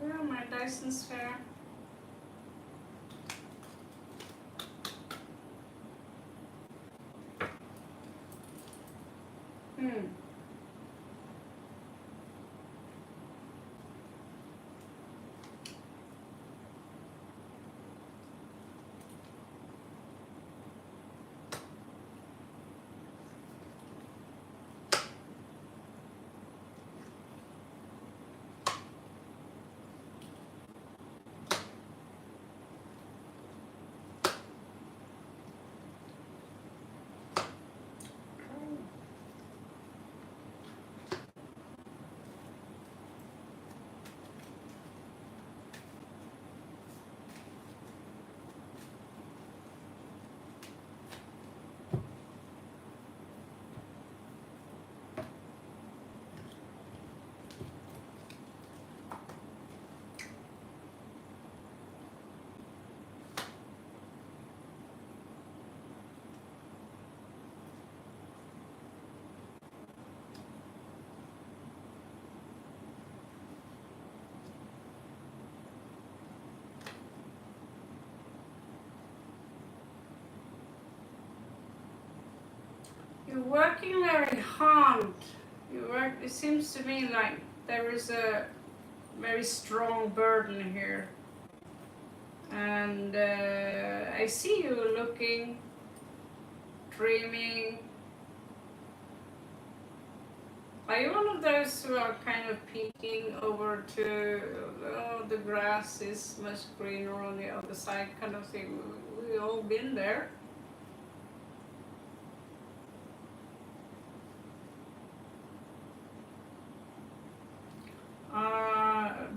Where are my Dyson sphere? You're working very hard. It seems to me like there is a very strong burden here. And I see you looking, dreaming. Are you one of those who are kind of peeking over to, oh, the grass is much greener on the other side kind of thing? We've all been there.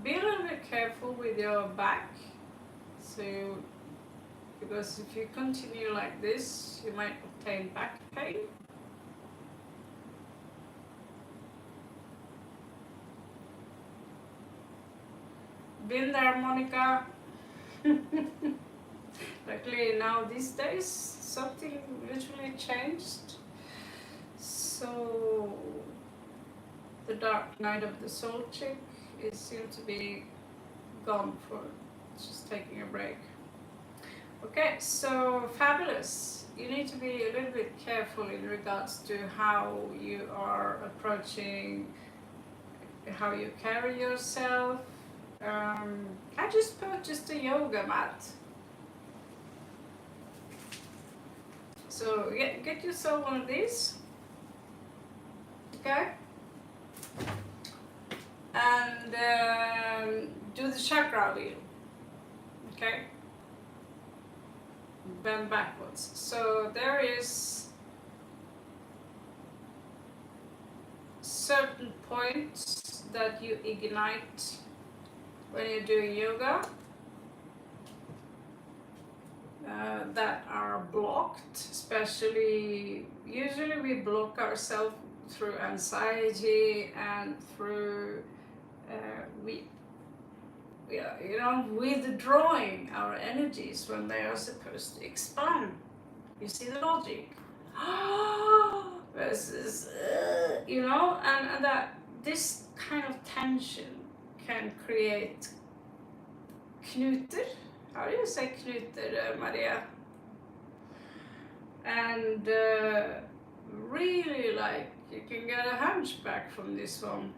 Be a little bit careful with your back, because if you continue like this, you might obtain back pain. Been there, Monica. Luckily now these days something literally changed. So the dark night of the soul chick seems to be gone for just taking a break. Okay, so fabulous. You need to be a little bit careful in regards to how you are approaching, how you carry yourself. I just purchased a yoga mat. So get yourself one of these. Okay? And do the chakra wheel. Okay? Bend backwards. So there is certain points that you ignite when you're doing yoga that are blocked, especially usually we block ourselves through anxiety and through we are, withdrawing our energies when they are supposed to expand. You see the logic? Versus, and that this kind of tension can create knuter. How do you say knuter, Maria? And really, like, you can get a hunchback from this one.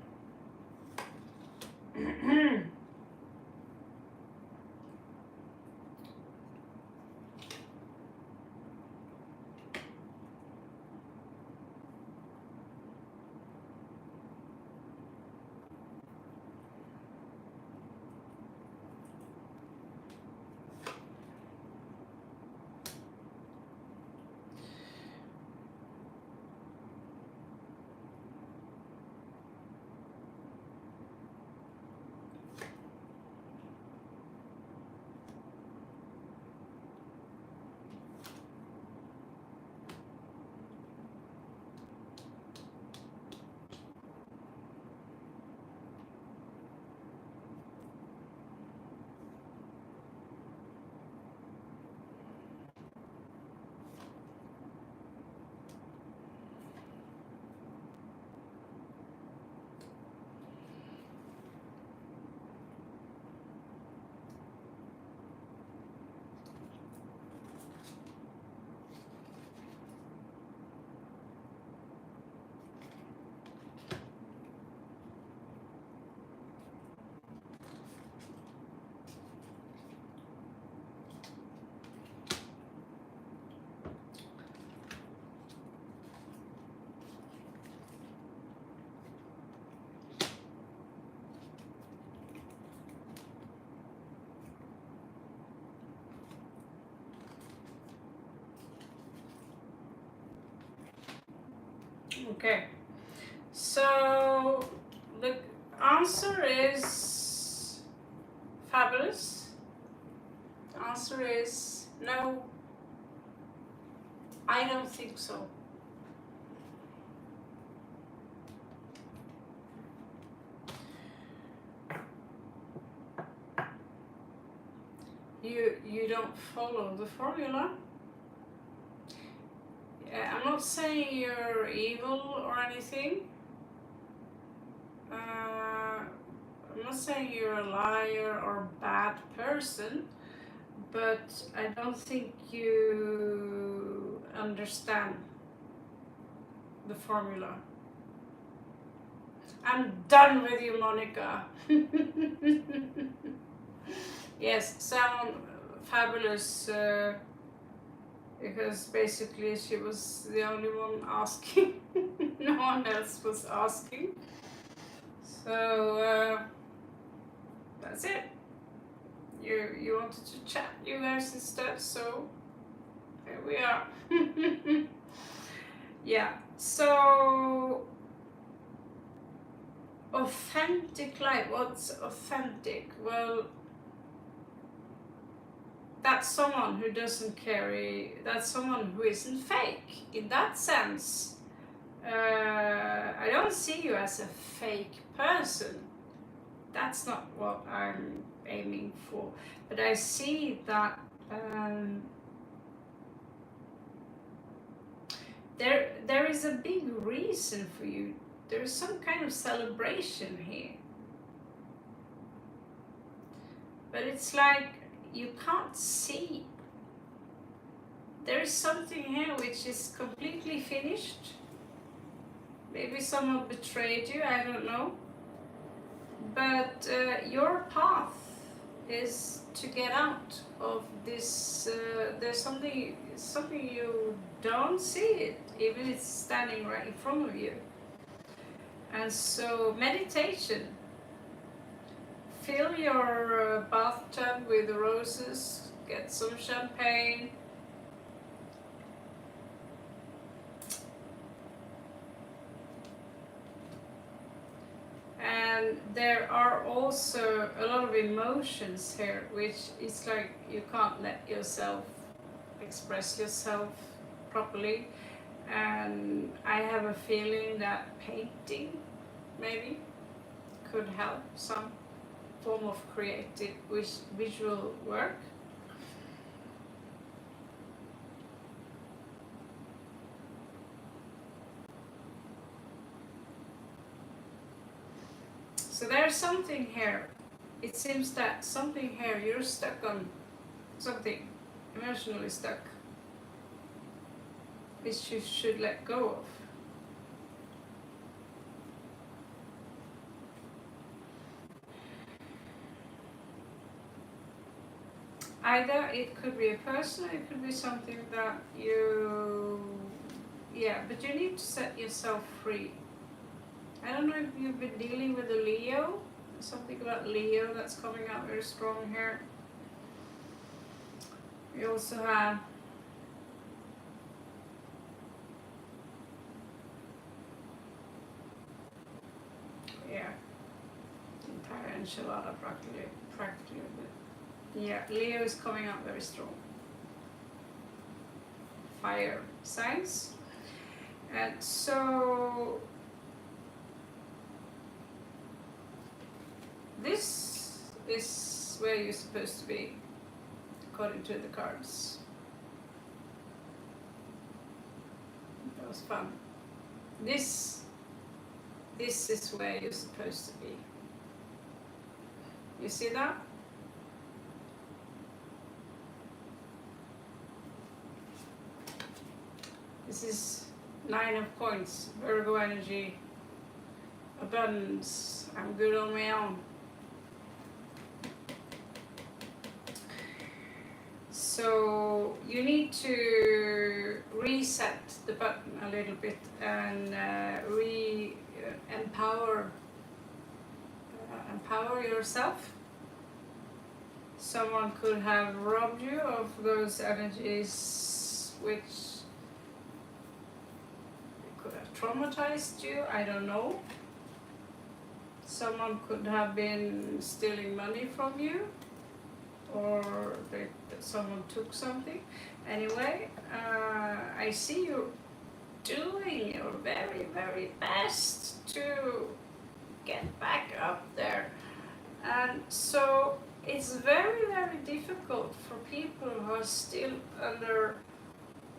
Okay, so the answer is fabulous. The answer is no, I don't think so. You don't follow the formula. I'm not saying you're evil or anything. I'm not saying you're a liar or a bad person, but I don't think you understand the formula. I'm done with you, Monica. Yes, sound fabulous. Because basically she was the only one asking. No one else was asking. So that's it. You wanted to chat, you guys, instead, so here we are. Yeah, so authentic life. What's authentic? Well, that's someone who doesn't carry, that's someone who isn't fake. In that sense, I don't see you as a fake person. That's not what I'm aiming for. But I see that there is a big reason for you. There is some kind of celebration here. But it's like you can't see. There is something here which is completely finished. Maybe someone betrayed you, I don't know. But your path is to get out of this. There's something you don't see it, even it's standing right in front of you. And so meditation. Fill your bathtub with roses, get some champagne. there are also a lot of emotions here, which is like you can't let yourself express yourself properly. And I have a feeling that painting maybe could help, some form of creative visual work. So there's something here. It seems that something here, you're stuck on something, emotionally stuck, which you should let go of. Either it could be a person, it could be something that you, yeah, but you need to set yourself free. I don't know if you've been dealing with a Leo, something about Leo that's coming out very strong here. We also have Tarantula practically, but yeah, Leo is coming out very strong. Fire signs. And so this is where you're supposed to be, according to the cards. That was fun. This is where you're supposed to be. You see that? This is 9 of Coins, Virgo energy, abundance. I'm good on my own. So you need to reset the button a little bit and empower yourself. Someone could have robbed you of those energies, which could have traumatized you, I don't know. Someone could have been stealing money from you, or someone took something. Anyway, I see you doing your very, very best to get back up there. And so it's very, very difficult for people who are still under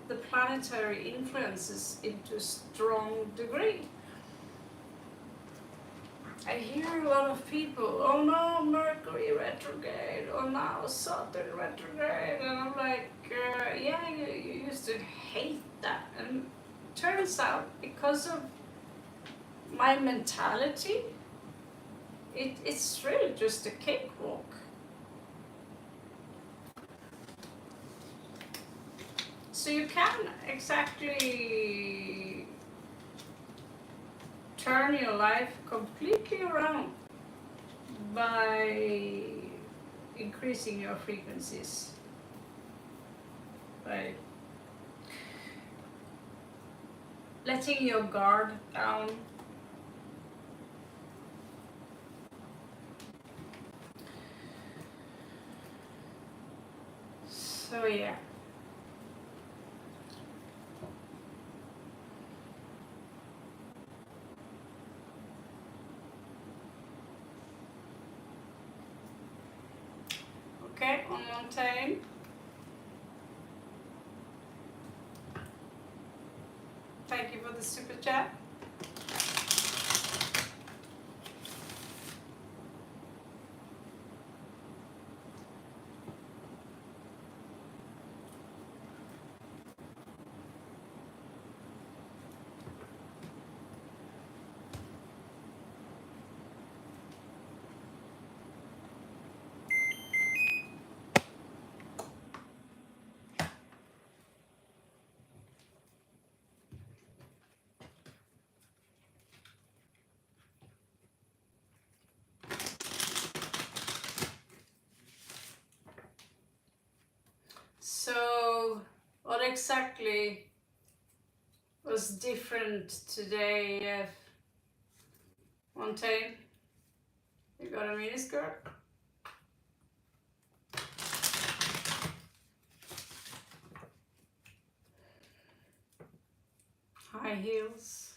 the planetary influences into a strong degree. I hear a lot of people, oh no, Mercury retrograde, oh now Saturn retrograde, and I'm like, yeah, you used to hate that. And turns out, because of my mentality, it's really just a cakewalk. So you can exactly turn your life completely around by increasing your frequencies, by letting your guard down. So yeah. Okay, on Montaigne. Thank you for the super chat. So, what exactly was different today, Montaigne? You got a miniskirt? High heels.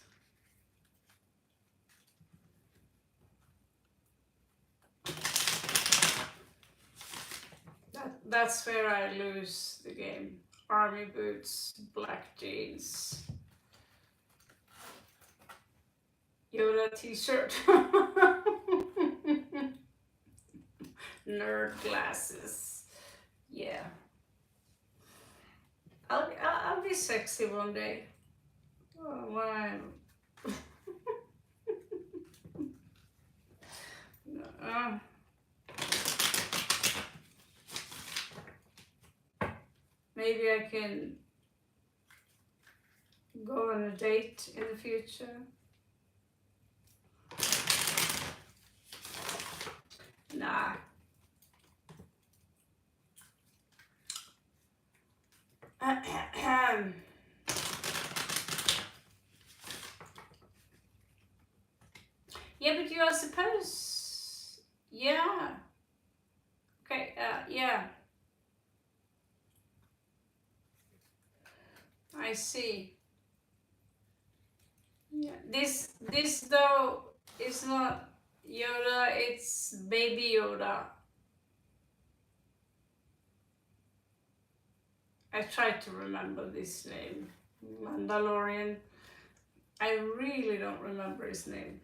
That's where I lose the game. Army boots, black jeans, Yoda t-shirt, nerd glasses. Yeah, I'll be sexy one day. Oh, when I'm maybe I can go on a date in the future. Nah. Yeah, but you are supposed. Yeah. Okay. Yeah. I see. Yeah. This though is not Yoda. It's Baby Yoda. I tried to remember this name. Mandalorian. I really don't remember his name.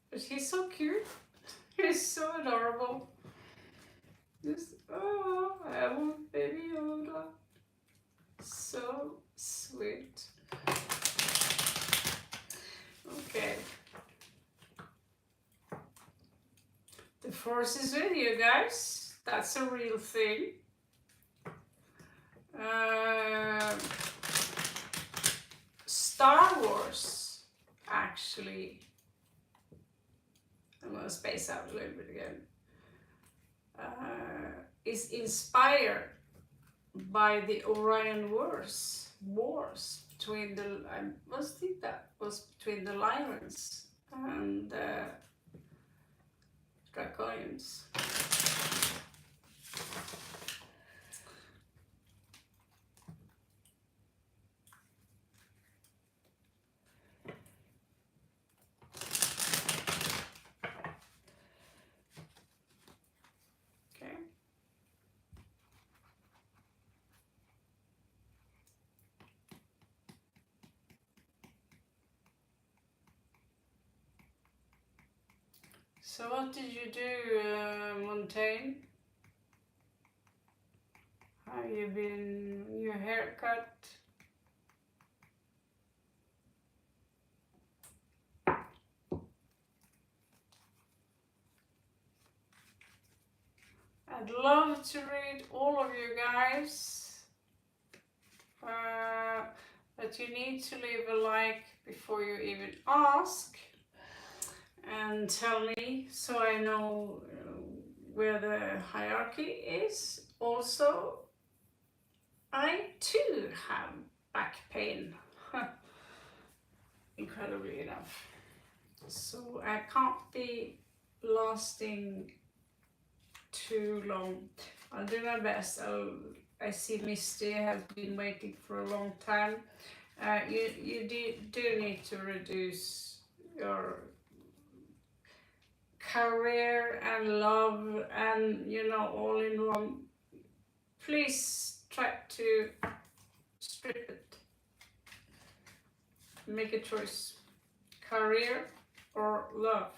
But he's so cute. He's so adorable. Oh, I want Baby Yoda. So sweet. Okay. The force is with you guys. That's a real thing. Star Wars, actually. I'm gonna space out a little bit again. Is inspired by the Orion Wars between the I must think that was between the Lyrans and the Draconians. Okay. So what did you do, Montaigne? How you been? Your haircut? I'd love to read all of you guys, but you need to leave a like before you even ask and tell me so I know where the hierarchy is. Also, I too have back pain, incredibly enough. So I can't be lasting too long. I'll do my best. I see Misty has been waiting for a long time. You do need to reduce your career and love and all in one. Please try to strip it. Make a choice. Career or love.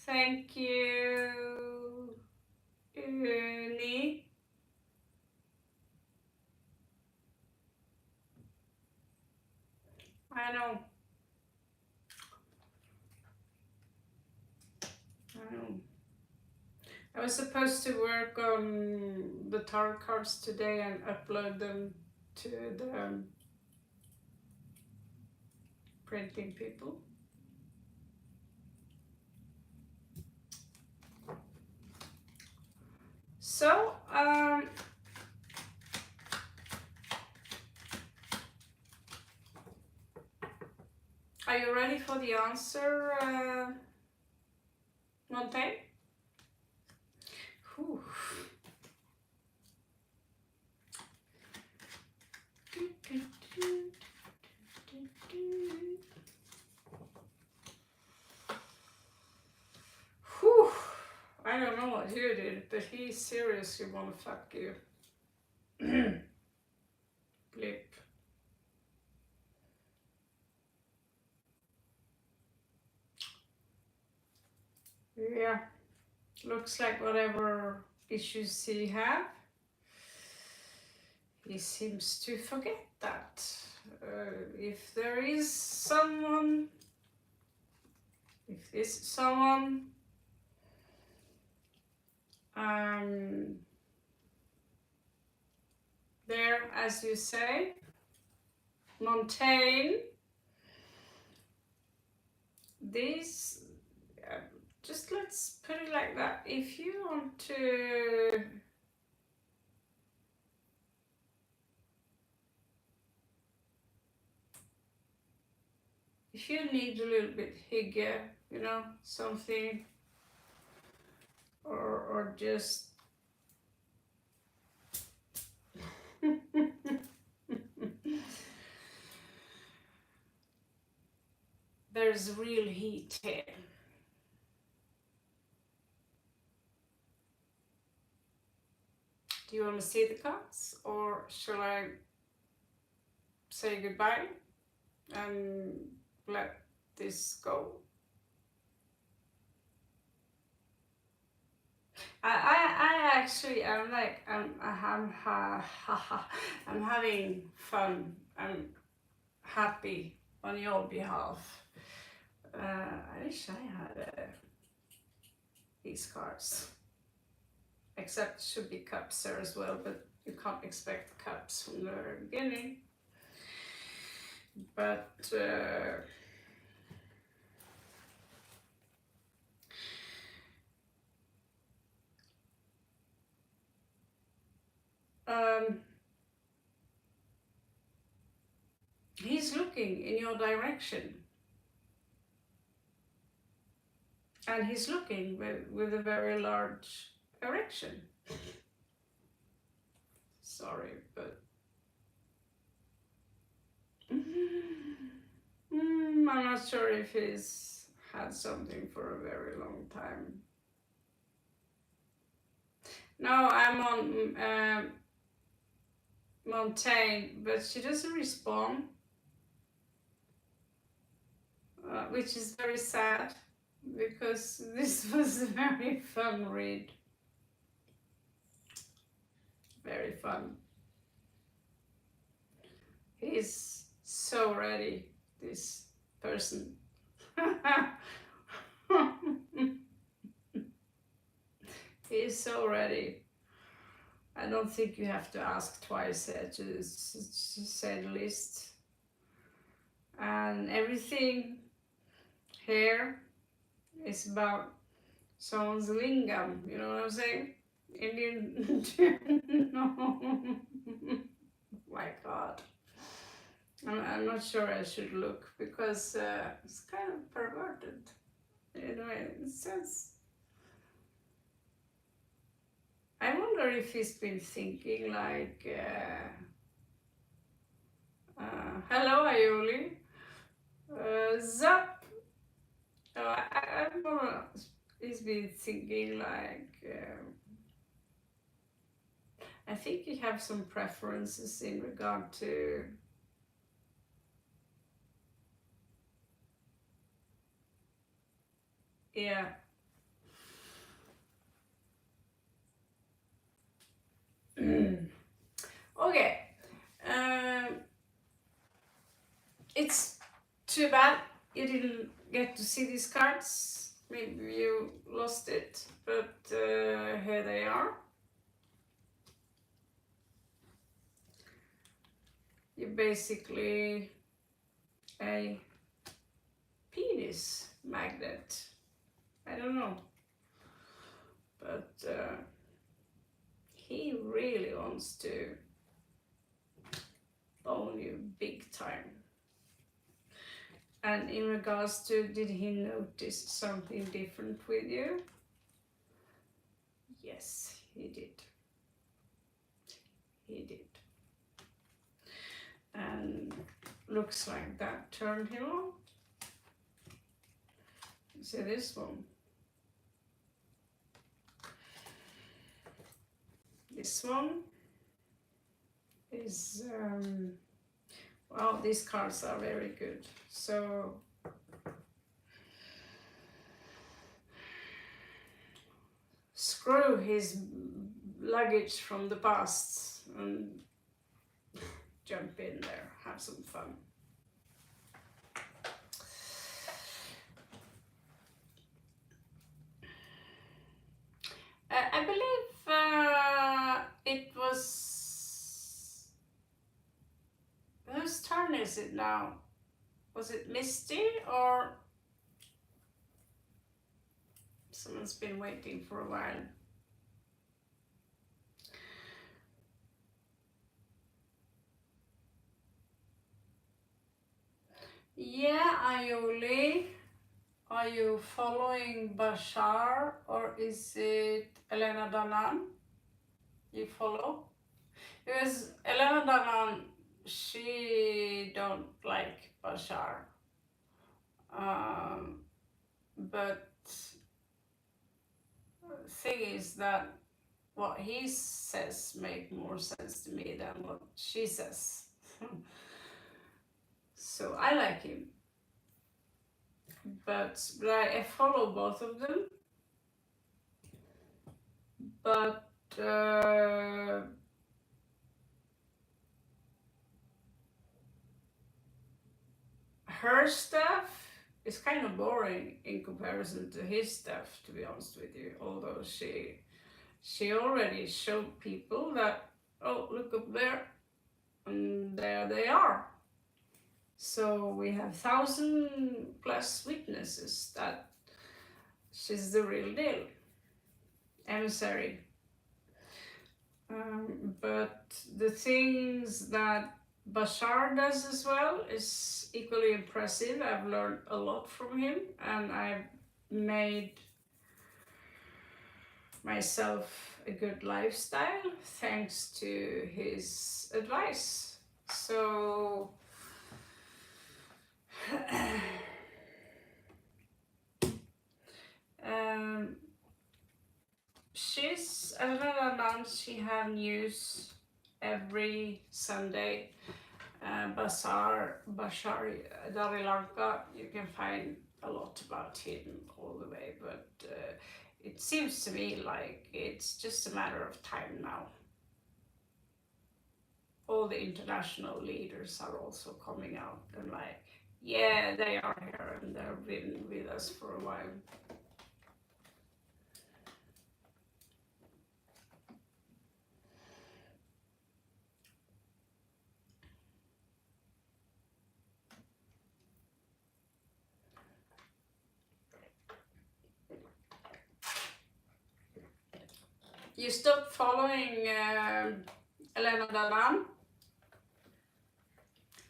Thank you. knee. I know. I know. I was supposed to work on the tarot cards today and upload them to the printing people. So, are you ready for the answer, Montaigne? Whew. Whew. I don't know what you did, but he seriously wanna fuck you. Blip. Yeah, looks like whatever issues he have, he seems to forget that. If there is someone, if this someone there, as you say, Montaigne, these, just let's put it like that. If you want to if you need a little bit hygge, you know, something, or just there's real heat here. Do you want to see the cards, or shall I say goodbye and let this go? I actually, I'm like, I'm having fun. I'm happy on your behalf. I wish I had these cards. Except it should be cups there as well, but you can't expect cups from the very beginning. But he's looking in your direction. And he's looking with a very large erection. Sorry, but I'm not sure if he's had something for a very long time. No, I'm on Montaigne, but she doesn't respond, which is very sad, because this was a very fun read. Very fun. He's so ready, this person. He's so ready. I don't think you have to ask twice to say the least. And everything here is about someone's lingam, you know what I'm saying? Indian. No. My God. I'm not sure I should look, because it's kind of perverted. Anyway, it says, I wonder if he's been thinking like, hello Ayuli, Zap. I'm gonna, he's been thinking like, I think you have some preferences in regard to yeah. it's too bad you didn't get to see these cards. Maybe you lost it, but here they are. You're basically a penis magnet. I don't know, but he really wants to own you big time. And in regards to, did he notice something different with you? Yes, he did. He did. And looks like that turned him on. See this one? This one is, well, these cards are very good. So, screw his luggage from the past and jump in there, have some fun. I believe it was, whose turn is it now? Was it Misty or someone's been waiting for a while? Yeah, Ayoli, are you following Bashar or is it Elena Danan you follow? Because Elena Danan, she don't like Bashar. But the thing is that what he says make more sense to me than what she says. So I like him. But I follow both of them. But her stuff is kind of boring in comparison to his stuff, to be honest with you. Although she already showed people that, oh, look up there, and there they are. So we have 1,000+ witnesses that she's the real deal, emissary. But the things that Bashar does as well is equally impressive. I've learned a lot from him, and I've made myself a good lifestyle thanks to his advice. So she's another nun. She have news every Sunday. Bashar Darilanka, you can find a lot about him all the way, but it seems to me like it's just a matter of time now. All the international leaders are also coming out and like, yeah, they are here and they've been with us for a while. You stopped following Elena Danan?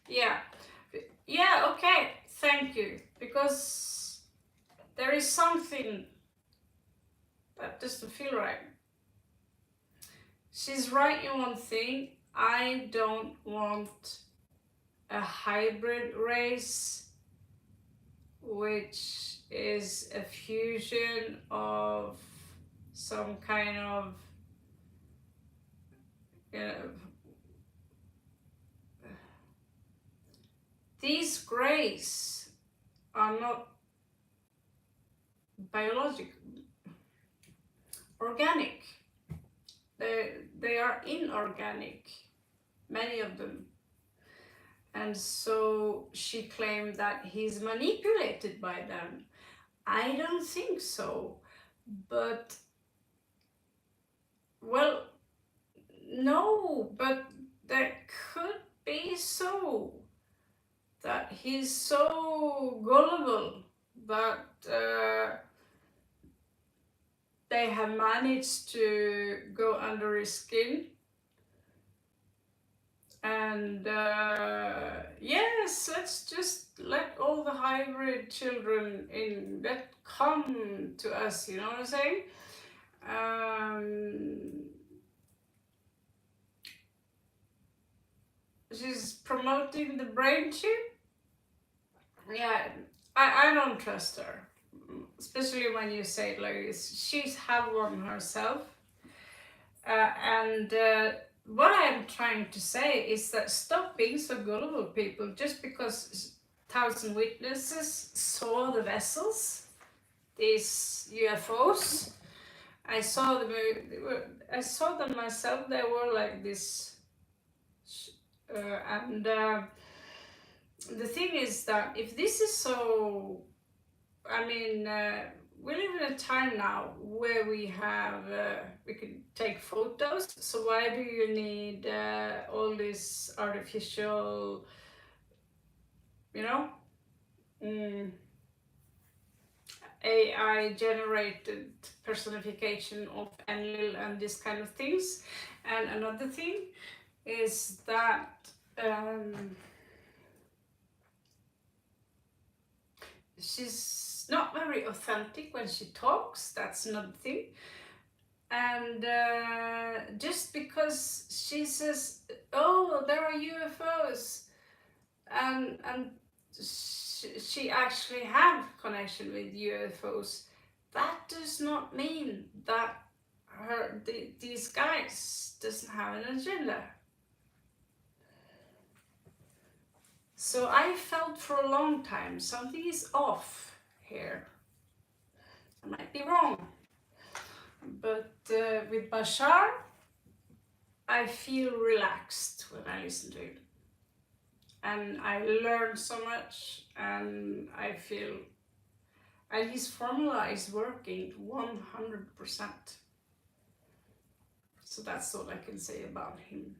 Yeah, okay, thank you. Because there is something that doesn't feel right. She's right in one thing. I don't want a hybrid race, which is a fusion of some kind of, these grays are not biological, organic. They are inorganic, many of them. and so she claimed that he's manipulated by them. I don't think so, but well, no, but that could be so, that he's so gullible that they have managed to go under his skin. And yes, let's just let all the hybrid children in that come to us, you know what I'm saying? She's promoting the brain chip. Yeah, I don't trust her, especially when you say it like this. She's had one herself. And what I'm trying to say is that stop being so gullible, people. Just because 1,000 witnesses saw the vessels, these UFOs, I saw them. I saw them myself. They were like this, and the thing is that if this is so, I mean, we live in a time now where we have, we can take photos. So why do you need all this artificial, you know, AI generated personification of Enlil and this kind of things? And another thing is that she's not very authentic when she talks. That's another thing. And just because she says, oh, there are UFOs, and she actually have connection with UFOs, that does not mean that these guys doesn't have an agenda. So I felt for a long time something is off here. I might be wrong, but with Bashar, I feel relaxed when I listen to him, and I learn so much, and I feel, and his formula is working 100%. So that's all I can say about him.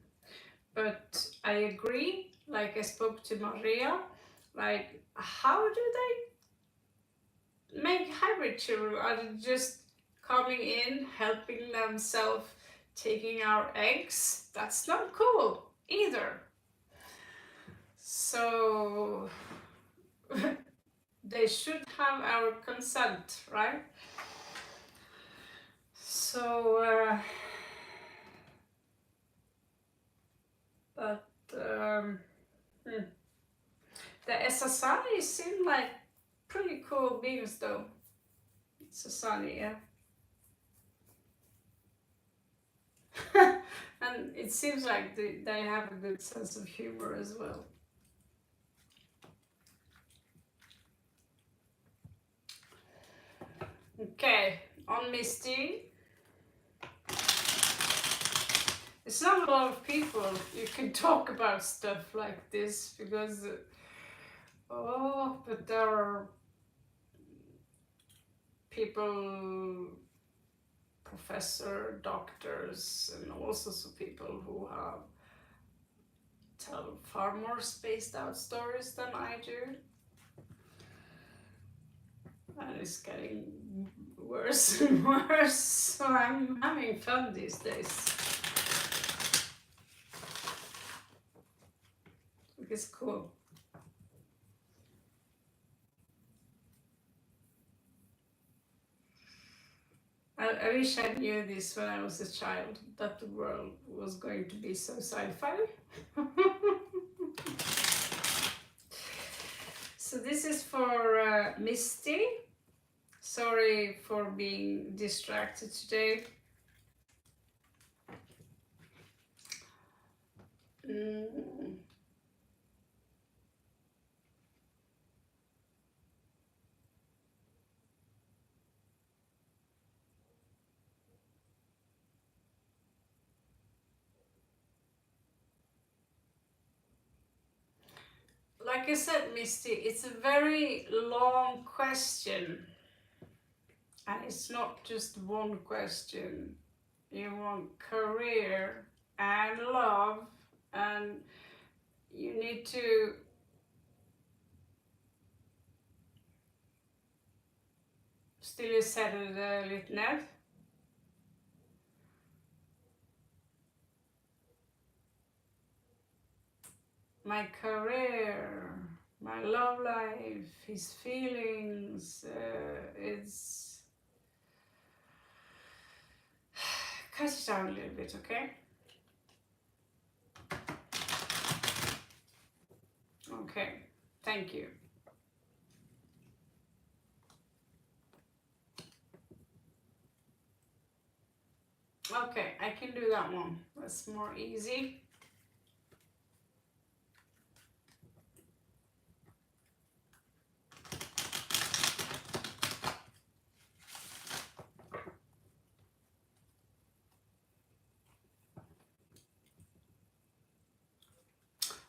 But I agree, like I spoke to Maria, like how do they make hybrid children? Are they just coming in, helping themselves, taking our eggs? That's not cool either. So they should have our consent, right? So but the Sasani seem like pretty cool beings though. Sasani, yeah. And it seems like they have a good sense of humor as well. Okay, on Misty. It's not a lot of people you can talk about stuff like this because, but there are people, professor, doctors, and all sorts of people who have tell far more spaced out stories than I do. And it's getting worse and worse, so I'm having fun these days. It's cool. I wish I knew this when I was a child, that the world was going to be so sci-fi. So this is for Misty. Sorry for being distracted today. like I said, Misty, it's a very long question. And it's not just one question. You want career and love, and you need to still settle lite ned. My career, my love life, his feelings, it's... Cut it down a little bit, okay? Okay, thank you. Okay, I can do that one. That's more easy.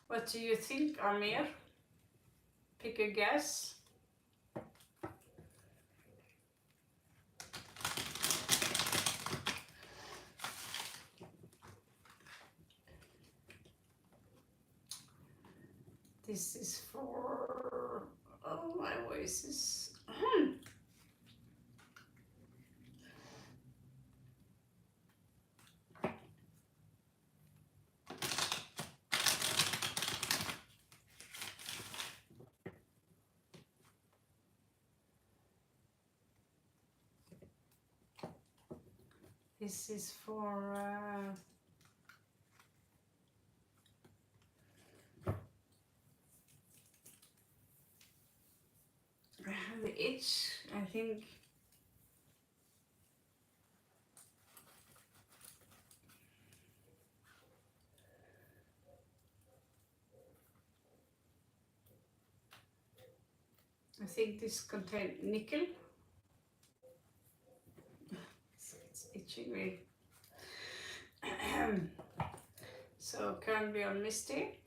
What do you think, Amir? Pick a guess. This is for... Oh, my voice is... This is for... the itch, I think. I think this contains nickel. It's itching me. So currently on Misty.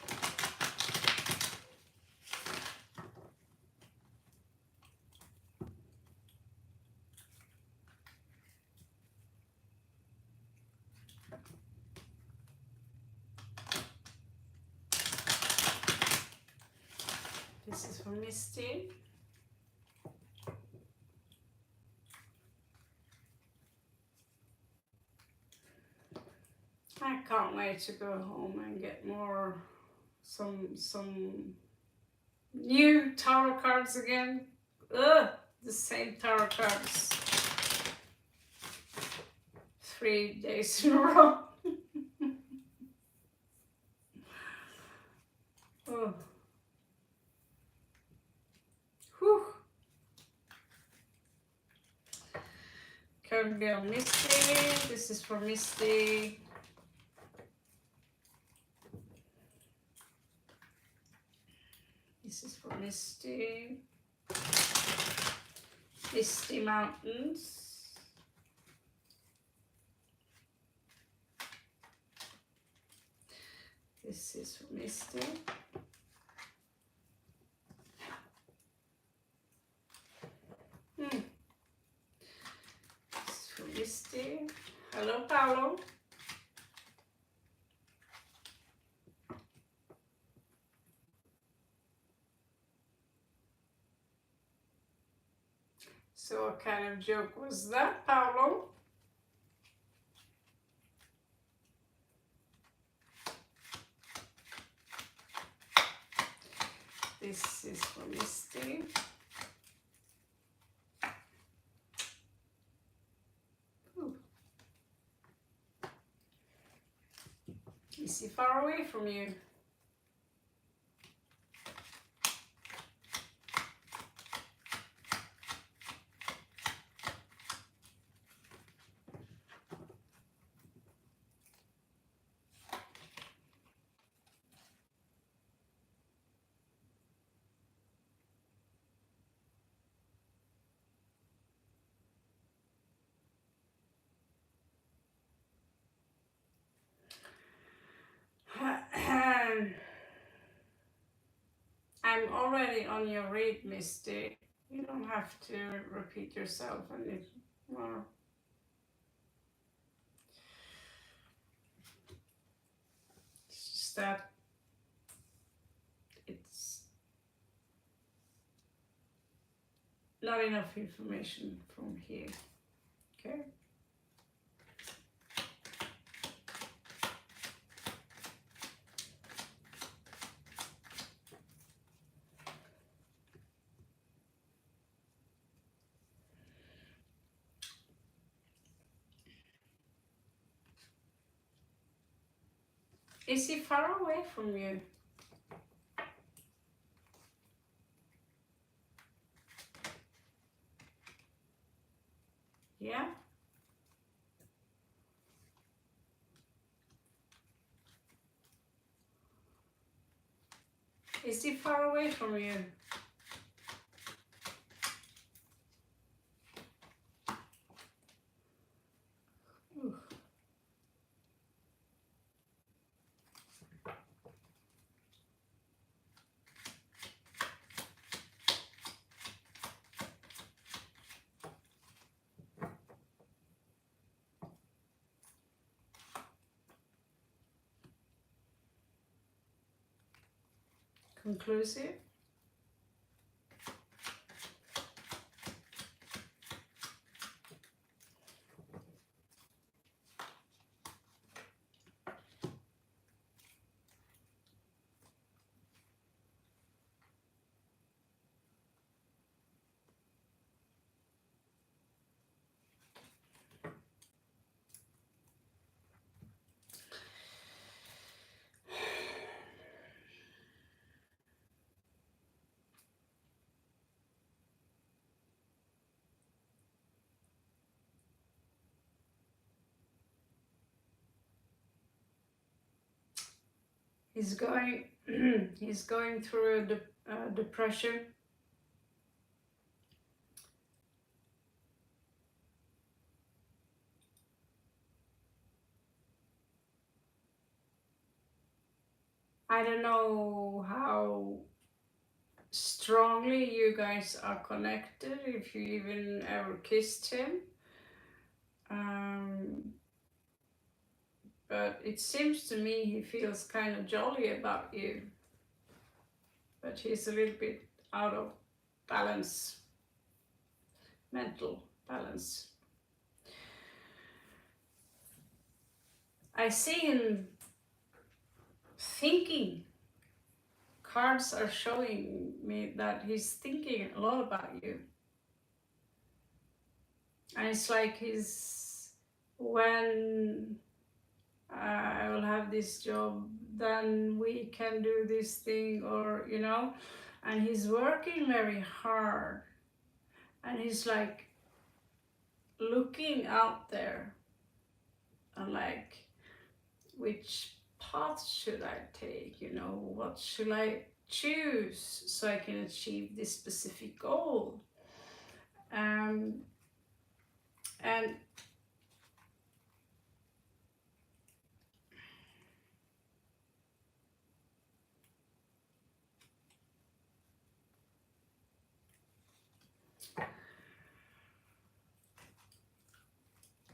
This is for Misty. I can't wait to go home and get more, some new tarot cards again. Ugh, the same tarot cards 3 days in a row. Oh. Whew. Currently on Misty. This is for Misty. This is for Misty. Misty Mountains. This is for Misty. This is for Misty. Hello, Paolo. So what kind of joke was that, Paolo? This is for Misty. Ooh. Is he far away from you? already on your read, Misty. You don't have to repeat yourself anymore. It's just that it's not enough information from here. Okay. Is he far away from you? Yeah? Is he far away from you? Ooh. Conclusive? He's going he's going through a depression. I don't know how strongly you guys are connected, if you even ever kissed him. But it seems to me he feels kind of jolly about you. But he's a little bit out of balance, mental balance. I see him thinking. Cards are showing me that he's thinking a lot about you. And it's like when I will have this job, then we can do this thing, or and he's working very hard, and he's like looking out there and like, which path should I take, what should I choose so I can achieve this specific goal. And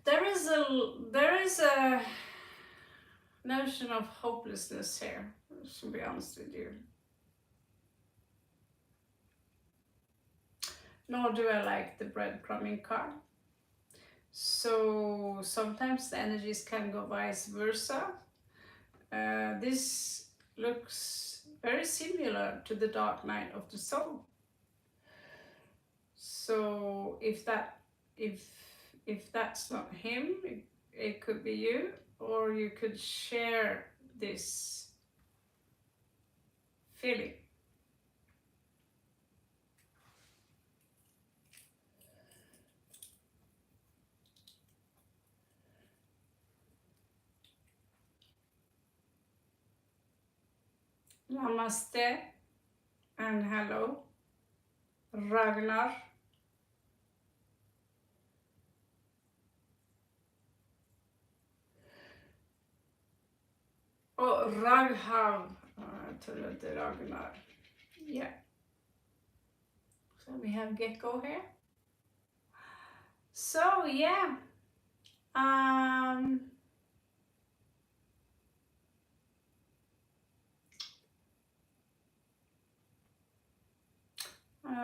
there is a notion of hopelessness here, to be honest with you. Nor do I like the breadcrumbing card. So sometimes the energies can go vice versa. This looks very similar to the dark night of the soul. So if that's not him, it could be you, or you could share this feeling. Namaste and hello, Ragnar. Oh, Raghav. I trodde Ragnar. Yeah. So we have gecko here. So yeah,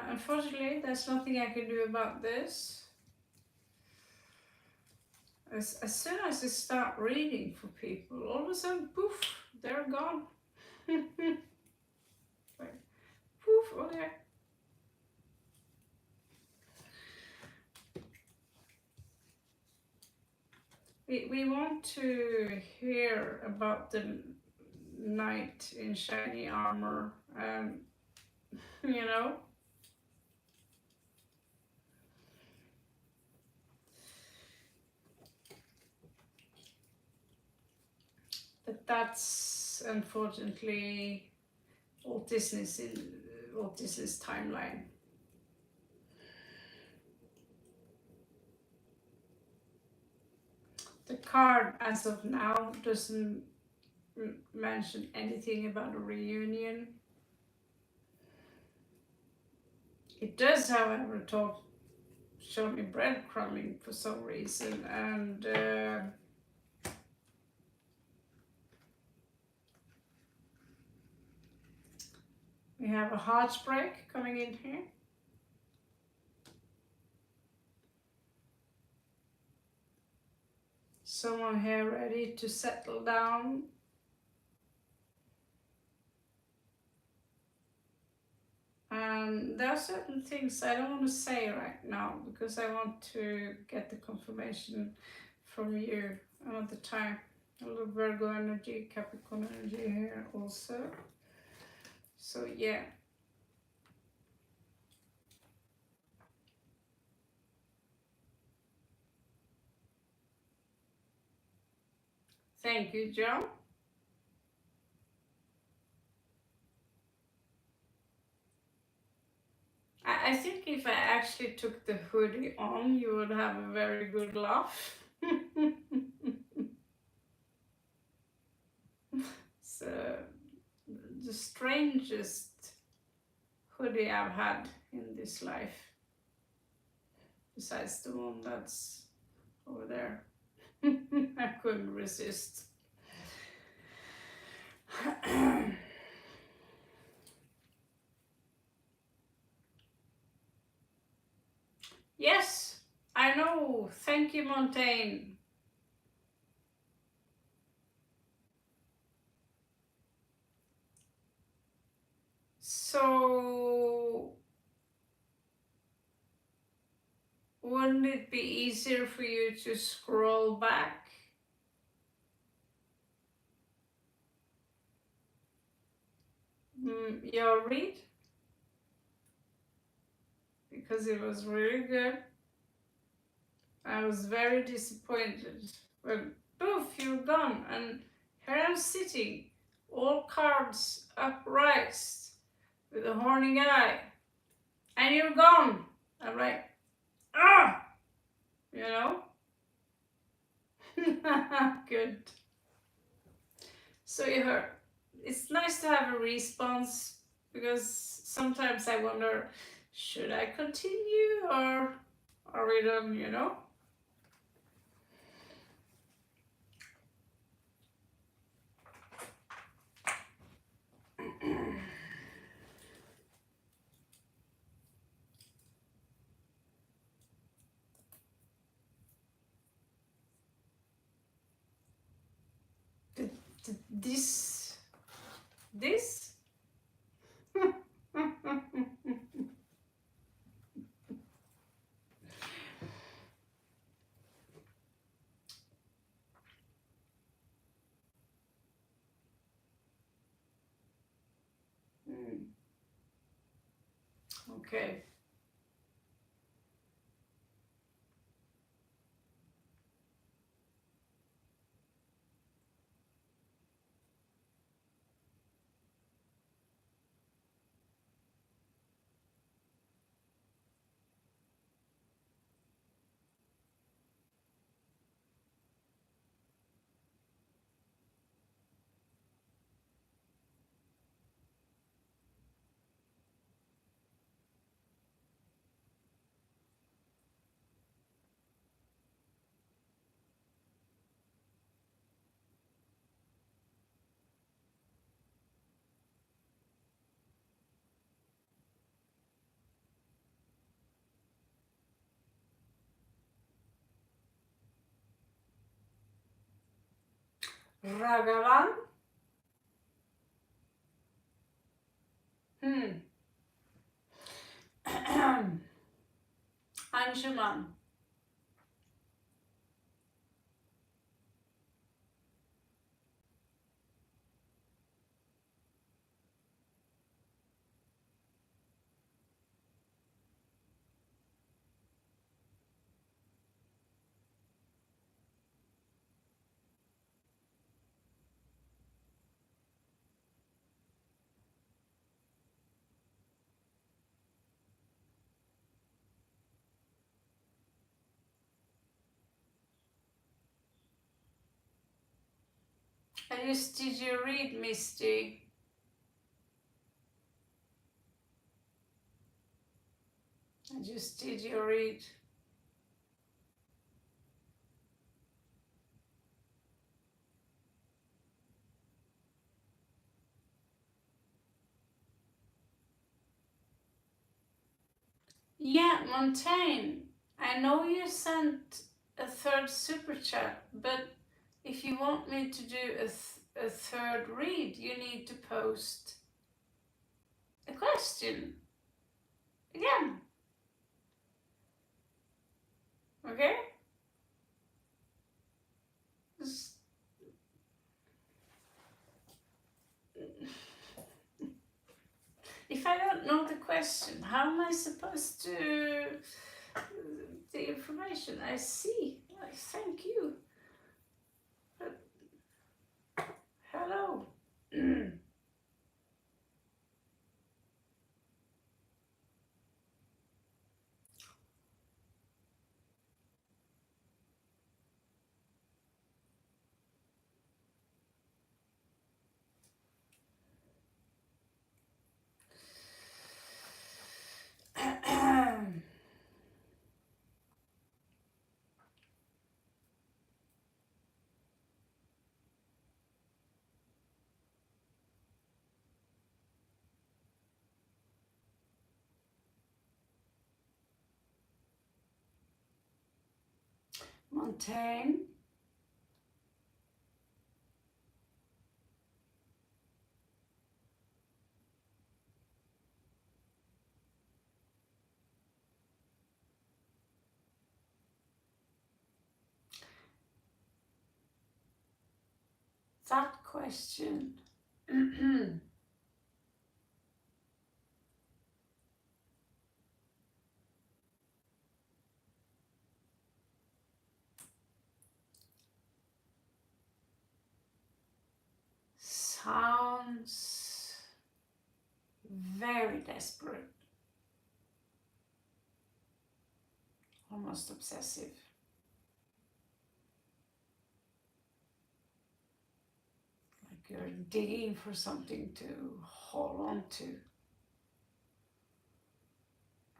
unfortunately, there's nothing I can do about this. As soon as I start reading for people, all of a sudden, poof, they're gone. Poof, okay. We want to hear about the knight in shiny armor, you know. But that's unfortunately Walt Disney's timeline. The card, as of now, doesn't mention anything about a reunion. It does, however, show me breadcrumbing for some reason, and we have a heartbreak coming in here. Someone here ready to settle down. And there are certain things I don't want to say right now because I want to get the confirmation from you another time. A little Virgo energy, Capricorn energy here also. So yeah. Thank you, Joe. I think if I actually took the hoodie on, you would have a very good laugh. So, the strangest hoodie I've had in this life, besides the one that's over there. I couldn't resist. Yes, I know. Thank you, Montaigne. So, wouldn't it be easier for you to scroll back? Your read? Because it was really good. I was very disappointed when poof, you're gone, and here I'm sitting, all cards upright, with a horny guy, and you're gone. I'm like, ah, you know. Good. So you heard. It's nice to have a response because sometimes I wonder, should I continue or are we done? You know. This. Okay. Ragavan. Anjuman. I just did you read, Misty? I just did you read? Yeah, Montaigne. I know you sent a third super chat, but if you want me to do a third read, you need to post a question again. Okay? If I don't know the question, how am I supposed to the information? I see. Thank you. But hello. Montaigne. That question. Sounds very desperate, almost obsessive. Like you're digging for something to hold on to.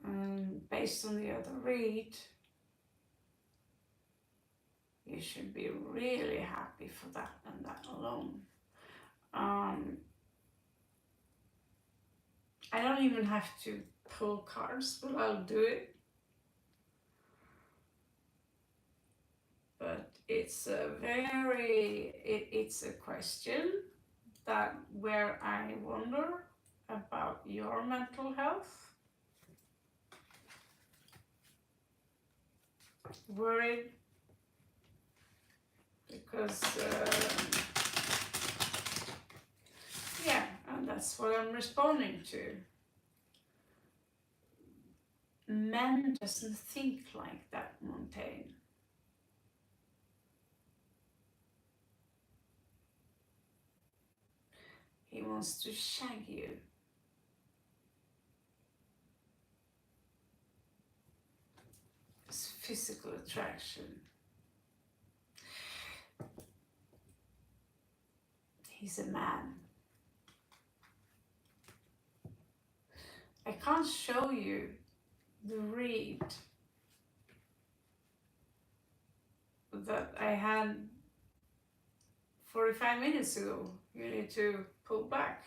And based on the other read, you should be really happy for that and that alone. I don't even have to pull cards, but I'll do it. But it's it's a question that where I wonder about your mental health. Worried because yeah, and that's what I'm responding to. Men doesn't think like that, Montaigne. He wants to shag you. It's physical attraction. He's a man. I can't show you the read that I had 45 minutes ago. You need to pull back.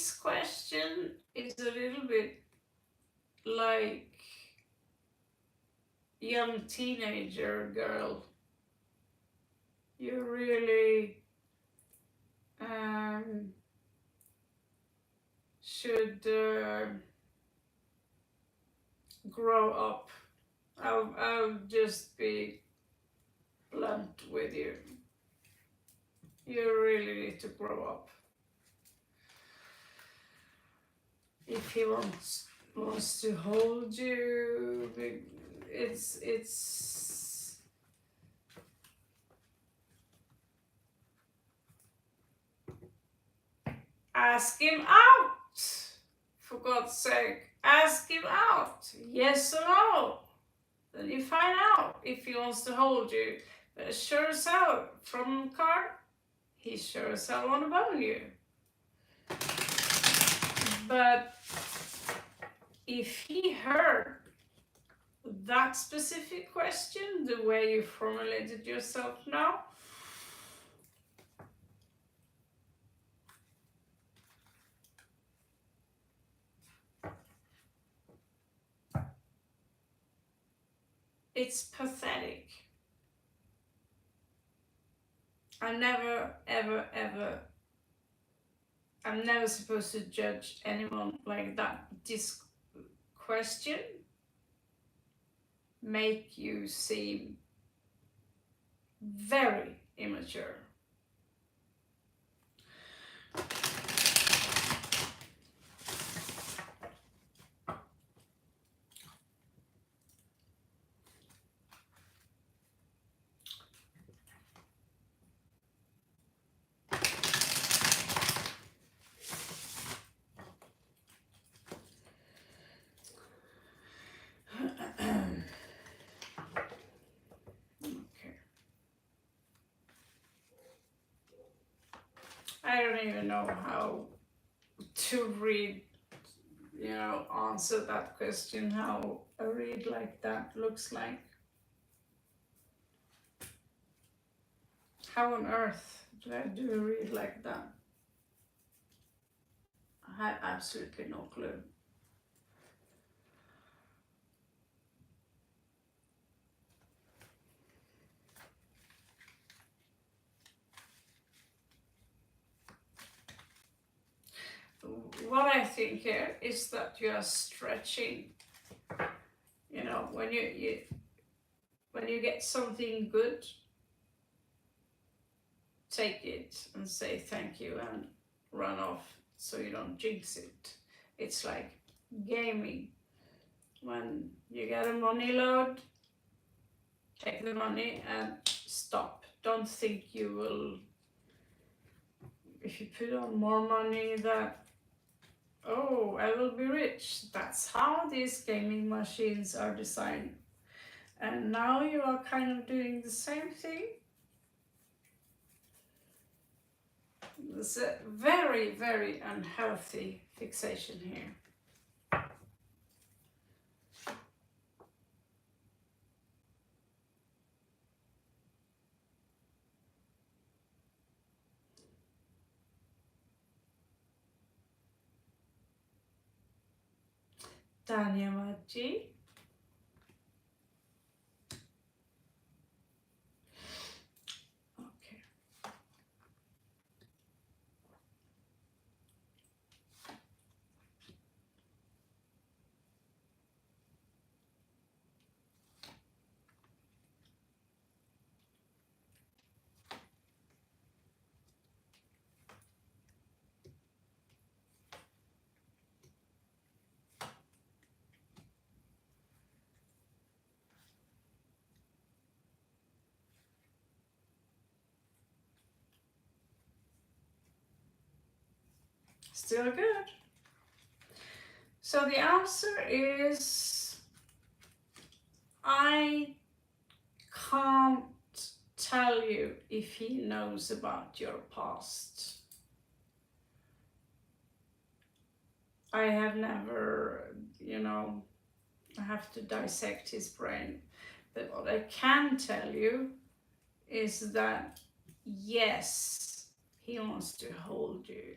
this question is a little bit like young teenager girl. You really should grow up. I'll just be blunt with you. You really need to grow up. If he wants to hold you, it's ask him out. For God's sake, ask him out. Yes or no. Then you find out if he wants to hold you. But sure as hell, from the card, he sure as hell want to bone you. But if he heard that specific question, the way you formulated yourself now, it's pathetic. I'm never, ever, ever, I'm never supposed to judge anyone like that. This question make you seem very immature. I don't even know how to read, answer that question, how a read like that looks like. How on earth do I do a read like that? I have absolutely no clue. What I think here is that you are stretching. When you get something good, take it and say thank you and run off so you don't jinx it. It's like gaming. When you get a money load, take the money and stop. Don't think you will, if you put on more money, that, oh, I will be rich. That's how these gaming machines are designed. And now you are kind of doing the same thing. There's a very, very unhealthy fixation here. Tanya Maji. Okay. Still good. So the answer is, I can't tell you if he knows about your past. I have never, I have to dissect his brain. But what I can tell you is that, yes, he wants to hold you.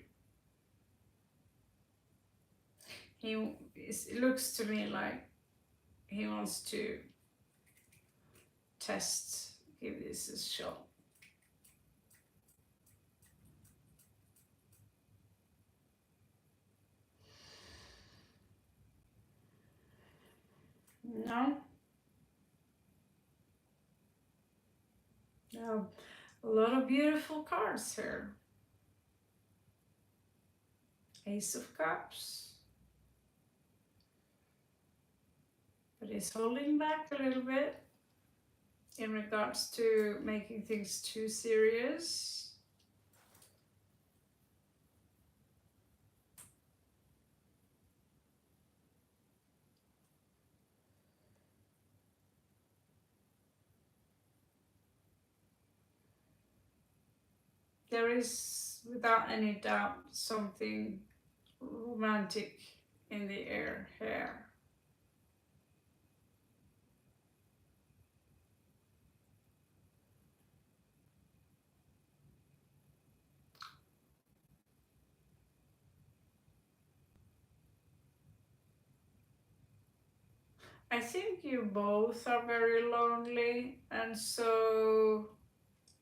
it looks to me like he wants to give this a shot. No? No. A lot of beautiful cards here. Ace of Cups. But he's holding back a little bit in regards to making things too serious. There is, without any doubt, something romantic in the air here. I think you both are very lonely, and so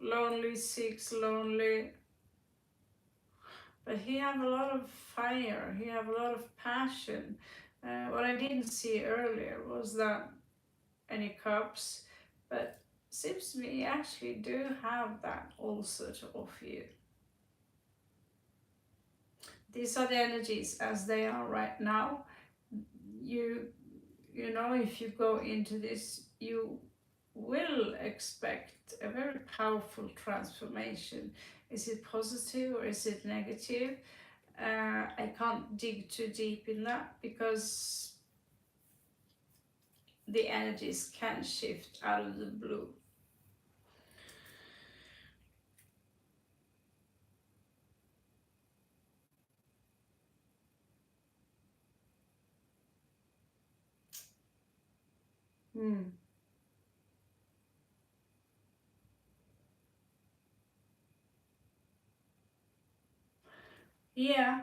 lonely seeks lonely. But he have a lot of fire, he have a lot of passion. What I didn't see earlier was that any cups, but seems to me you actually do have that also to offer you. These are the energies as they are right now. You know, if you go into this, you will expect a very powerful transformation. Is it positive or is it negative? I can't dig too deep in that because the energies can shift out of the blue. Yeah.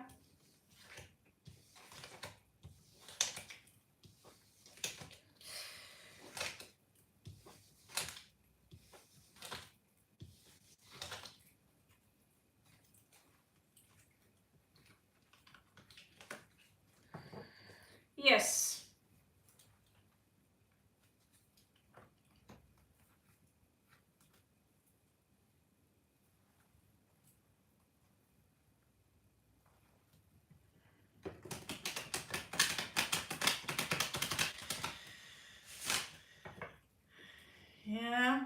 Yes. Yeah.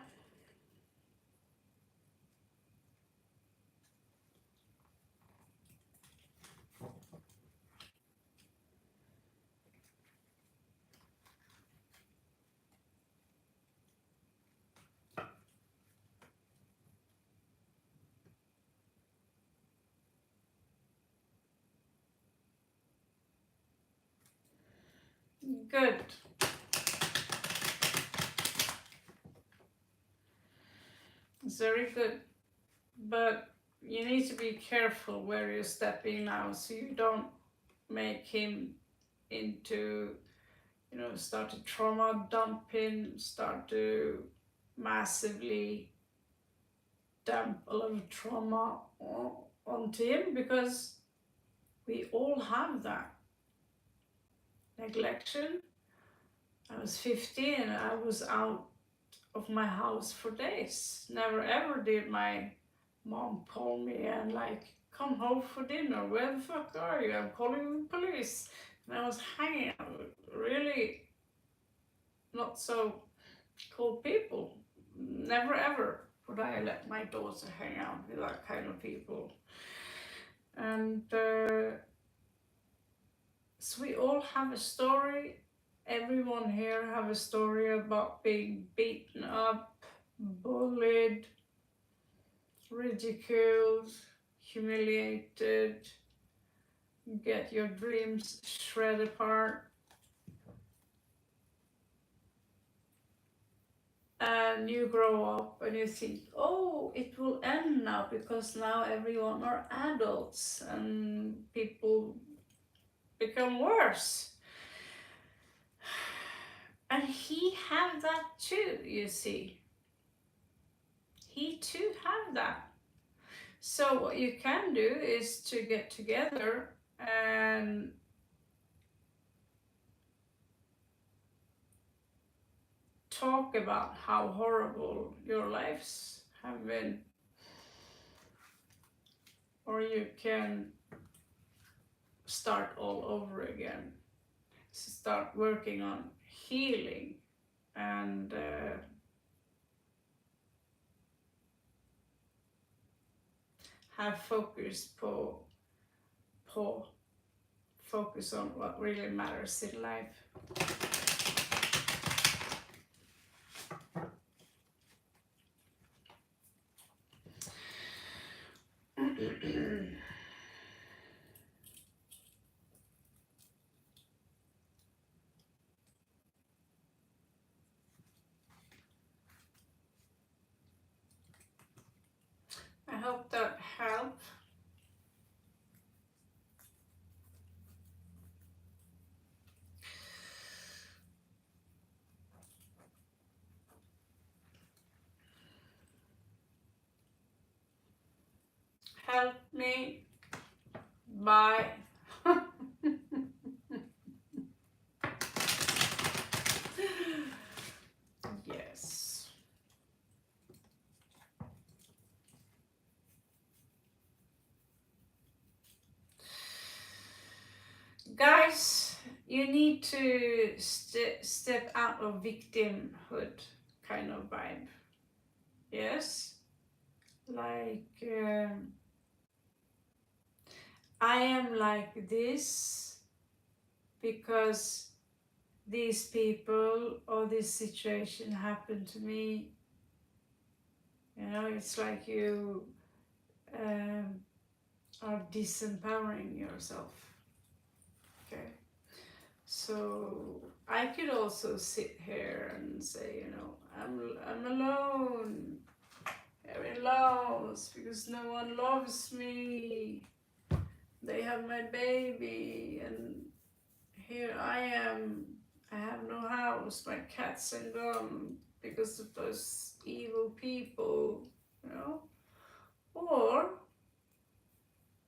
Good. It's very good. But you need to be careful where you're stepping now so you don't make him into, you know, start to trauma dump him, start to massively dump a lot of trauma onto him, because we all have that. Neglection. I was 15 and I was out of my house for days. Never ever did my mom call me and like, come home for dinner. Where the fuck are you? I'm calling the police. And I was hanging out with really not so cool people. Never ever would I let my daughter hang out with that kind of people. And so we all have a story. Everyone here have a story about being beaten up, bullied, ridiculed, humiliated, get your dreams shred apart. And you grow up and you think, oh, it will end now because now everyone are adults and people become worse. And he have that too, you see. He too have that. So what you can do is to get together and talk about how horrible your lives have been. Or you can start all over again. Start working on healing and have focus focus on what really matters in life. I hope that helped. Help me by yes. Guys, you need to step out of victimhood kind of vibe. Yes, like I am like this because these people or this situation happened to me. You know, it's like you are disempowering yourself. Okay, so I could also sit here and say, you know, I'm alone, very lost because no one loves me. They have my baby, and here I am. I have no house. My cats are gone because of those evil people, you know. Or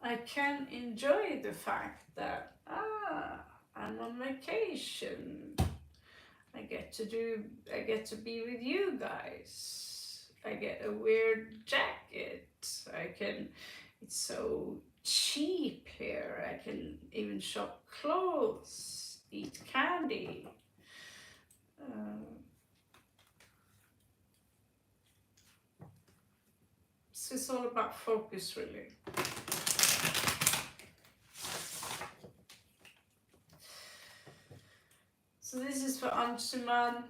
I can enjoy the fact that I'm on vacation. I get to be with you guys. I get a weird jacket. It's so cheap here. I can even shop clothes, eat candy. So it's all about focus, really. So this is for Anshuman.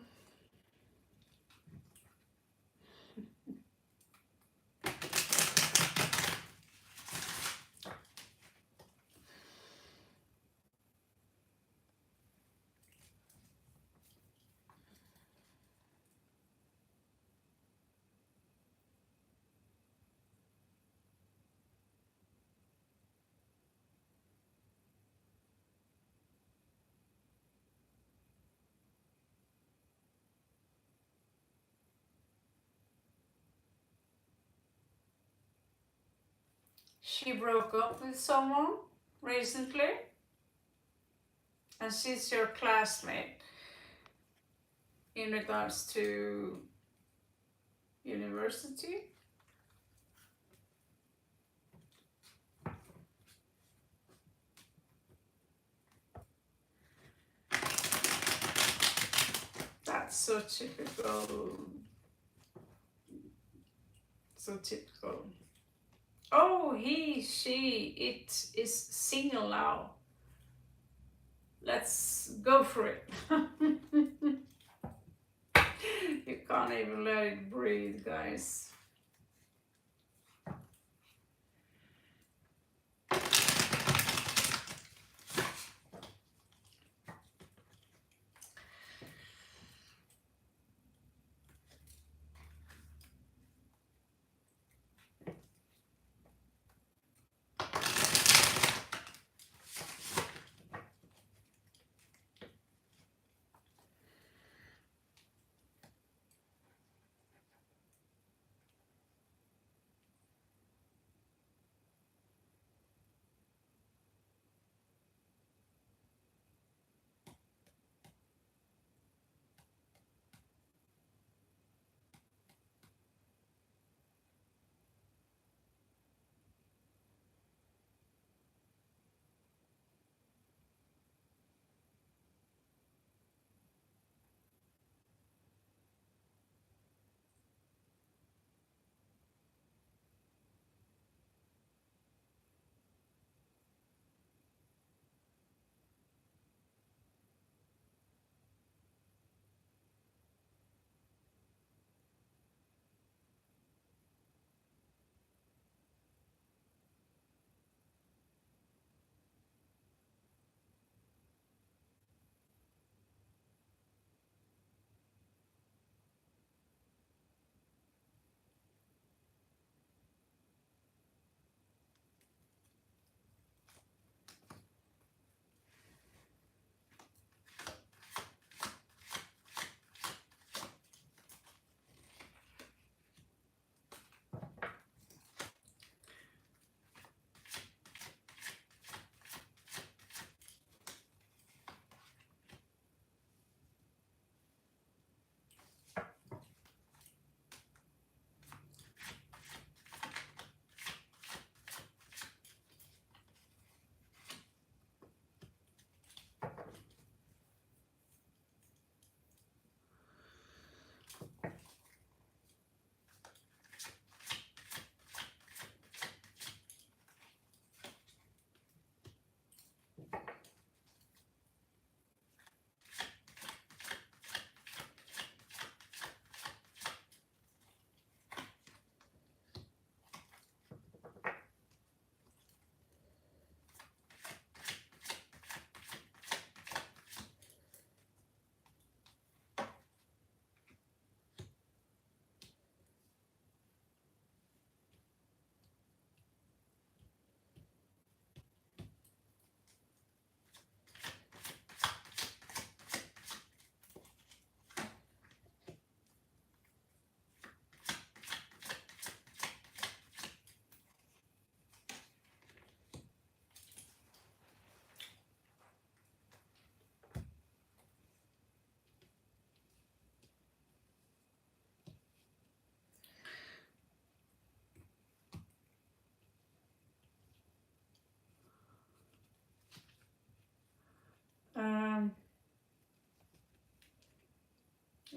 She broke up with someone recently, and she's your classmate in regards to university. That's so typical. So typical. Oh, she, it is single now. Let's go for it. You can't even let it breathe, guys.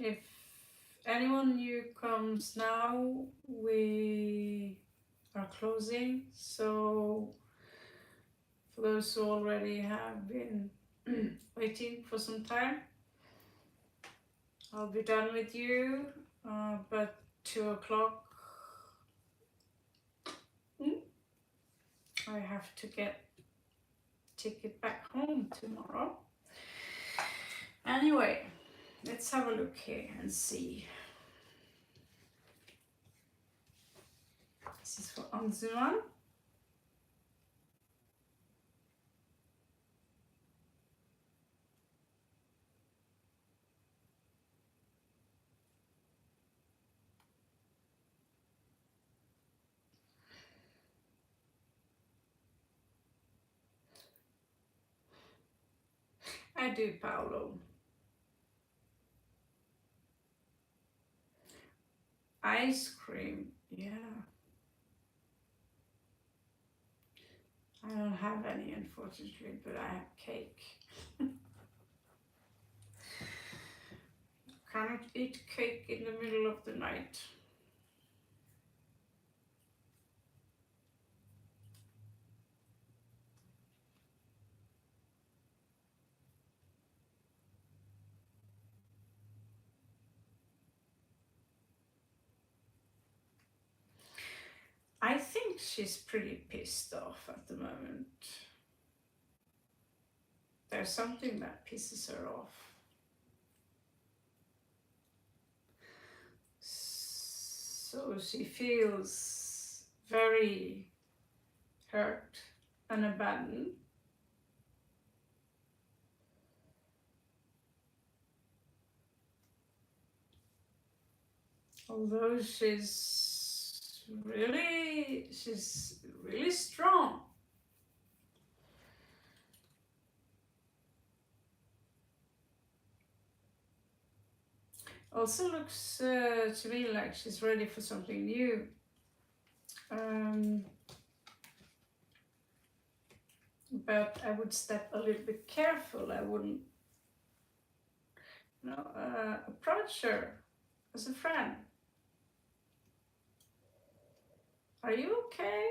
If anyone new comes now, we are closing. So for those who already have been waiting for some time, I'll be done with you. But 2 o'clock, I have to get ticket back home tomorrow. Anyway, let's have a look here and see. This is for Anzuman. I do, Paolo. Ice cream, yeah. I don't have any, unfortunately, but I have cake. Cannot eat cake in the middle of the night. I think she's pretty pissed off at the moment. There's something that pisses her off. So she feels very hurt and abandoned. Although she's really strong. Also looks to me like she's ready for something new. But I would step a little bit careful. I wouldn't, approach her as a friend. Are you okay?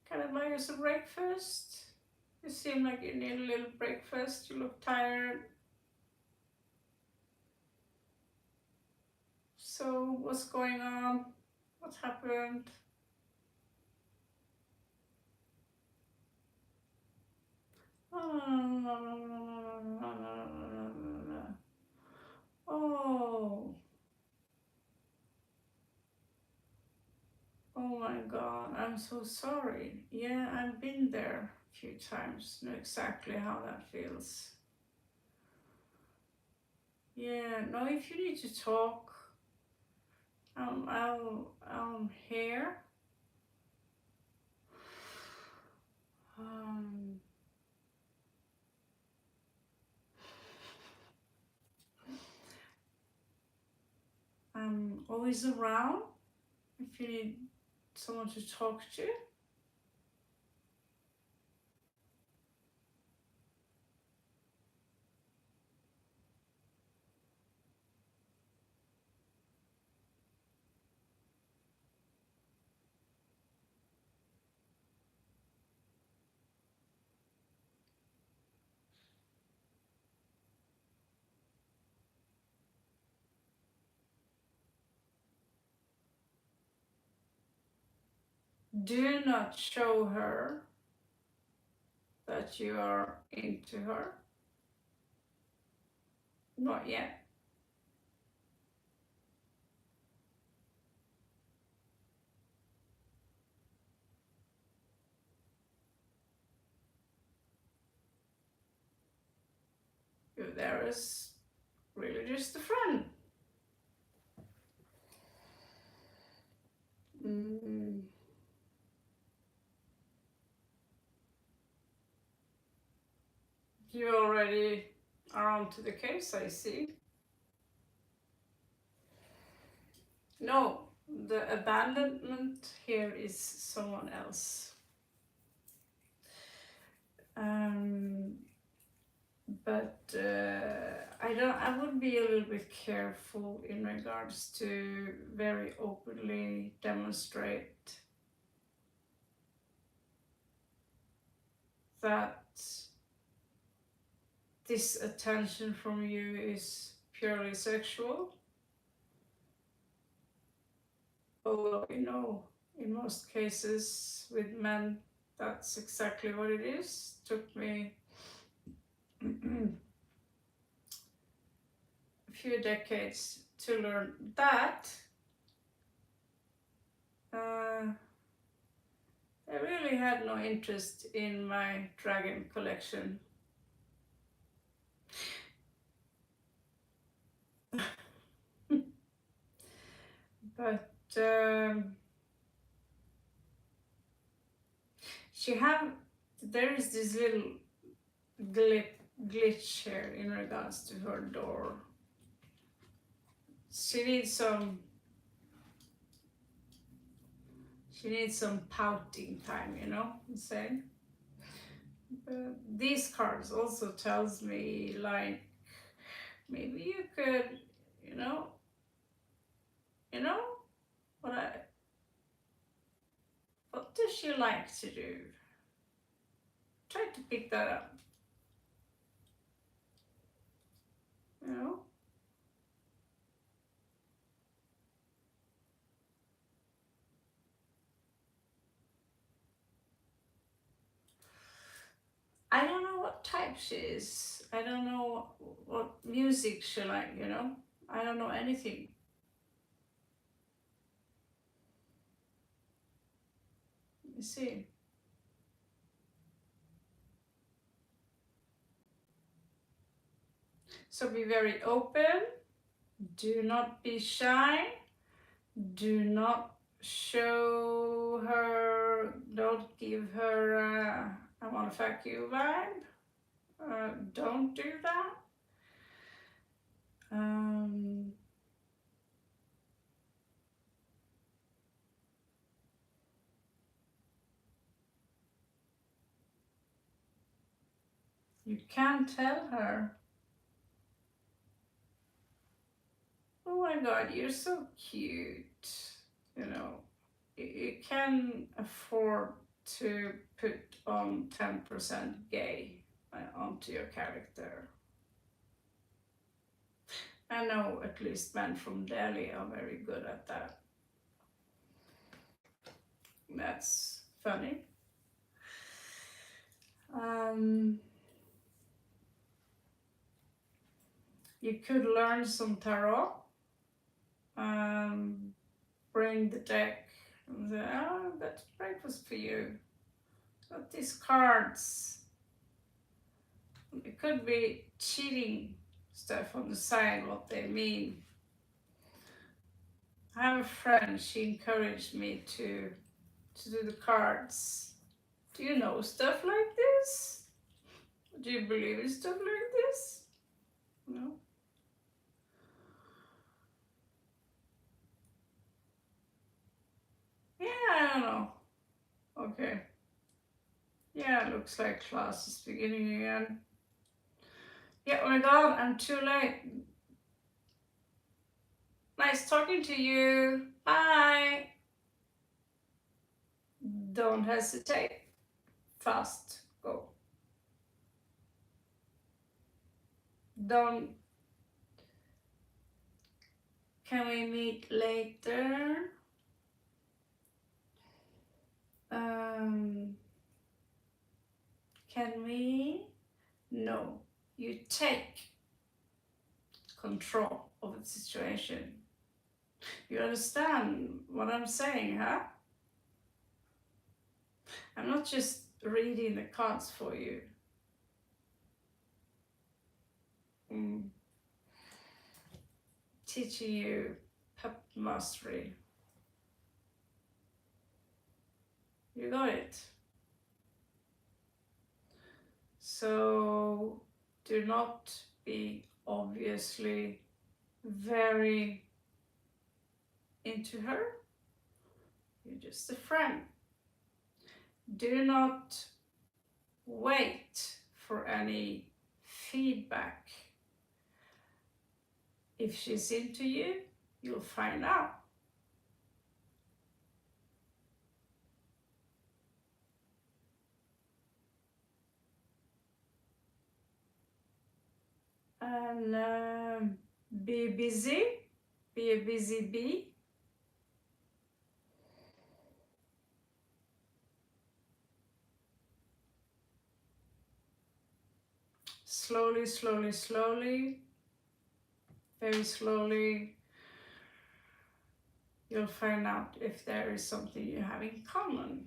Can I buy you some breakfast? You seem like you need a little breakfast. You look tired. So what's going on? What happened? Oh. Oh my God, I'm so sorry. Yeah, I've been there a few times, know exactly how that feels. Yeah, no, if you need to talk, I'm here. I'm always around if you need someone to talk to. Do not show her that you are into her. Not yet. You're there as really just a friend. You already are onto the case, I see. No, the abandonment here is someone else. But I would be a little bit careful in regards to very openly demonstrate that this attention from you is purely sexual. Although, you know, in most cases with men, that's exactly what it is. Took me a few decades to learn that. I really had no interest in my dragon collection. But there is this little glitch here in regards to her door. She needs some pouting time, you know what I'm saying? But these cards also tells me, like, maybe you could, you know what does she like to do? Try to pick that up. You know? I don't know what type she is. I don't know what music she like, you know? I don't know anything. Let me see. So be very open. Do not be shy. Do not show her, don't give her I want to fuck you vibe. Don't do that. You can tell her, oh my god, you're so cute. You know, you can afford to put on 10% gay onto your character. I know at least men from Delhi are very good at that. That's funny. You could learn some tarot. Bring the deck and say, oh, that's breakfast for you. Got these cards. It could be cheating stuff on the side, what they mean. I have a friend, she encouraged me to do the cards. Do you know stuff like this? Do you believe in stuff like this? No? Yeah, I don't know. Okay. Yeah, it looks like class is beginning again. Yeah, oh my god, I'm too late. Nice talking to you. Bye. Don't hesitate. Fast. Go. Don't. Can we meet later? Can we? No. You take control of the situation. You understand what I'm saying, huh? I'm not just reading the cards for you. Teaching you pep mastery. You got it. So do not be obviously very into her. You're just a friend. Do not wait for any feedback. If she's into you, you'll find out. And be busy, be a busy bee. Slowly, slowly, slowly, very slowly, you'll find out if there is something you have in common.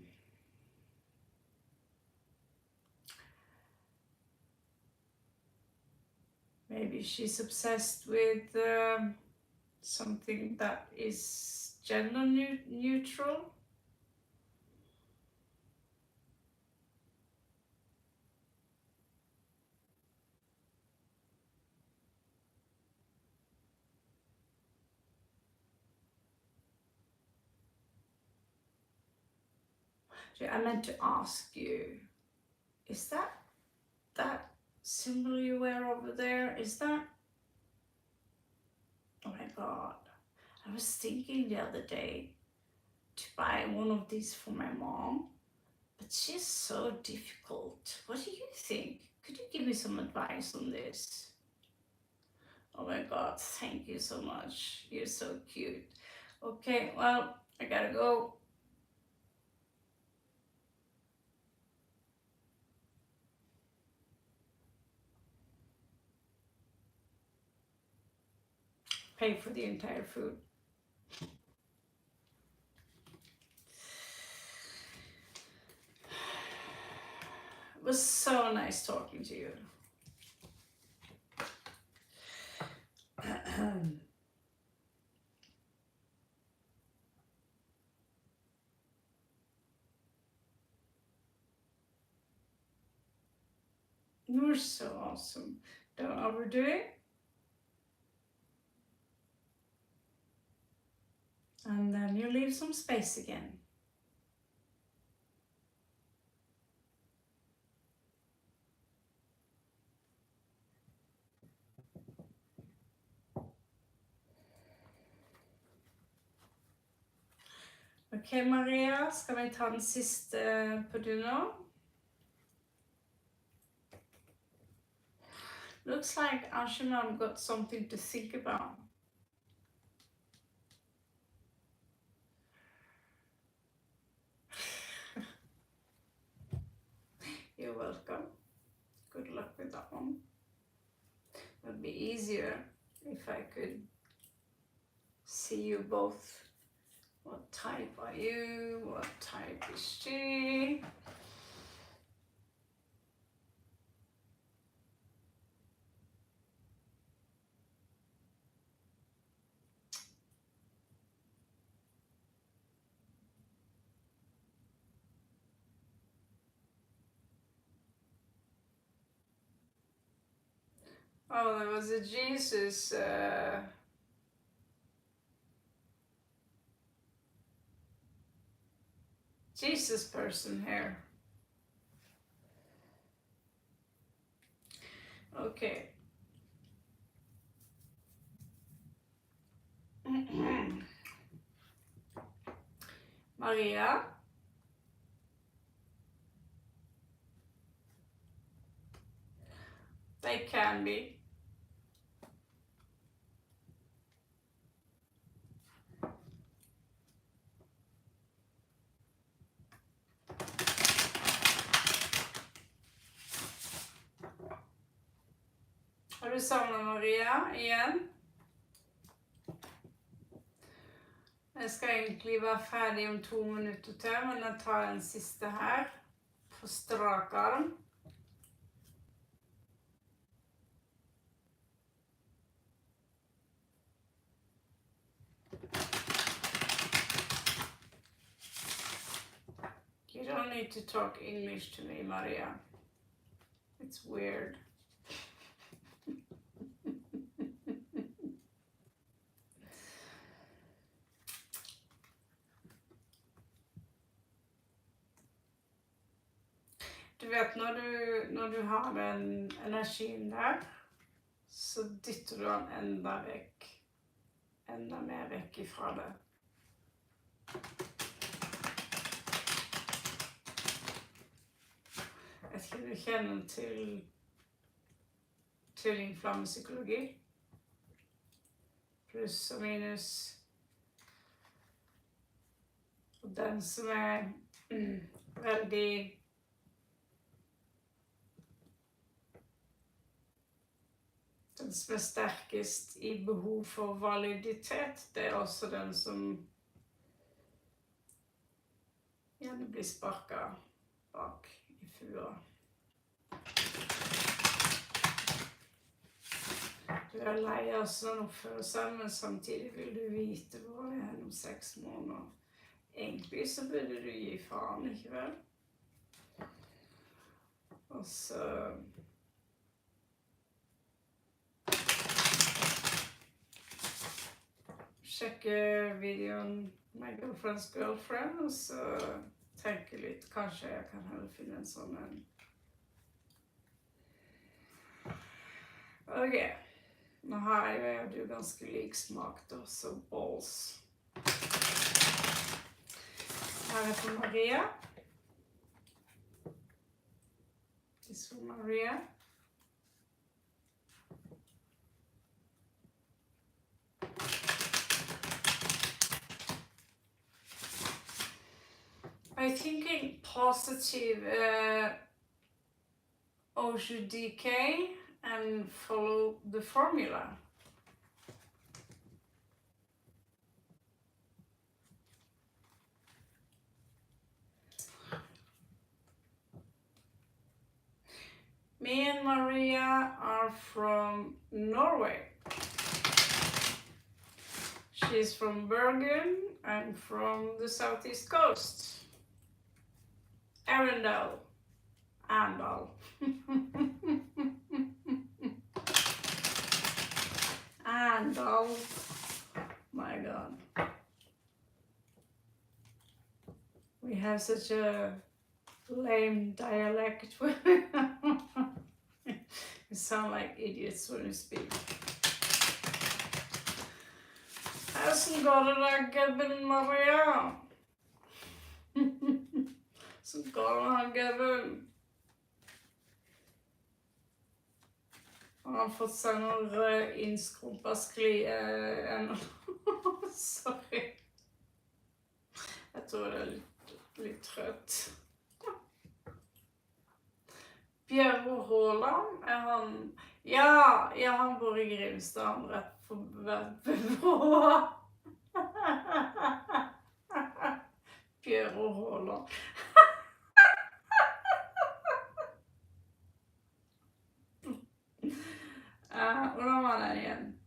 Maybe she's obsessed with something that is gender neutral. I meant to ask you, is that symbol you wear over there, is that, oh my god, I was thinking the other day to buy one of these for my mom, but she's so difficult. What do you think? Could you give me some advice on this? Oh my god, thank you so much. You're so cute. Okay, well, I gotta go. Pay for the entire food. It was so nice talking to you. You're so awesome. Don't overdo it. And then you leave some space again. Okay, Maria, ska vi ta den sista på du nå? Looks like Ashanam got something to think about. You're welcome. Good luck with that one. It would be easier if I could see you both. What type are you? What type is she? Oh, there was a Jesus person here. Okay. Maria. They can be. Har du samlet Maria igen? Jeg skal egentlig være ferdig om 2 minutter til, men jeg tar den siste her på strak arm. You don't need to talk English to me, Maria. It's weird. du vet når du har den energien der, så dytter du den enda mer vekk ifra det. Jeg tror du kjenner til inflammepsykologi. Pluss og minus. Og den som veldig den som sterkest i behov for validitet, det også den som gjerne blir sparket bak i fua. Du lei av sånn oppførsel, men samtidig vil du vite hvor det om 6 måneder. Egentlig så burde du gi faen, ikke vel? Og så sjekke videoen My Girlfriend's Girlfriend, og så tenke litt, kanskje jeg kan heller finne en sånn en. Ok, nå har jeg jo ganske lik smak da, så balls. Her er for Maria. This for Maria. I'm thinking positive OGDK and follow the formula. Me and Maria are from Norway. She's from Bergen and from the southeast coast. Arendal. Arendal. Arendal. My God. We have such a lame dialect. We sound like idiots when we speak. How's går det da, gubben Maria? Så går det da, gubben? Han har fått seg noen rød innskrumpa Sorry. Jeg tror det er litt trøtt. Bjørro Håland, er han... Ja, han bor i Grimstad, han rett på Bjørro. Bjørro Håland. Hvordan var den igjen?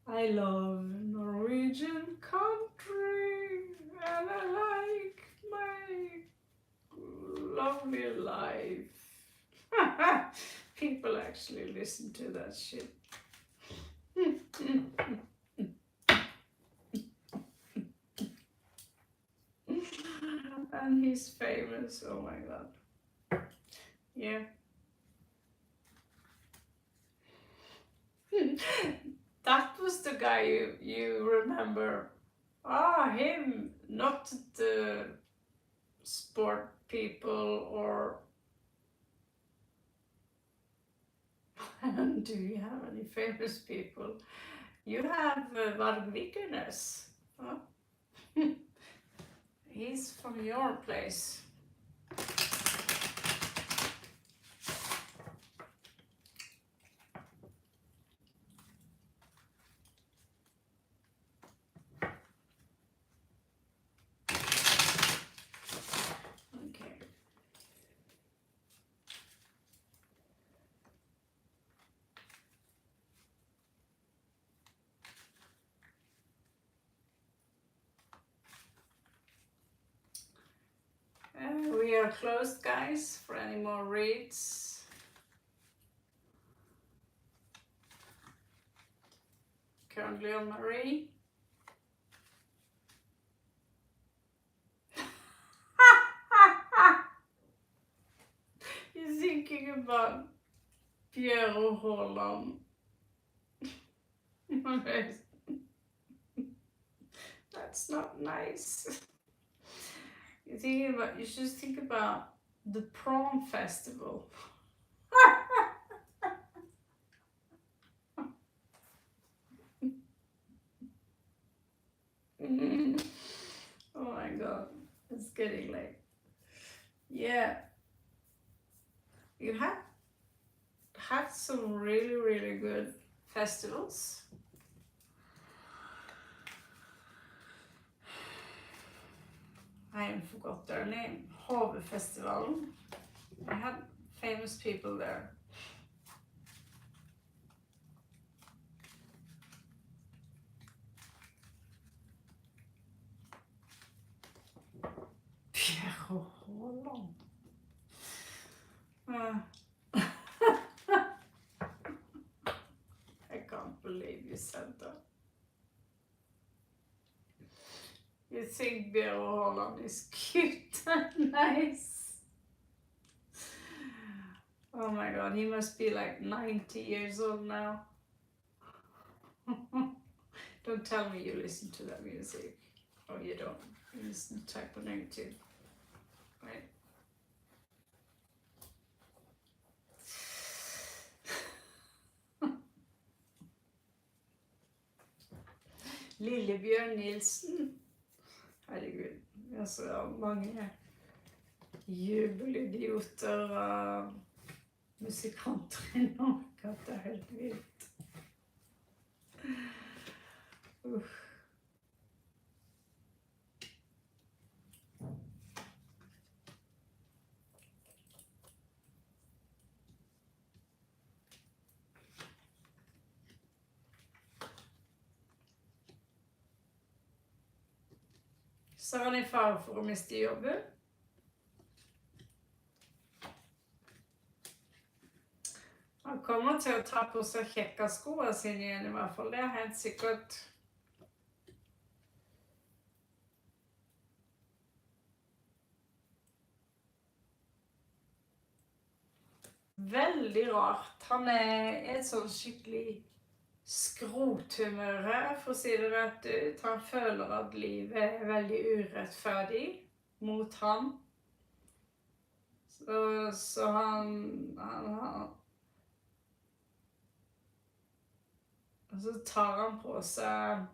I love Norwegian country and I like my lovely life. People actually listen to that shit. And he's famous, oh my God. Yeah. That was the guy you remember. Ah, him, not the sport people or... Do you have any famous people? You have Varg Vikernes. Huh? He's from your place. We are closed, guys, for any more reads. Currently on Marie. about Bjørn Haaland. That's not nice. You should think about the prom festival. Oh my god, it's getting late. Yeah, you had some really, really good festivals. I forgot their name. Hovefestivalen. I had famous people there. Bjørn Haaland. I can't believe you said that. You think Bjørn Haaland is cute and nice. Oh my god, he must be like 90 years old now. Don't tell me you listen to that music. Oh, you don't. You listen to type of negative. Right? Lillebjørn Nilsen. Herregud, vi har så mange jubelidioter og musikanter i Norge at det er helt vilt. Så er han i fare for å miste jobben. Han kommer til å ta på seg kjekkaskoene sine igjen i hvert fall. Det er helt sikkert. Veldig rart. Han er et sånn skikkelig skrothumør, for å si det rett ut. Han føler at livet er veldig urettferdig mot han. Så han og så tar han på seg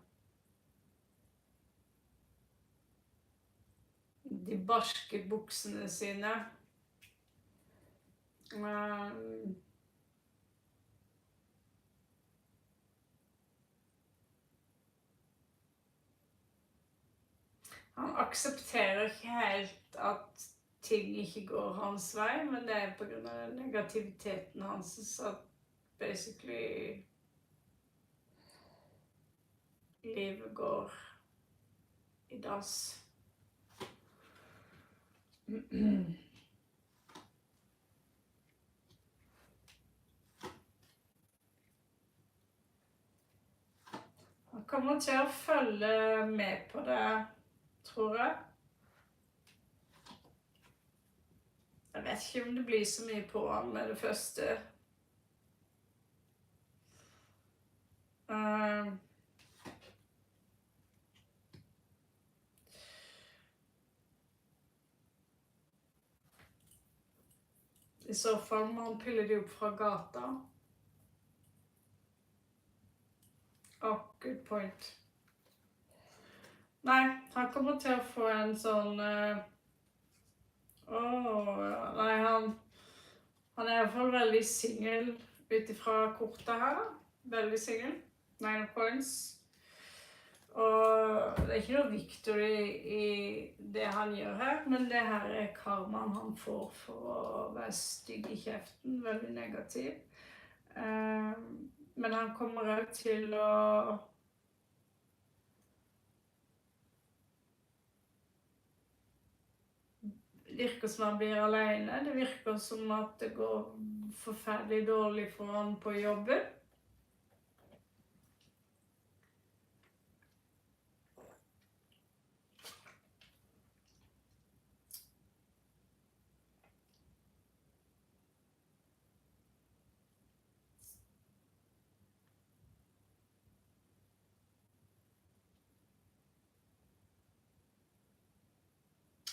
de barske buksene sine. Han aksepterer ikke helt at ting ikke går hans vei, men det er på grunn av negativiteten hans at basically livet går i dass. Han kommer til å følge med på det, tror jeg. Jeg vet ikke om det blir så mye på han med det første. I så fall må han pille de opp fra gata. Good point. Nei, han kommer til å få en sånn nei, han er i hvert fall veldig single utifra kortet her. Veldig single. 9 points. Og det er ikke noe victory i det han gjør her, men det her er karmaen han får for å være stygg i kjeften. Veldig negativ. Men han kommer også til å virker som han blir alene. Det virker som at det går forferdelig dårlig for han på jobben.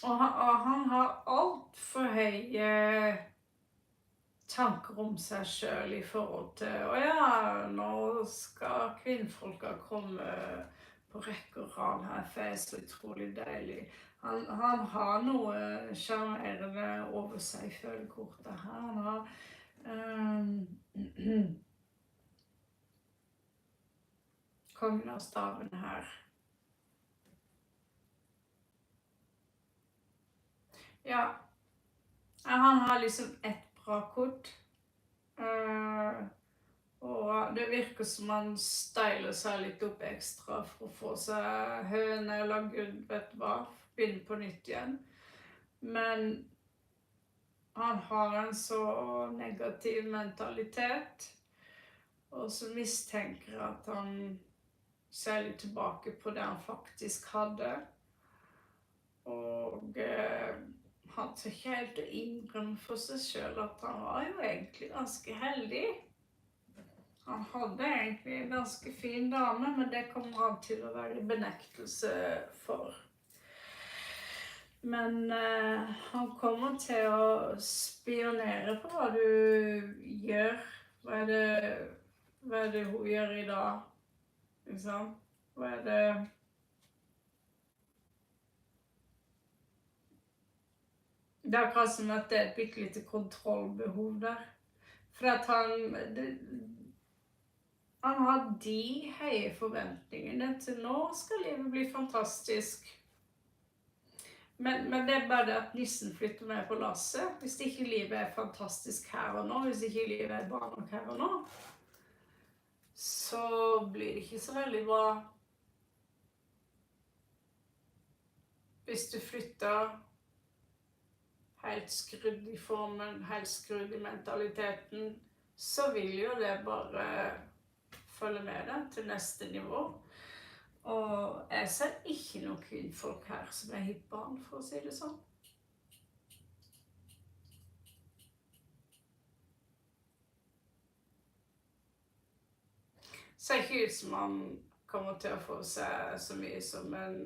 Og han har alt for høye tanker om seg selv i forhold til, å ja, nå skal kvinnfolka komme på rekke og rad her, for det er så utrolig deilig. Han har noe charmerende over seg, følekortet her. Han har kongen av staven her. Ja, han har liksom ett bra kort. Og det virker som han styler seg litt opp ekstra for å få seg høne eller gud, vet du hva, begynne på nytt igjen. Men han har en så negativ mentalitet, og så mistenker jeg at han ser litt tilbake på det han faktisk hadde. Og han tør ikke helt å innrømme for seg selv at han var jo egentlig ganske heldig. Han hadde egentlig en ganske fin dame, men det kommer han til å være i benektelse for. Men han kommer til å spionere på hva du gjør. Hva er det hun gjør i dag? Liksom? Hva er det... Det er akkurat som at det er et bitte lite kontrollbehov der. For at han har de høye forventningene til nå skal livet bli fantastisk. Men det er bare det at nissen flytter med på lasset. Hvis ikke livet er fantastisk her og nå, hvis ikke livet er bra nok her og nå, så blir det ikke så veldig bra. Hvis du flytter helt skrudd i formen, helt skrudd i mentaliteten, så vil jo det bare følge med deg til neste nivå. Og jeg ser ikke noen kvinnfolk her som er hippbarn, for å si det sånn. Ser ikke ut som han kommer til å få seg så mye som en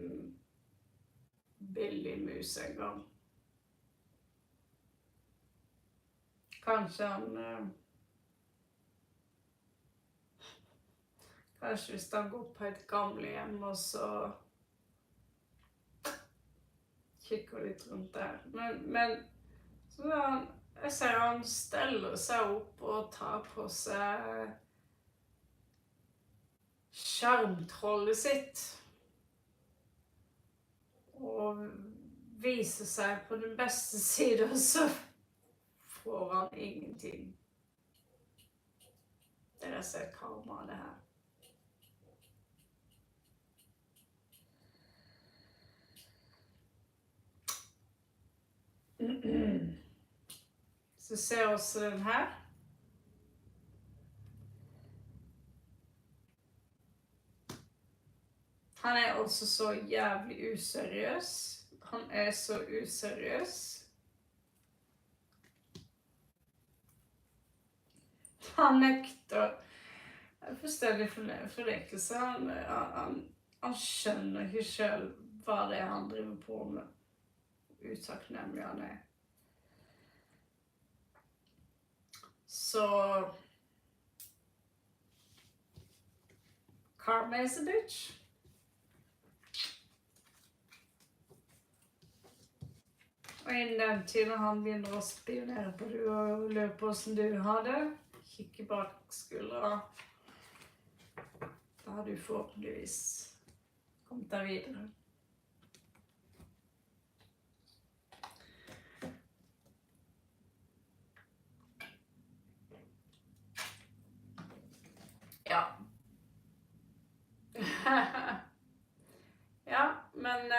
billig mus en gang. Kanskje hvis han går på et gamlehjem og så kikker litt rundt der. Men så jeg ser han steller seg opp og tar på seg skjermtrollet sitt. Og viser seg på den beste siden, så får han ingenting. Dere ser karma det her. Så ser jeg også den her. Han er også så jævlig useriøs. Han er så useriøs. Han nekter fullstendig fornektelse. Han skjønner ikke selv hva det er han driver på med. Utakknemlig han er. Så karma is a bitch. Og innen den tiden han begynner å spionere på du og lurer på hvordan du har det, kikke bak skuldra, da har du forhåpentligvis kommet deg videre. Ja. Ja, men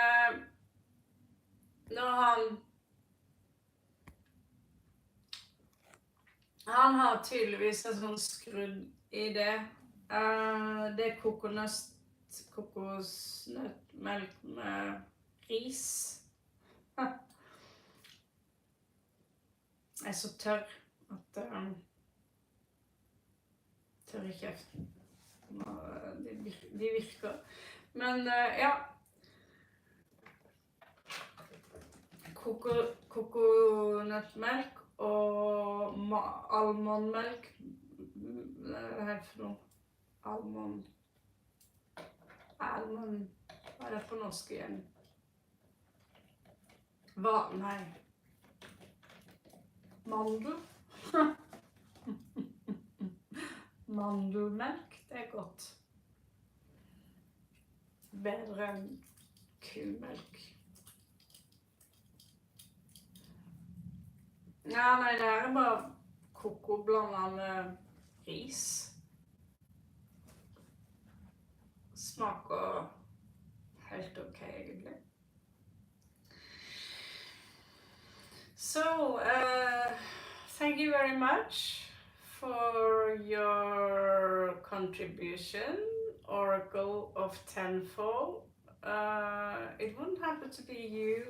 når han har tydeligvis en sånn skrudd idé. Det er kokosnøttmelk med ris. Jeg er så tørr at tørr i kjeften. De virker. Men ja. kokonøttmelk og almondmelk. Hva er det for noe? Almond... Hva er det på norsk igjen? Nei. Mandel. Mandelmelk, det er godt. Bedre enn kumelk. Ja, nei, det her er bare koko blandet med ris. Smaker helt ok, egentlig. So, thank you very much for your contribution, Oracle of Tenfold. It wouldn't happen to be you.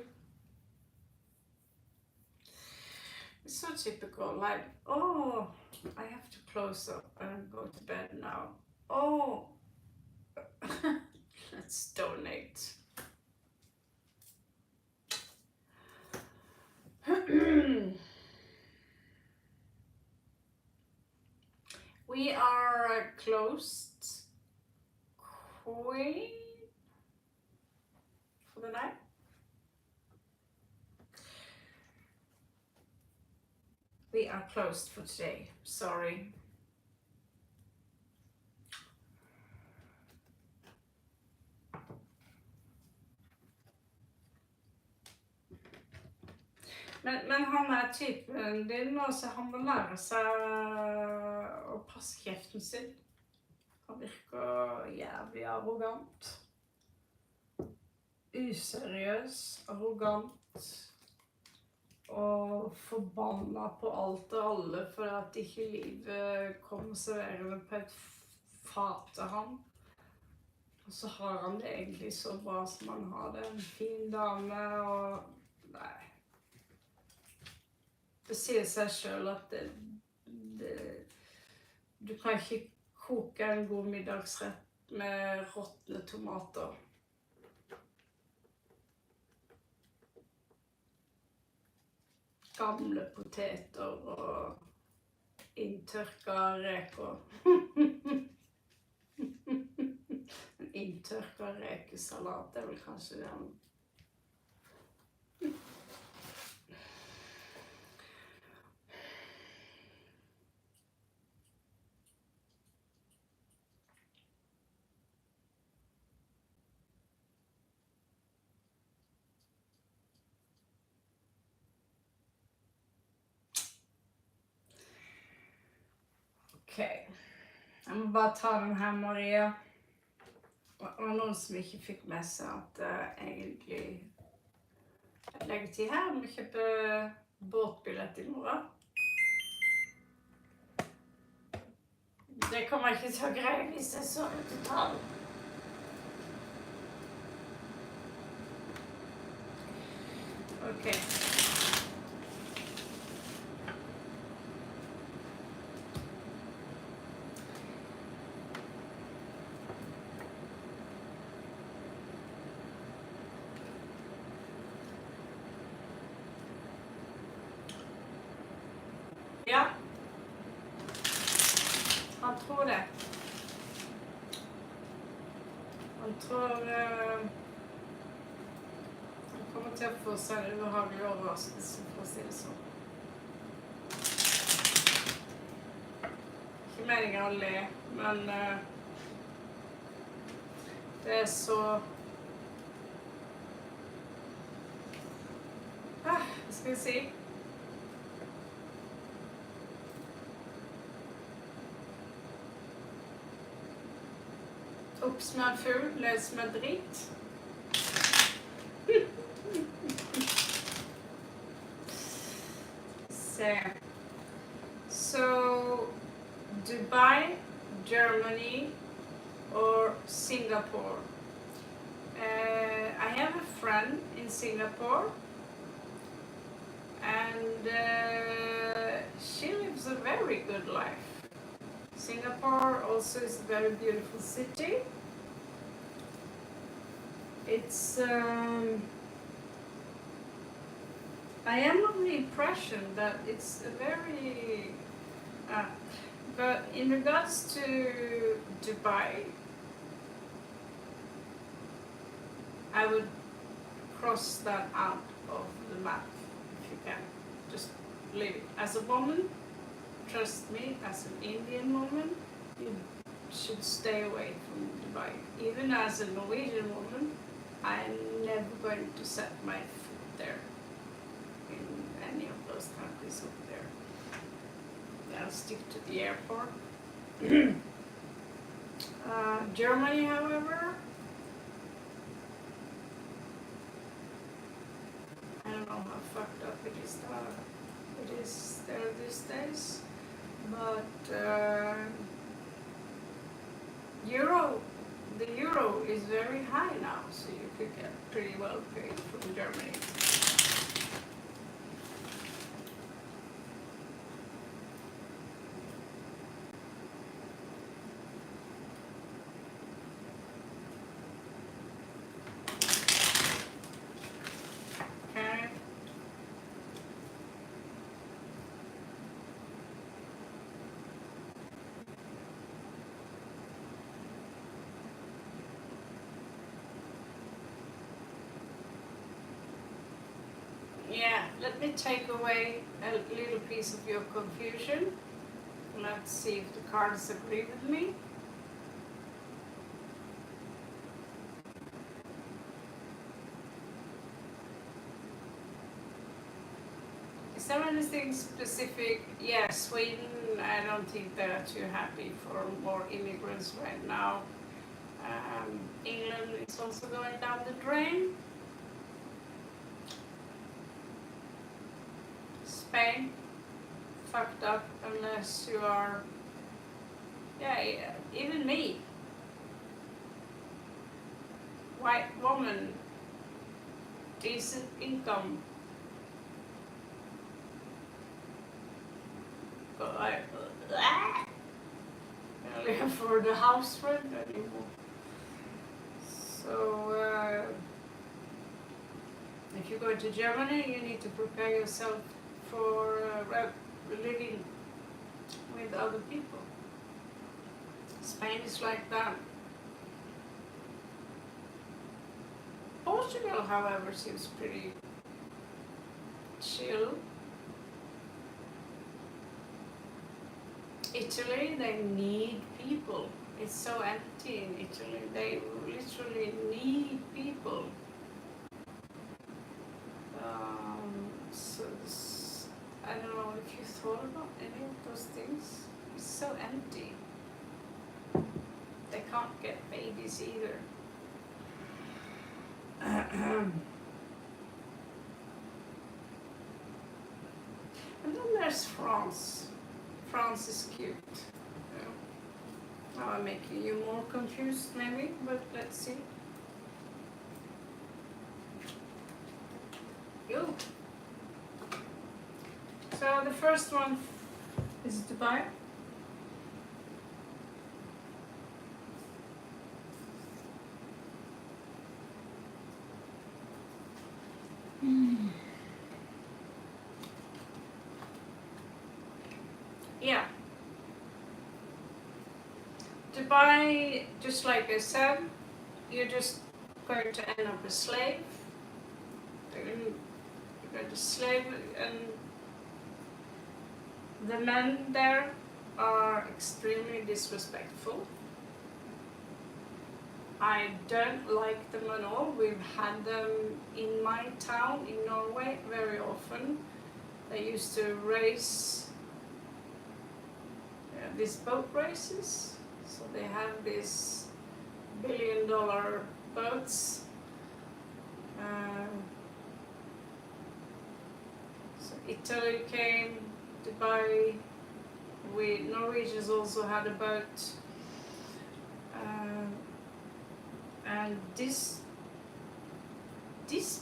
It's so typical, like, oh, I have to close up and go to bed now. Oh, let's donate. We are closed, Queen, for the night. We are closed for today, sorry. Men han er typen din, og så han må lære seg å passe kjeften sin. Han virker jævlig arrogant. Useriøs, arrogant. Og forbanna på alt og alle for at ikke livet kommer serverende på et fat til ham. Og så har han det egentlig så bra som han har det. En fin dame og... Nei. Det sier seg selv at du kan ikke koke en god middagsrett med råtne tomater. Gamle poteter og inntørka reker. En inntørka rekesalat er vel kanskje det han... Ok, jeg må bare ta den her, Maria. Det var noen som ikke fikk med seg at egentlig leggetid her. Vi må kjøpe båtbillett i morgen. Det kommer jeg ikke til å greie hvis jeg så ut i tall. Ok. Ja, han tror det. Han tror han kommer til å få seg en ubehagelig overraskelse, for å si det sånn. Ikke meningen å le, men det er så... Hva skal jeg si? Opp som er full, ned som er drit. Se. So, Dubai, Germany, or Singapore. I have a friend in Singapore, and she lives a very good life. Singapore also is a very beautiful city. It's I am of the impression that it's a very, but in regards to Dubai, I would cross that out of the map if you can. Just leave it. As a woman, trust me, as an Indian woman, you should stay away from Dubai. Even as a Norwegian woman, I'm never going to set my foot there in any of those countries over there. I'll stick to the airport. Germany, however, I don't know how fucked up it is there these days, but the euro is very high now, so you could get pretty well paid from Germany. Okay. Yeah, let me take away a little piece of your confusion. Let's see if the cards agree with me. Is there anything specific? Yeah, Sweden, I don't think they're too happy for more immigrants right now. England is also going down the drain. Spain, fucked up unless you are, yeah, even me. White woman, decent income. But I can't live for the house rent anymore. So if you go to Germany, you need to prepare yourself for living with other people. Spain is like that. Portugal, however, seems pretty chill. Italy, they need people. It's so empty in Italy. They literally need people. So I don't know if you thought about any of those things. It's so empty. They can't get babies either. And then there's France. France is cute. Now I'm making you more confused maybe, but let's see. Yo. So the first one is Dubai. Yeah. Dubai, just like I said, you're just going to end up a slave. You're going to slave, and the men there are extremely disrespectful. I don't like them at all. We've had them in my town in Norway very often. They used to race these boat races. So they have these billion-dollar boats. So Italy came, Dubai. We Norwegians also had a boat. And these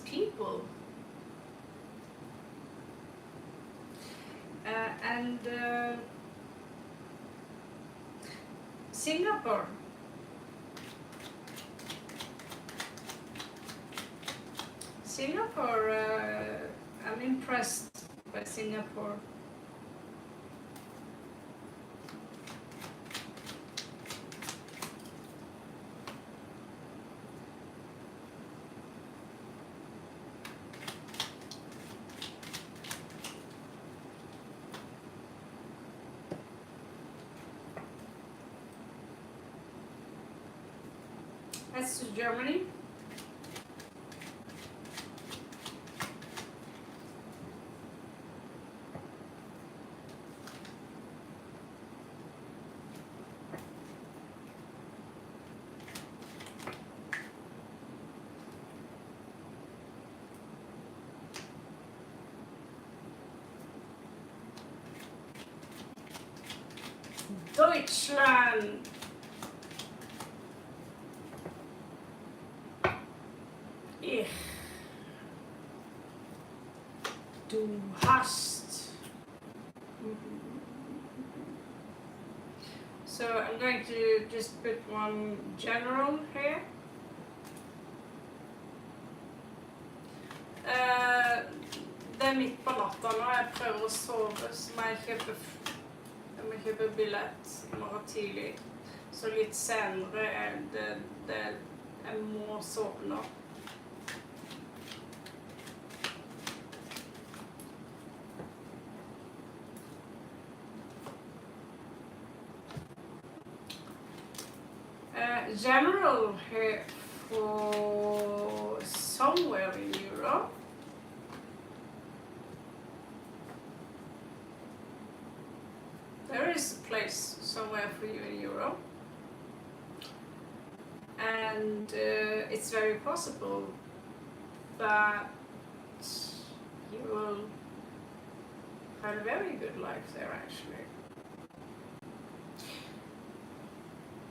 people Singapore. Singapore I'm impressed by Singapore. That's to Germany. Deutschland. Ich. Du hast. So I'm going to just put one general here. Det er midt på natta nå, jeg prøver å sove, så må jeg kjøpe billett i morgen tidlig. Så litt senere jeg må sove nå. General here for somewhere in Europe. There is a place somewhere for you in Europe, and it's very possible that you will have a very good life there actually.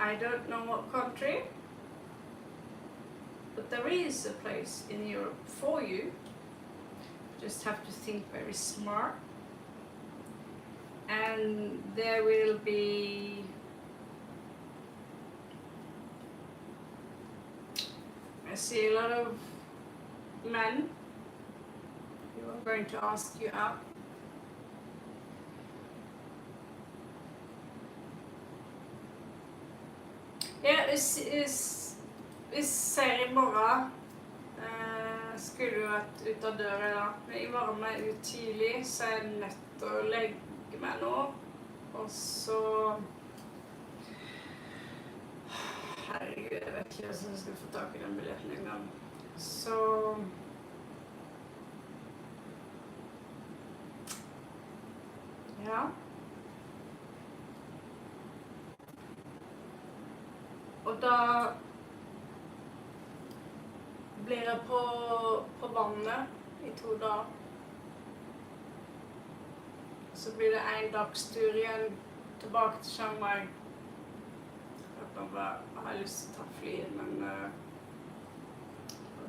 I don't know what country, but there is a place in Europe for you. Just have to think very smart. And there will be I see a lot of men who are going to ask you out. Ja, vi ser I morgen. Skulle jo vært ut av døra da. Men I morgen er jeg ut tidlig, så jeg nødt til å legge meg nå. Og så... Herregud, jeg vet ikke hvordan jeg skal få tak I den billetten en gang. Så... Ja. Og da blir jeg på vannet I 2 dager. Så blir det en dagstur igjen tilbake til Chiang Mai. Jeg har lyst til å ta flyet, men...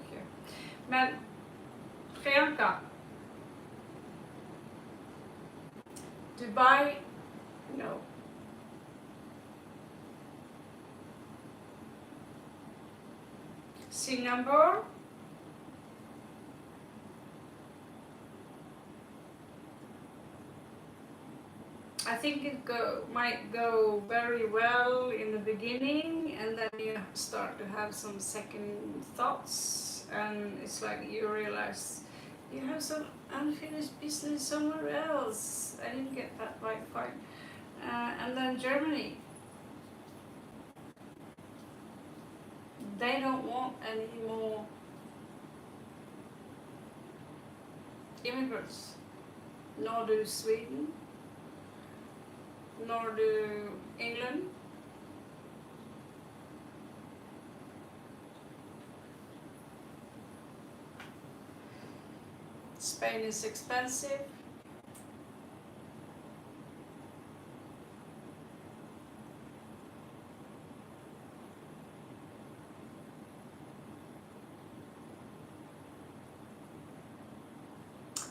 Okay. Men, Priyanka. Dubai? No. Singapore? I think it might go very well in the beginning, and then you start to have some second thoughts, and it's like you realize you have some unfinished business somewhere else. I didn't get that right fine. And then Germany. They don't want any more immigrants, nor do Sweden, nor do England. Spain is expensive.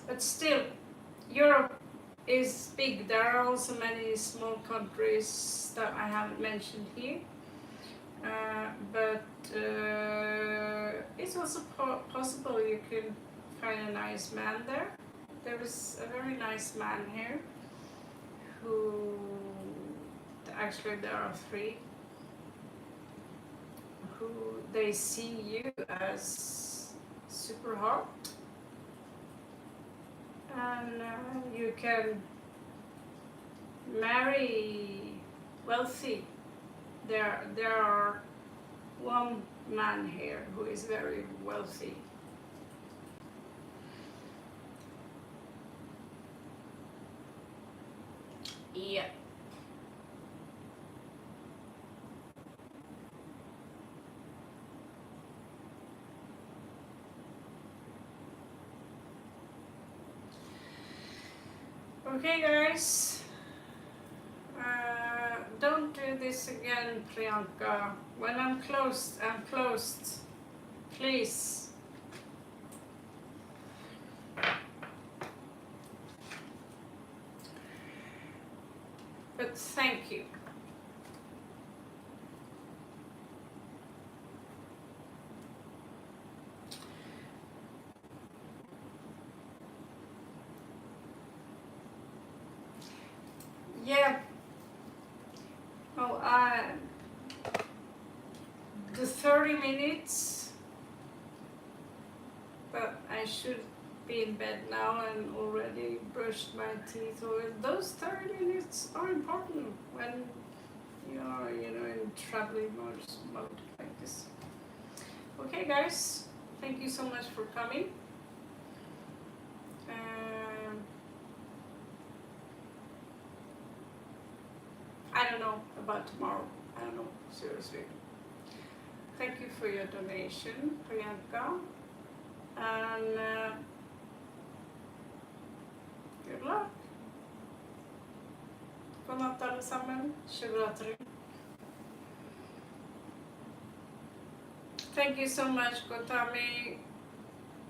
But still, Europe is big. There are also many small countries that I haven't mentioned here. But it's also possible you can kind of nice man there. There was a very nice man here who, actually there are three, who they see you as super hot, and you can marry wealthy. There are one man here who is very wealthy. Yeah. Okay, guys. Don't do this again, Priyanka. When I'm closed, I'm closed. Please. But thank you. Yeah. Oh, the 30 minutes, but I should be in bed now and already brushed my teeth. Or those 30 minutes are important when you are, in traveling mode like this. Okay, guys, thank you so much for coming. I don't know about tomorrow. I don't know, seriously. Thank you for your donation, Priyanka. And good luck. God natt allesammans. Shivratri. Thank you so much, Gotami.